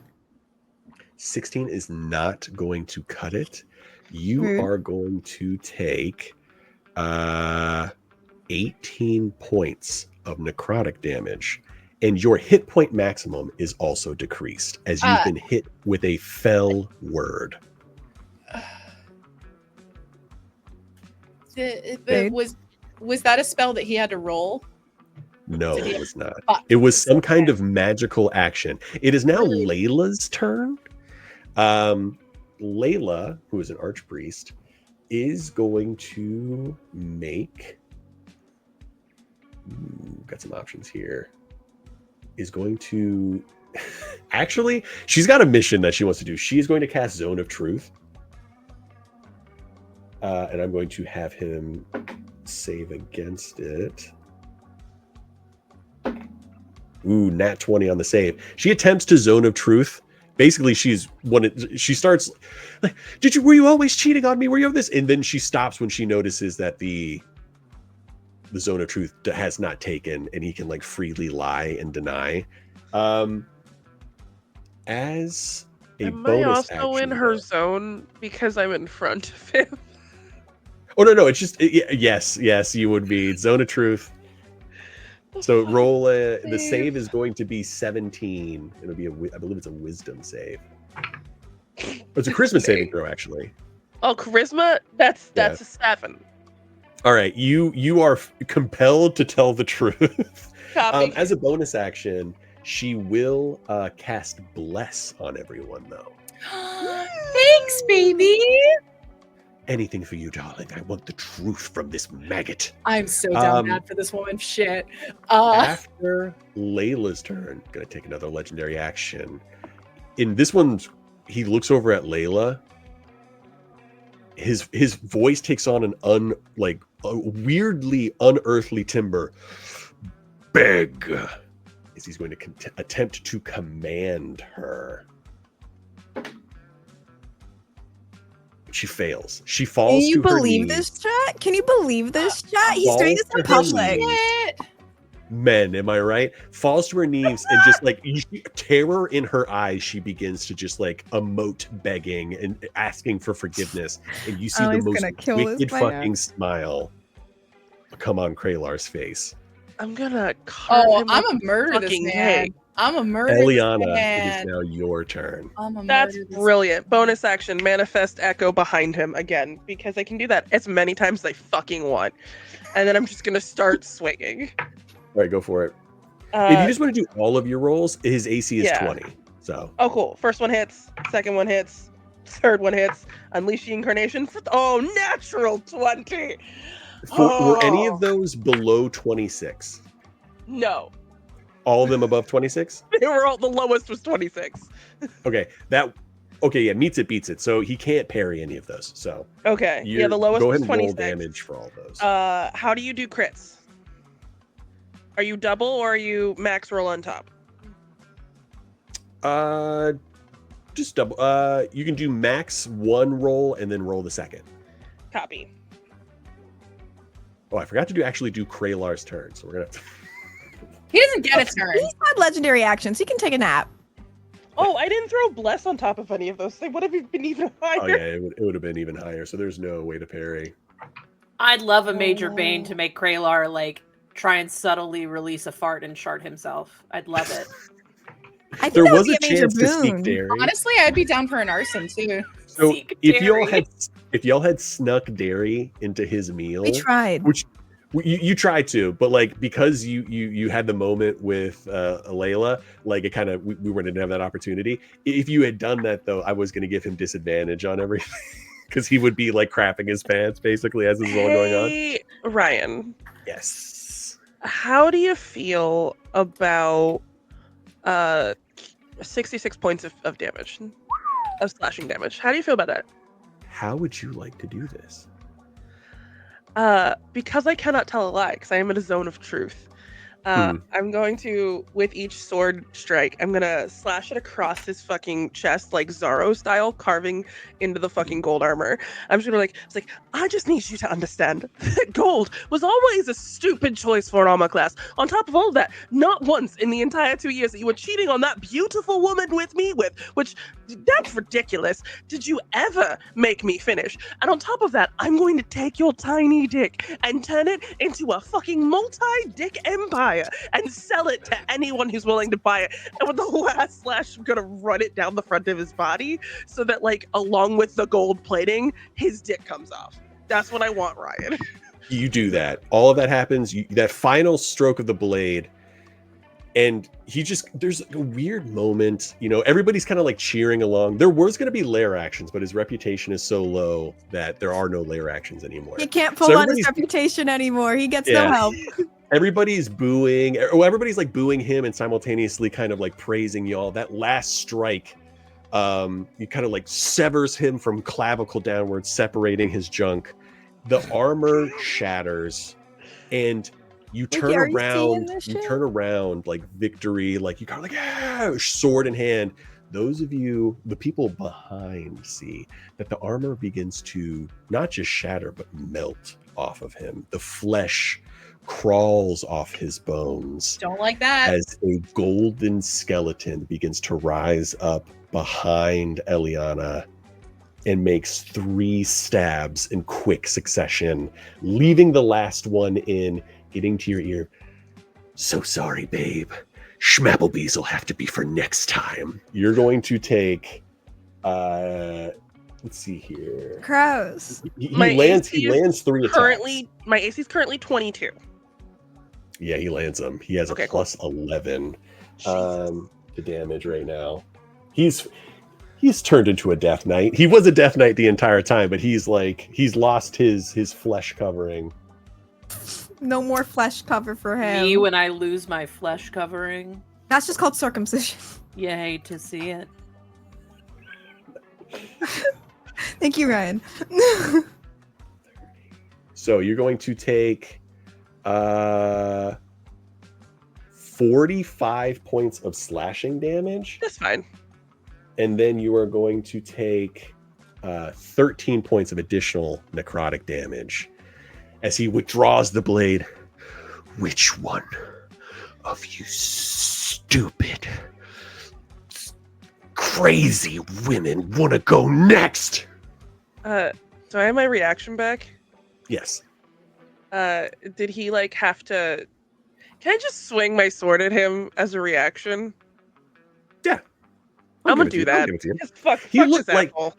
16 is not going to cut it. You are going to take 18 points of necrotic damage, and your hit point maximum is also decreased as you've been hit with a fell word. Was that a spell that he had to roll? No, it was not. It was some kind of magical action. It is now Layla's turn. Layla, who is an archpriest, is going to make... got some options here. Is going to... Actually, she's got a mission that she wants to do. She is going to cast Zone of Truth. And I'm going to have him save against it. Ooh, nat 20 on the save. She attempts to Zone of Truth. Basically, she starts like, were you always cheating on me? Were you this? And then she stops when she notices that the Zone of Truth has not taken, and he can like freely lie and deny. As a Am bonus I also action, in her zone because I'm in front of him? Oh no, it's just yes, you would be Zone of Truth. So roll the save is going to be 17. It'll be I believe it's a wisdom save. It's a charisma saving throw, actually. Oh, charisma? That's a 7. All right, you are compelled to tell the truth. Copy. As a bonus action, she will cast Bless on everyone, though. Thanks, baby. Anything for you, darling. I want the truth from this maggot. I'm so down bad for this woman. Shit. After Layla's turn, gonna take another legendary action. In this one, he looks over at Layla. His voice takes on a weirdly unearthly timbre. Beg, as he's going to attempt to command her. She fails. She falls to her knees. Can you believe this, chat? Can you believe this, chat? He's doing this in public. Men, am I right? Falls to her knees and just like terror in her eyes, she begins to just like emote begging and asking for forgiveness. And you see the most wicked fucking smile come on Kralar's face. I'm gonna I'm a murder this man. I'm a murder. Eliana, it is now your turn. That's brilliant. Bonus action, manifest echo behind him again, because I can do that as many times as I fucking want. And then I'm just gonna start swinging. All right, go for it. If you just want to do all of your rolls, his AC is 20. So. Oh, cool. First one hits. Second one hits. Third one hits. Unleash the incarnation. Natural 20. Were any of those below 26? No. All of them above 26? They were all, the lowest was 26. Okay, meets it, beats it. So he can't parry any of those. So okay, the lowest was 26. Go ahead and roll damage for all those. How do you do crits? Are you double or are you max roll on top? Just double. You can do max one roll and then roll the second. Copy. Oh, I forgot to actually do Kralar's turn, so we're gonna have to. He doesn't get a turn. He's had legendary actions. He can take a nap. Oh, I didn't throw Bless on top of any of those. They would have been even higher. Oh yeah, it would have been even higher. So there's no way to parry. I'd love a Major Bane to make Kralar like try and subtly release a fart and shart himself. I'd love it. I think there that was would a be major chance to boon. seek Dairy. Honestly, I'd be down for an arson too. So if y'all had snuck Dairy into his meal, We tried. You tried to, but like because you had the moment with Layla, like it kind of we wouldn't have that opportunity. If you had done that though, I was going to give him disadvantage on everything because he would be like crapping his pants basically as this is all going on. Hey, Ryan. Yes. How do you feel about 66 points of damage, of slashing damage? How do you feel about that? How would you like to do this? Because I cannot tell a lie, because I am in a zone of truth. I'm going to, with each sword strike, I'm gonna slash it across his fucking chest, like Zorro style, carving into the fucking gold armor. I'm just gonna it's like, I just need you to understand that gold was always a stupid choice for an armor class. On top of all of that, not once in the entire 2 years that you were cheating on that beautiful woman with me which that's ridiculous. Did you ever make me finish? And on top of that, I'm going to take your tiny dick and turn it into a fucking multi-dick empire and sell it to anyone who's willing to buy it. And with the last slash, I'm gonna run it down the front of his body so that, like, along with the gold plating, his dick comes off. That's what I want, Ryan. You do that. All of that happens. That final stroke of the blade, and there's a weird moment. You know, everybody's kind of like cheering along. There was going to be lair actions, but his reputation is so low that there are no lair actions anymore. He can't pull on his reputation anymore. He gets no help. Everybody's booing. Everybody's like booing him and simultaneously kind of like praising y'all. That last strike, you kind of like severs him from clavicle downwards, separating his junk. The armor shatters, and you turn around. You turn around like victory, like you kind of like sword in hand. Those of you, the people behind, see that the armor begins to not just shatter but melt off of him. The flesh crawls off his bones. Don't like that. As a golden skeleton begins to rise up behind Eliana and makes 3 stabs in quick succession, leaving the last one in, getting to your ear. So sorry, babe. Schmapplebees will have to be for next time. You're going to take let's see here. Crows. He lands 3 attacks. My AC is currently 22. Yeah, he lands them. He has a plus 11 to damage right now. He's turned into a Death Knight. He was a Death Knight the entire time, but he's lost his flesh covering. No more flesh cover for him. Me when I lose my flesh covering. That's just called circumcision. You hate to see it. Thank you, Ryan. So you're going to take 45 points of slashing damage. That's fine. And then you are going to take 13 points of additional necrotic damage as he withdraws the blade. Which one of you stupid, crazy women want to go next? Do I have my reaction back? Yes. Did he like have to? Can I just swing my sword at him as a reaction? Yeah, I'm gonna do that. Just fuck this asshole.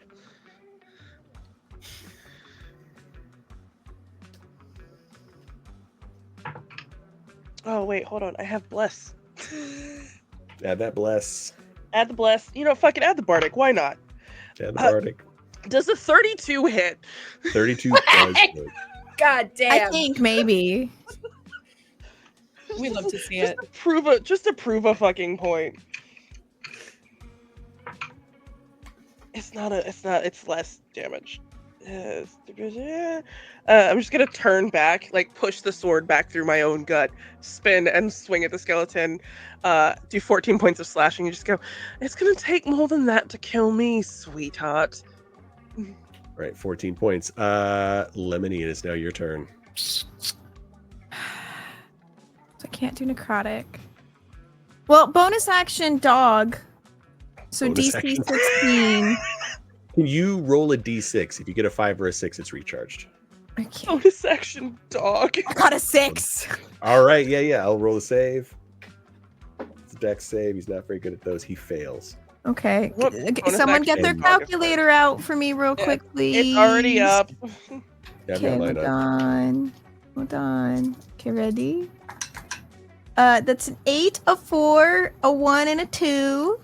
Oh wait, hold on. I have bless. Add that bless. Add the bless. You know, fucking add the bardic. Why not? Add the bardic. Does a 32 hit? 32 does hit. God damn. I think maybe. We love to see it. Just to prove a fucking point. It's less damage. I'm just gonna turn back, like push the sword back through my own gut, spin and swing at the skeleton, do 14 points of slashing, and just go, it's gonna take more than that to kill me, sweetheart. Right, 14 points. Lemony, it is now your turn. So I can't do necrotic. Well, bonus action dog. So Bonus DC action. 16. Can you roll a d6? If you get a 5 or a 6, it's recharged. Bonus action dog. I got a 6. All right, yeah. I'll roll a save. It's a dex save. He's not very good at those. He fails. Okay. Someone get their calculator out for me real quick, please. It's already up. Yeah, I've got Okay, mine hold up. on. Hold on. Okay, ready? That's an 8, a 4, a 1, and a 2.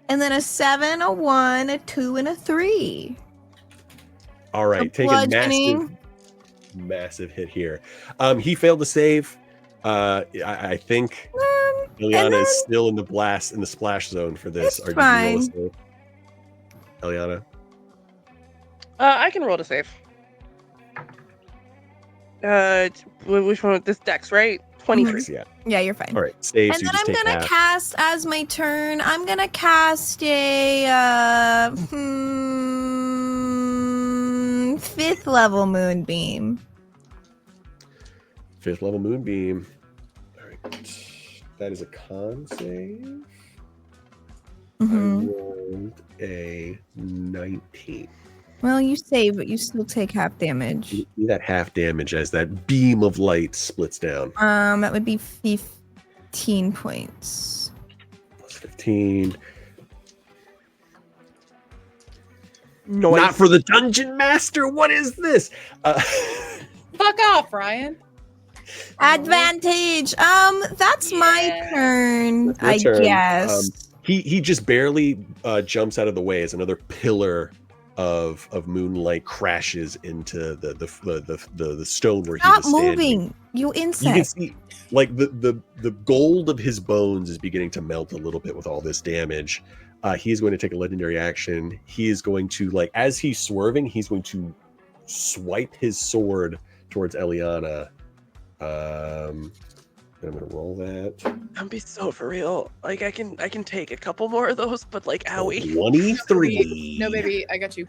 And then a 7, a 1, a 2, and a 3. All right, take a massive hit here. He failed to save. I think Eliana is still in the splash zone for this. It's fine. Eliana? I can roll to save. Which one? This dex, right? 23. Yeah. Yeah, you're fine. All right, save. And so you then just I'm take gonna half. cast as my turn. I'm gonna cast a 5th level moonbeam. 5th level moonbeam. All right, that is a con save. I rolled a 19. Well, you save, but you still take half damage. You do that half damage as that beam of light splits down. That would be 15 points. Plus 15. Noise. Not for the dungeon master. What is this? Fuck off, Ryan. Advantage. That's my turn. That's your I turn. guess. He just barely jumps out of the way as another pillar of moonlight crashes into the stone where he Stop was standing. moving, you You can insect. see like the gold of his bones is beginning to melt a little bit with all this damage. He is going to take a legendary action. He is going to, like, as he's swerving, he's going to swipe his sword towards Eliana. I'm gonna roll that. I'm be so for real. Like I can take a couple more of those, but like owie. 23. No, baby, I got you.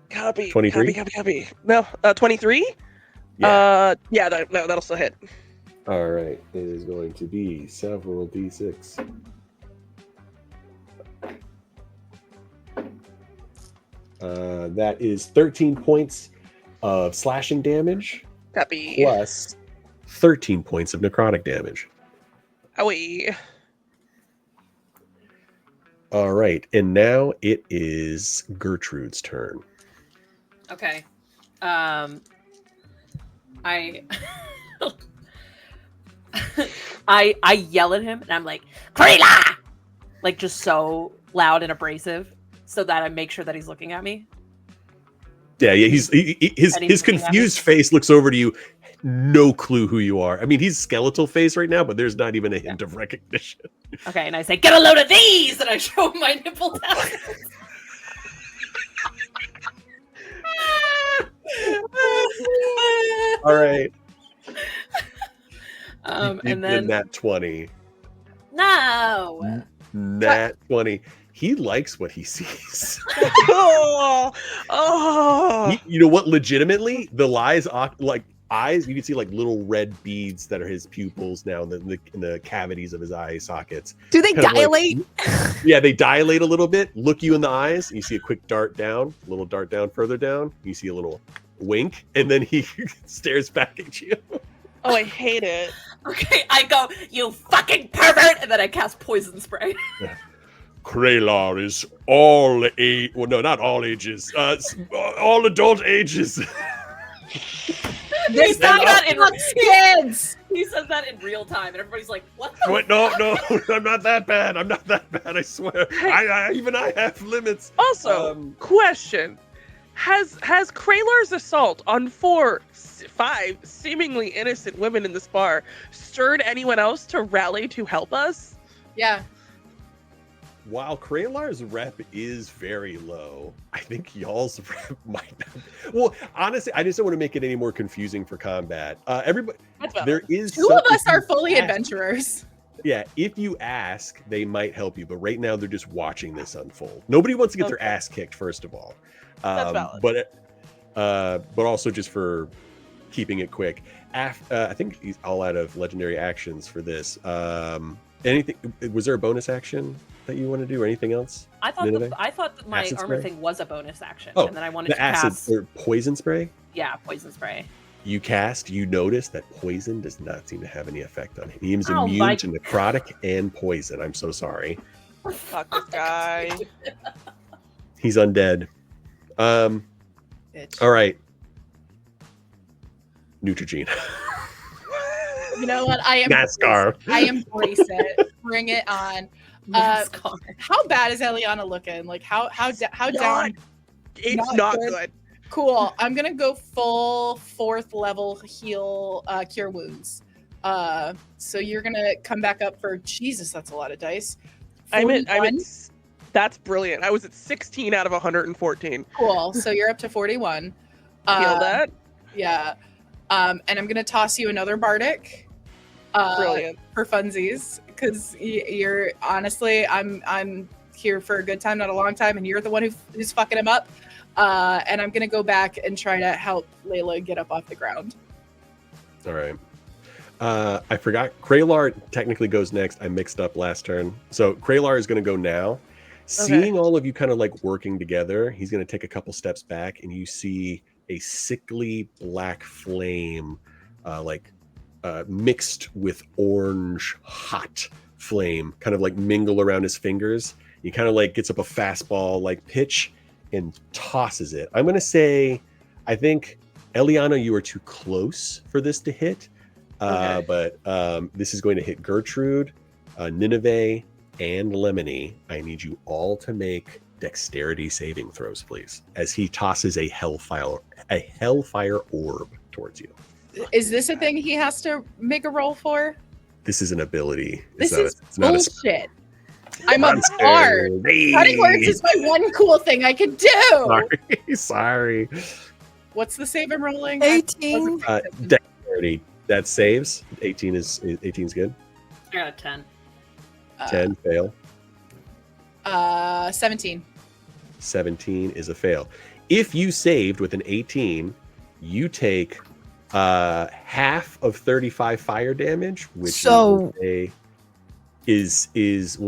Copy. 23? Copy. No, 23. Yeah. Yeah, that'll still hit. All right, it is going to be several d6. That is 13 points of slashing damage. Copy. Plus 13 points of necrotic damage. Owie. All right, and now it is Gertrude's turn. Okay. I I yell at him and I'm like, Krila! Like just so loud and abrasive so that I make sure that he's looking at me. Yeah, his confused face looks over to you. No clue who you are. I mean, he's skeletal face right now, but there's not even a hint of recognition. Okay, and I say, get a load of these! And I show him my nipple tassels. All right. And then Nat 20. No. Nat 20. He likes what he sees. You know what? Legitimately, the eyes, you can see like little red beads that are his pupils now in the cavities of his eye sockets. Do they Kind of dilate? Yeah, they dilate a little bit. Look you in the eyes. You see a quick dart down, a little dart down, further down. You see a little wink, and then he stares back at you. Oh, I hate it. Okay, I go, you fucking pervert! And then I cast poison spray. Kralar is all age. Well, no, not all ages. All adult ages. He says that in kids. He says that in real time, and everybody's like, "What?" The Wait, no, I'm not that bad. I'm not that bad. I swear. Even I have limits. Also, question: Has Kralar's assault on 5 seemingly innocent women in this bar stirred anyone else to rally to help us? Yeah. While Kralar's rep is very low, I think y'all's rep might not. Well, honestly, I just don't want to make it any more confusing for combat. Everybody, there is two of us are fully adventurers. Yeah, if you ask, they might help you, but right now they're just watching this unfold. Nobody wants to get their ass kicked, first of all. That's valid. But also just for keeping it quick. I think he's all out of legendary actions for this. Anything? Was there a bonus action that you want to do, or anything else? I thought that my Acid armor spray? thing was a bonus action, Oh, and then I wanted the to acid cast. or poison spray. Yeah, poison spray. You notice that poison does not seem to have any effect on him. He is Oh, immune my- to necrotic and poison. I'm so sorry. Fuck this guy. He's undead. All right. Neutrogena. You know what? I NASCAR. embrace it. Bring it on. How bad is Eliana looking? Like how down? It's not good. Cool. I'm gonna go full 4th level heal cure wounds. So you're gonna come back up for Jesus. That's a lot of dice. I'm at that's brilliant. I was at 16 out of 114. Cool. So you're up to 41. Heal that. Yeah. And I'm gonna toss you another bardic. Brilliant. For funsies, because you're honestly, I'm here for a good time, not a long time, and you're the one who's fucking him up. And I'm gonna go back and try to help Layla get up off the ground. All right. I forgot. Kralar technically goes next. I mixed up last turn. So Kralar is going to go now. Seeing all of you kind of like working together, he's going to take a couple steps back, and you see a sickly black flame, mixed with orange hot flame, kind of like mingle around his fingers. He kind of like gets up a fastball like pitch and tosses it. I'm going to say, I think Eliana, you are too close for this to hit. But this is going to hit Gertrude, Nineveh, and Lemony. I need you all to make dexterity saving throws, please, as he tosses a hellfire orb towards you. Is this a thing he has to make a roll for? This is an ability. This is bullshit. I'm a bard. Cutting words is my one cool thing I can do. Sorry. What's the save I'm rolling? 18. Dexterity. That saves. 18 is good. I got a 10. 10 fail. 17. 17 is a fail. If you saved with an 18, you take half of 35 fire damage, which we'll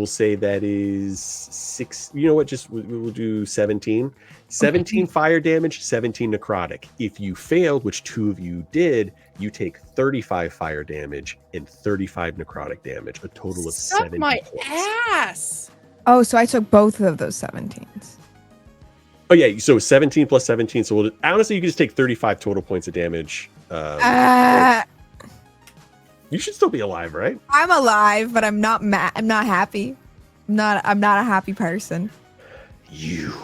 say that is 6. You know what? Just we'll do 17. 17 fire damage, 17 necrotic. If you failed, which 2 of you did, you take 35 fire damage and 35 necrotic damage, a total of 70 my points. ass. Oh, so I took both of those 17s. Oh yeah, so 17 plus 17. So honestly, you can just take 35 total points of damage. You should still be alive, right? I'm alive, but I'm not mad. I'm not happy. I'm not a happy person. You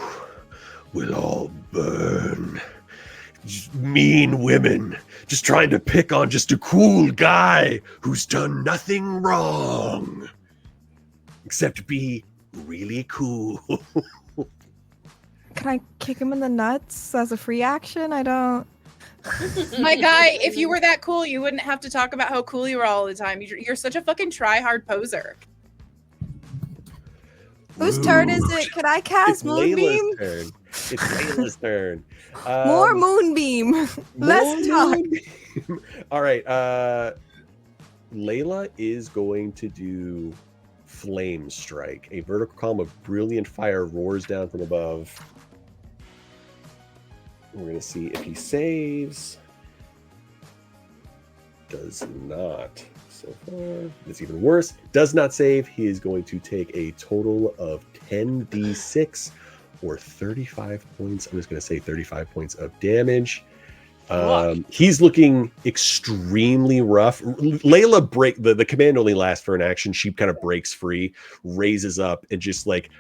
will all burn. Just mean women, just trying to pick on just a cool guy who's done nothing wrong, except be really cool. Can I kick him in the nuts as a free action? I don't. My guy, if you were that cool, you wouldn't have to talk about how cool you were all the time. You're such a fucking try-hard poser. Whose turn is it? Can I cast Moonbeam? Turn. It's Layla's turn. More Moonbeam. Let's talk. All right. Layla is going to do Flame Strike. A vertical column of brilliant fire roars down from above. We're going to see if he saves. Does not. So far, it's even worse. Does not save. He is going to take a total of 10d6 or 35 points. I'm just going to say 35 points of damage. He's looking extremely rough. Layla the command only lasts for an action. She kind of breaks free, raises up, and just like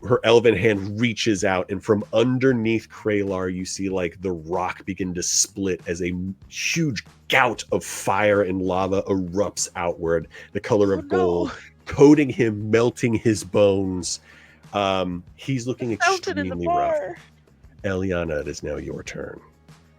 her elven hand reaches out, and from underneath Kralar, you see like the rock begin to split as a huge gout of fire and lava erupts outward, the color of gold, coating him, melting his bones. He's looking extremely rough. Eliana, it is now your turn.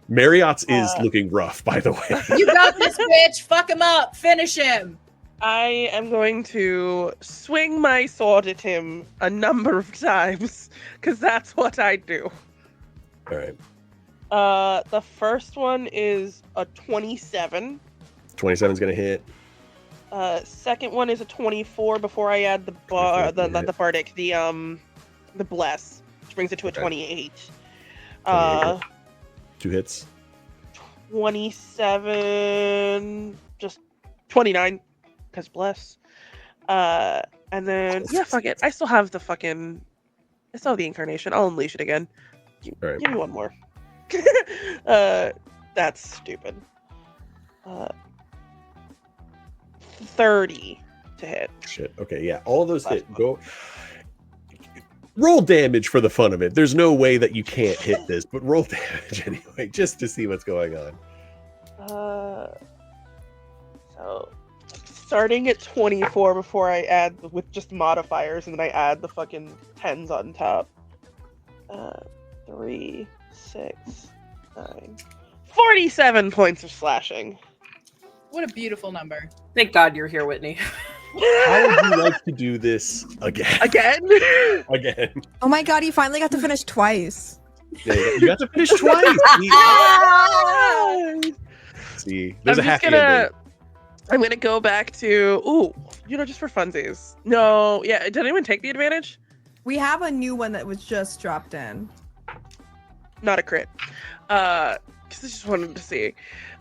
Marriott's is looking rough, by the way. You got this, bitch. Fuck him up. Finish him. I am going to swing my sword at him a number of times, because that's what I do. All right. The first one is a 27. 27 is going to hit. Second one is a 24 before I add the bardic, the bless, which brings it to a 28. 2 hits. 27, just 29, because bless. And then, yeah, fuck it. I still have the incarnation. I'll unleash it again. All right. Give me one more. That's stupid. 30 to hit. Shit. Okay, yeah. All those hit. Go. Roll damage for the fun of it. There's no way that you can't hit this, but roll damage anyway, just to see what's going on. So starting at 24 before I add with just modifiers, and then I add the fucking 10s on top. 3, 6, 9, 47 points of slashing. What a beautiful number. Thank God you're here, Whitney. How would you like to do this again? Again? Again. Oh my god, you finally got to finish twice. Yeah, you got to finish twice. See, there's a happy ending. I'm gonna go back to just for funsies. No, yeah. Did anyone take the advantage? We have a new one that was just dropped in. Not a crit. Because I just wanted to see.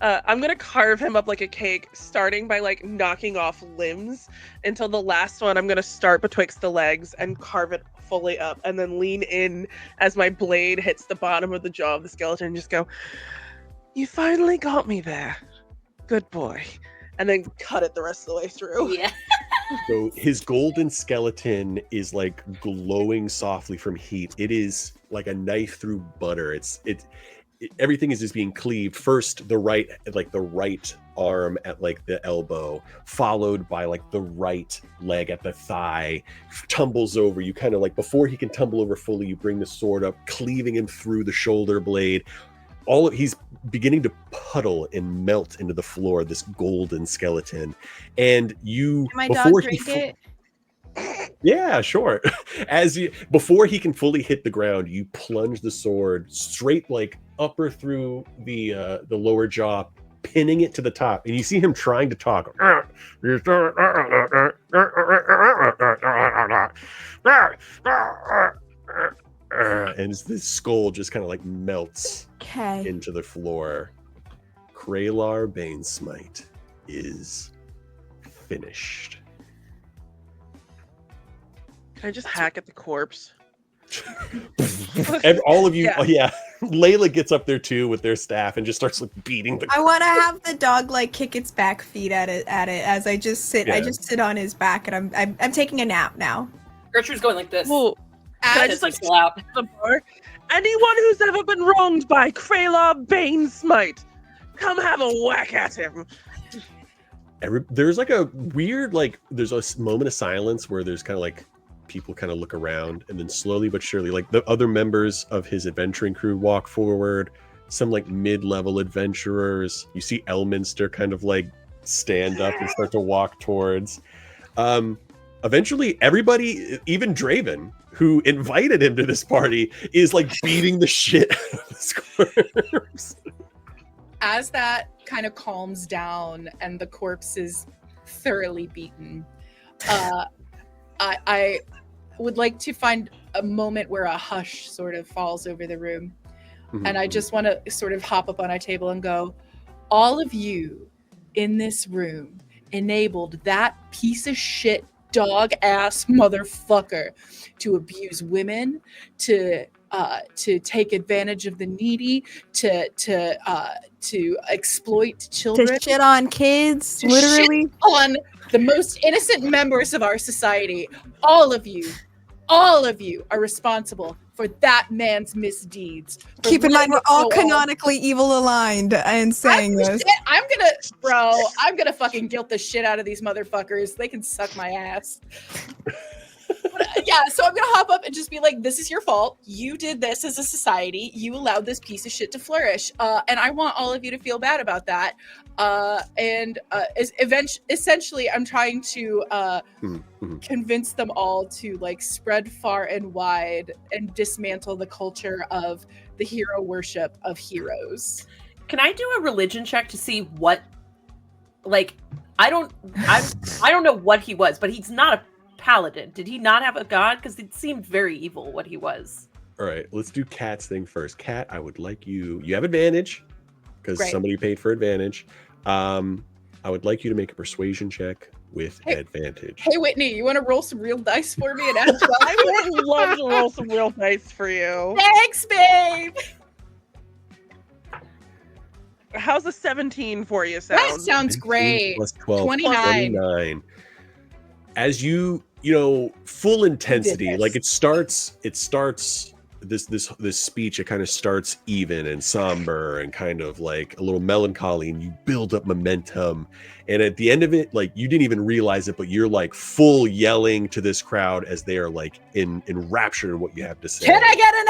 I'm gonna carve him up like a cake, starting by like knocking off limbs until the last one. I'm gonna start betwixt the legs and carve it fully up, and then lean in as my blade hits the bottom of the jaw of the skeleton and just go, "You finally got me there. Good boy." And then cut it the rest of the way through. Yeah. So his golden skeleton is like glowing softly from heat. It is like a knife through butter. Everything is just being cleaved. First, the right arm at like the elbow, followed by like the right leg at the thigh, tumbles over. You kind of like, before he can tumble over fully, you bring the sword up, cleaving him through the shoulder blade. He's beginning to puddle and melt into the floor, this golden skeleton. And you, Can my dog drink it? Yeah, sure. Before he can fully hit the ground, you plunge the sword straight like upper through the lower jaw, pinning it to the top. And you see him trying to talk. And this skull just kind of like melts into the floor. Kralar Banesmite is finished. Can I just hack at the corpse? And all of you, yeah. Layla gets up there too with their staff and just starts like beating the. I want to have the dog like kick its back feet at it as I just sit. Yeah. I just sit on his back, and I'm taking a nap now. Gertrude's going like this. Well, can I just like slap the bar? Anyone who's ever been wronged by Kralar Banesmite, come have a whack at him. There's like a weird there's a moment of silence where there's kind of like people kind of look around, and then slowly but surely like the other members of his adventuring crew walk forward. Some like mid-level adventurers. You see Elminster kind of like stand up and start to walk towards. Eventually everybody, even Draven, who invited him to this party, is like beating the shit out of the corpse. As that kind of calms down and the corpse is thoroughly beaten, I would like to find a moment where a hush sort of falls over the room. Mm-hmm. And I just want to sort of hop up on a table and go, all of you in this room enabled that piece of shit dog ass motherfucker to abuse women, to take advantage of the needy, to exploit children, to shit on kids, literally on the most innocent members of our society. All of you are responsible for that man's misdeeds. Keep in mind, we're all canonically evil aligned and saying this. I'm gonna fucking guilt the shit out of these motherfuckers. They can suck my ass. Yeah, so I'm gonna hop up and just be like, this is your fault. You did this as a society. You allowed this piece of shit to flourish. And I want all of you to feel bad about that. Essentially, I'm trying to convince them all to like spread far and wide and dismantle the culture of the hero worship of heroes. Can I do a religion check to see what, like, I don't know what he was, but he's not a paladin. Did he not have a god? Because it seemed very evil what he was. All right, let's do Kat's thing first. Kat, I would like you have advantage because somebody paid for advantage. I would like you to make a persuasion check with advantage. Hey Whitney, you want to roll some real dice for me? And I would love to roll some real dice for you. Thanks, babe. how's a 17 for you sound? That sounds great. Plus 12, 29. 29. As you full intensity, like it starts this speech, it kind of starts even and somber and kind of like a little melancholy, and you build up momentum, and at the end of it, like you didn't even realize it, but you're like full yelling to this crowd as they are like enraptured in what you have to say. Can I get an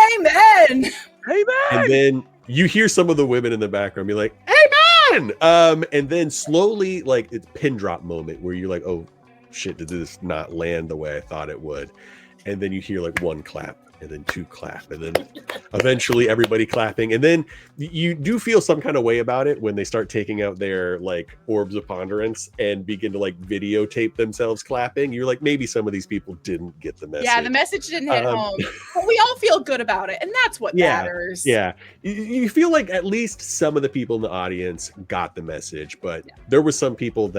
amen? Amen. And then you hear some of the women in the background be like, amen. And then slowly, like it's pin drop moment where you're like, oh shit, did this not land the way I thought it would? And then you hear like one clap, and then two clap, and then eventually everybody clapping. And then you do feel some kind of way about it when they start taking out their like orbs of ponderance and begin to like videotape themselves clapping. You're like, maybe some of these people didn't get the message. Yeah, the message didn't hit home, but we all feel good about it, and that's what matters. Yeah, you feel like at least some of the people in the audience got the message, but there were some people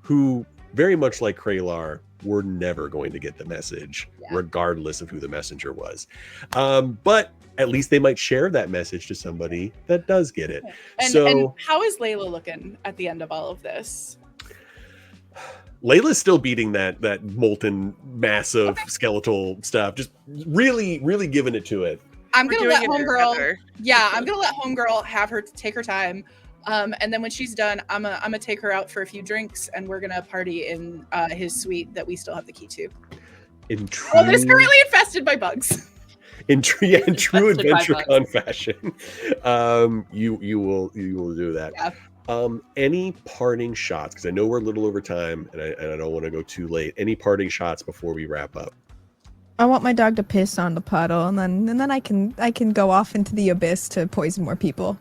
who very much like Kralar were never going to get the message, regardless of who the messenger was. But at least they might share that message to somebody that does get it. And how is Layla looking at the end of all of this? Layla's still beating that molten, massive skeletal stuff, just really, really giving it to it. I'm gonna let Homegirl. Yeah, I'm gonna let Homegirl have her take her time. And then when she's done, I'm gonna take her out for a few drinks, and we're gonna party in his suite that we still have the key to. That is currently infested by bugs. In true Adventure Con fashion, you will do that. Yeah. Any parting shots? Because I know we're a little over time, and I don't want to go too late. Any parting shots before we wrap up? I want my dog to piss on the puddle, and then I can go off into the abyss to poison more people.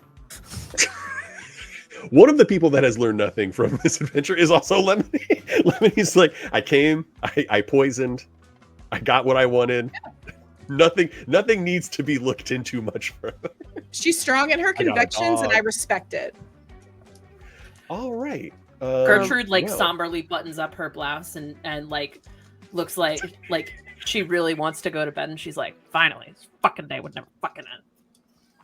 One of the people that has learned nothing from this adventure is also Lemony. Lemonie's like, I came, I poisoned, I got what I wanted. Yeah. Nothing needs to be looked into much further. She's strong in her convictions, and I respect it. All right. Gertrude somberly buttons up her blouse and like looks like she really wants to go to bed, and she's like, finally, this fucking day would never fucking end.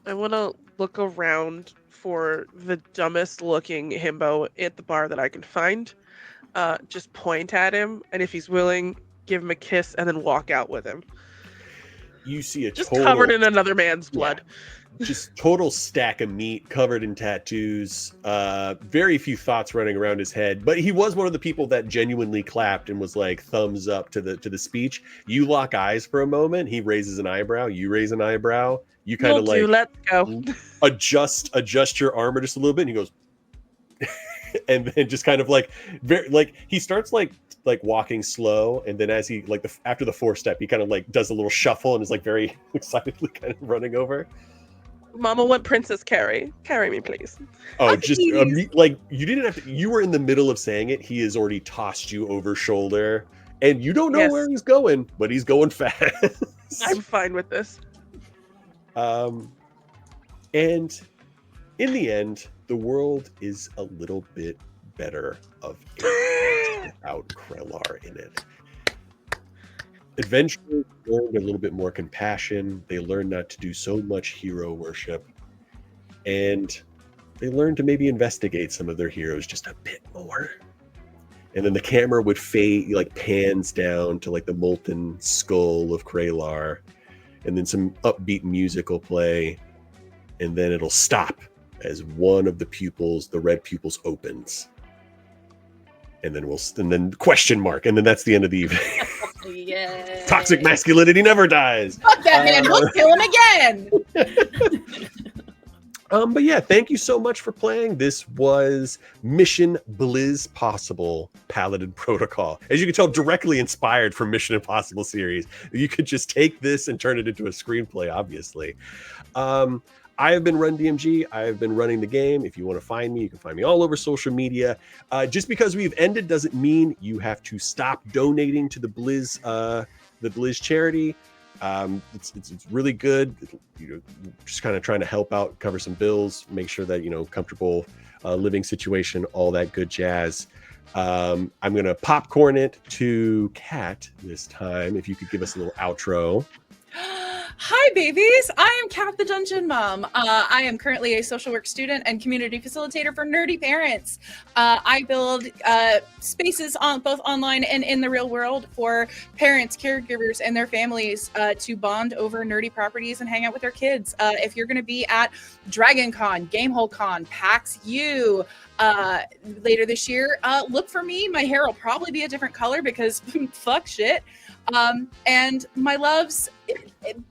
I want to look around for the dumbest looking himbo at the bar that I can find. Just point at him, and if he's willing, give him a kiss and then walk out with him. You see just covered in another man's blood. Yeah. Just total stack of meat, covered in tattoos. Very few thoughts running around his head, but he was one of the people that genuinely clapped and was like thumbs up to the speech. You lock eyes for a moment. He raises an eyebrow. You raise an eyebrow. You kind of like let's go. adjust your armor just a little bit, and he goes, and then just kind of like very like he starts like walking slow, and then as he after the fourth step, he kind of like does a little shuffle and is like very excitedly kind of running over. Mama, what Princess Carrie? Carry me, please. Oh, just like you didn't have to. You were in the middle of saying it. He has already tossed you over shoulder, and you don't know where he's going, but he's going fast. I'm fine with this. And in the end, the world is a little bit better without Kralar in it. Adventurers learned a little bit more compassion. They learned not to do so much hero worship, and they learned to maybe investigate some of their heroes just a bit more. And then the camera would fade, like pans down to like the molten skull of Kralar, and then some upbeat music will play, and then it'll stop as one of the pupils, the red pupils, opens, and then question mark, and then that's the end of the evening. Yeah. Toxic masculinity never dies. Fuck that man! We'll kill him again. But yeah, thank you so much for playing. This was Mission Blizzpossible Paladin Protocol. As you can tell, directly inspired from Mission Impossible series. You could just take this and turn it into a screenplay, obviously. I have been Run DMG. I have been running the game. If you want to find me, you can find me all over social media. Just because we've ended doesn't mean you have to stop donating to the Blizz charity. It's really good. Just kind of trying to help out, cover some bills, make sure that comfortable living situation, all that good jazz. I'm gonna popcorn it to Kat this time. If you could give us a little outro. Hi, babies. I am Kat the Dungeon Mom. I am currently a social work student and community facilitator for nerdy parents. I build spaces on both online and in the real world for parents, caregivers, and their families to bond over nerdy properties and hang out with their kids. If you're going to be at Dragon Con, Gamehole Con, PAX U later this year, look for me. My hair will probably be a different color because fuck shit. And my loves,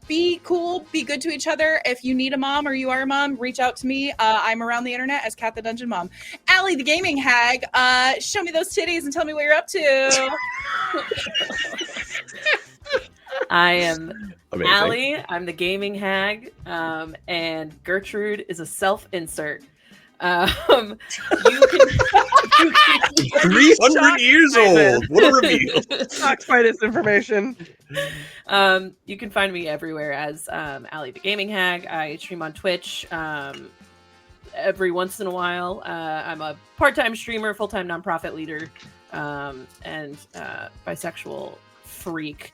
be cool, be good to each other. If you need a mom or you are a mom, reach out to me. I'm around the internet as Kat the Dungeon Mom. Allie the Gaming Hag, show me those titties and tell me what you're up to. I am Amazing. Allie. I'm the Gaming Hag, and Gertrude is a self-insert. You can 300 years old. What a reveal. Shocked by this information. You can find me everywhere as Allie the Gaming Hag. I stream on Twitch every once in a while. I'm a part-time streamer, full-time nonprofit leader, and bisexual freak.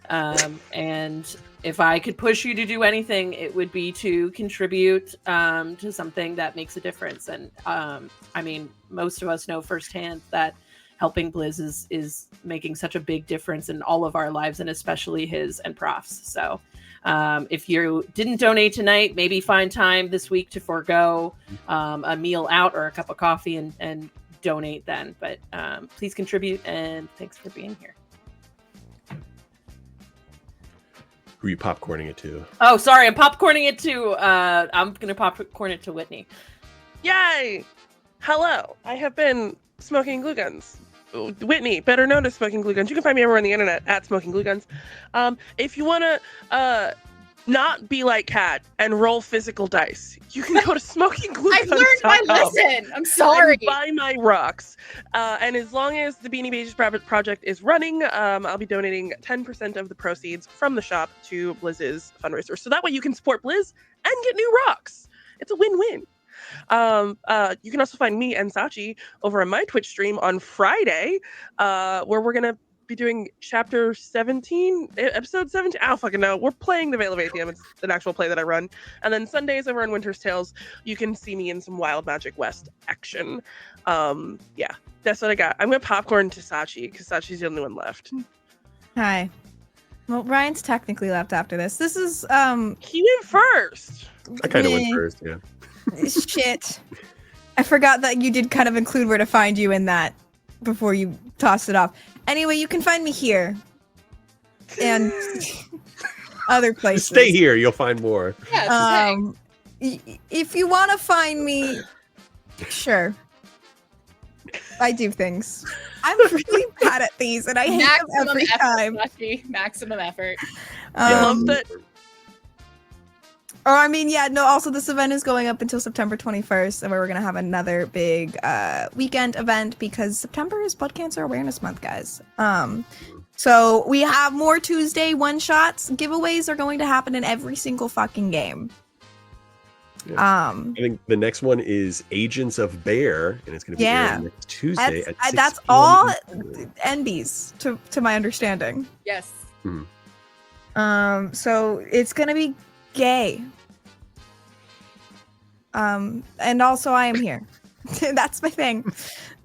And if I could push you to do anything, it would be to contribute to something that makes a difference. And I mean, most of us know firsthand that helping Blizz is making such a big difference in all of our lives, and especially his and Prof's. So if you didn't donate tonight, maybe find time this week to forego a meal out or a cup of coffee and donate then. But please contribute, and thanks for being here. Who are you popcorning it to? Oh, sorry, I'm popcorning it to I'm gonna popcorn it to Whitney. Yay! Hello, I have been smoking glue guns. Whitney, better known as Smoking Glue Guns. You can find me everywhere on the internet at Smoking Glue Guns. If you want to not be like Kat and roll physical dice, you can go to smokingglueguns.com. I've learned my lesson. I'm sorry. And buy my rocks. And as long as the Beanie Babies project is running, I'll be donating 10% of the proceeds from the shop to Blizz's fundraiser. So that way you can support Blizz and get new rocks. It's a win-win. You can also find me and Sachi over on my Twitch stream on Friday, where we're gonna be doing chapter 17, episode 17. I don't fucking know. We're playing the Veil of Atheum. It's an actual play that I run. And then Sundays over on Winter's Tales, you can see me in some Wild Magic West action. Yeah, that's what I got. I'm gonna popcorn to Sachi because Sachi's the only one left. Hi. Well, Ryan's technically left after this. This is he went first. I kind of went first, yeah. Shit. I forgot that you did kind of include where to find you in that before you tossed it off. Anyway, you can find me here. And other places. Stay here, you'll find more. If you want to find me, sure. I do things. I'm really bad at these, and I hate them every time. Maximum effort. I love that. Oh, I mean, yeah, no, also this event is going up until September 21st, and we're going to have another big weekend event because September is Blood Cancer Awareness Month, guys. So we have more Tuesday one-shots. Giveaways are going to happen in every single fucking game. Yeah. I think the next one is Agents of Bear, and it's going to be next Tuesday at 6 That's p.m. all NBs, to my understanding. Yes. So it's going to be gay. And also I am here. That's my thing.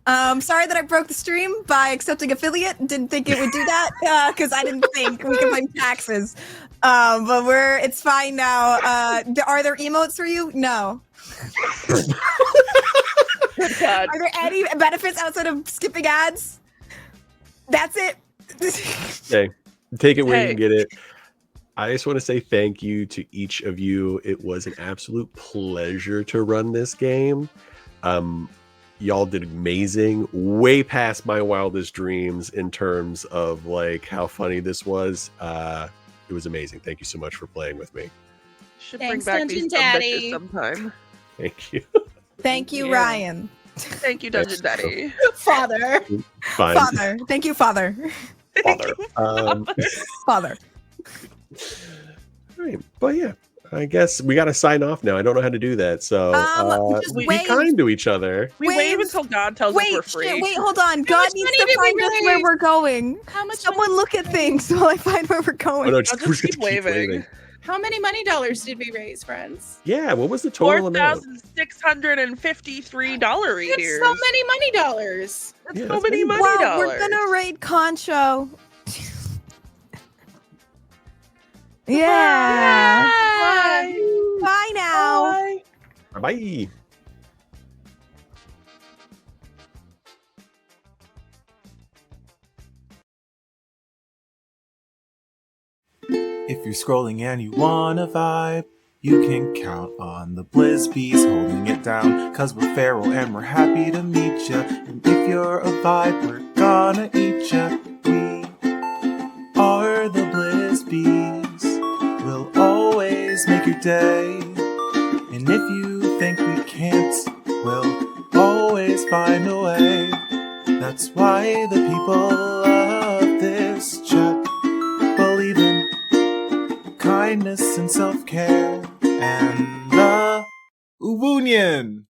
Sorry that I broke the stream by accepting affiliate. Didn't think it would do that because I didn't think we could claim taxes. But it's fine now. Are there emotes for you? No. God. Are there any benefits outside of skipping ads? That's it. Okay, take it where you can get it. I just want to say thank you to each of you. It was an absolute pleasure to run this game. Y'all did amazing, way past my wildest dreams in terms of like how funny this was. It was amazing. Thank you so much for playing with me. Should Thanks, bring back Dungeon these Daddy. sometime. Thank you. Thank you, Ryan. Thank you, Dungeon Daddy. Father. Fine. Father. Thank you, Father. Father. Father. All right, but yeah, I guess we got to sign off now. I don't know how to do that, so just be wave. kind to each other. We wave until God tells us we're free. Shit, wait, hold on. God needs to find us where we're going. How much Someone look at things while I find where we're going. Oh, no, I'll just keep waving. How many money dollars did we raise, friends? Yeah, what was the total amount? $4,653 right here. That's so many money dollars. That's Yeah, so that's many many. money Well, dollars. we're gonna raid Concho. Yeah. Bye. Bye now. Bye. Bye. If you're scrolling and you wanna vibe, you can count on the Blizzbees holding it down. Cause we're feral and we're happy to meet ya. And if you're a vibe, we're gonna eat ya. We are the Blizzbees. We'll always make your day. And if you think we can't, we'll always find a way. That's why the people of this chat believe in kindness and self-care and the Ubunyan.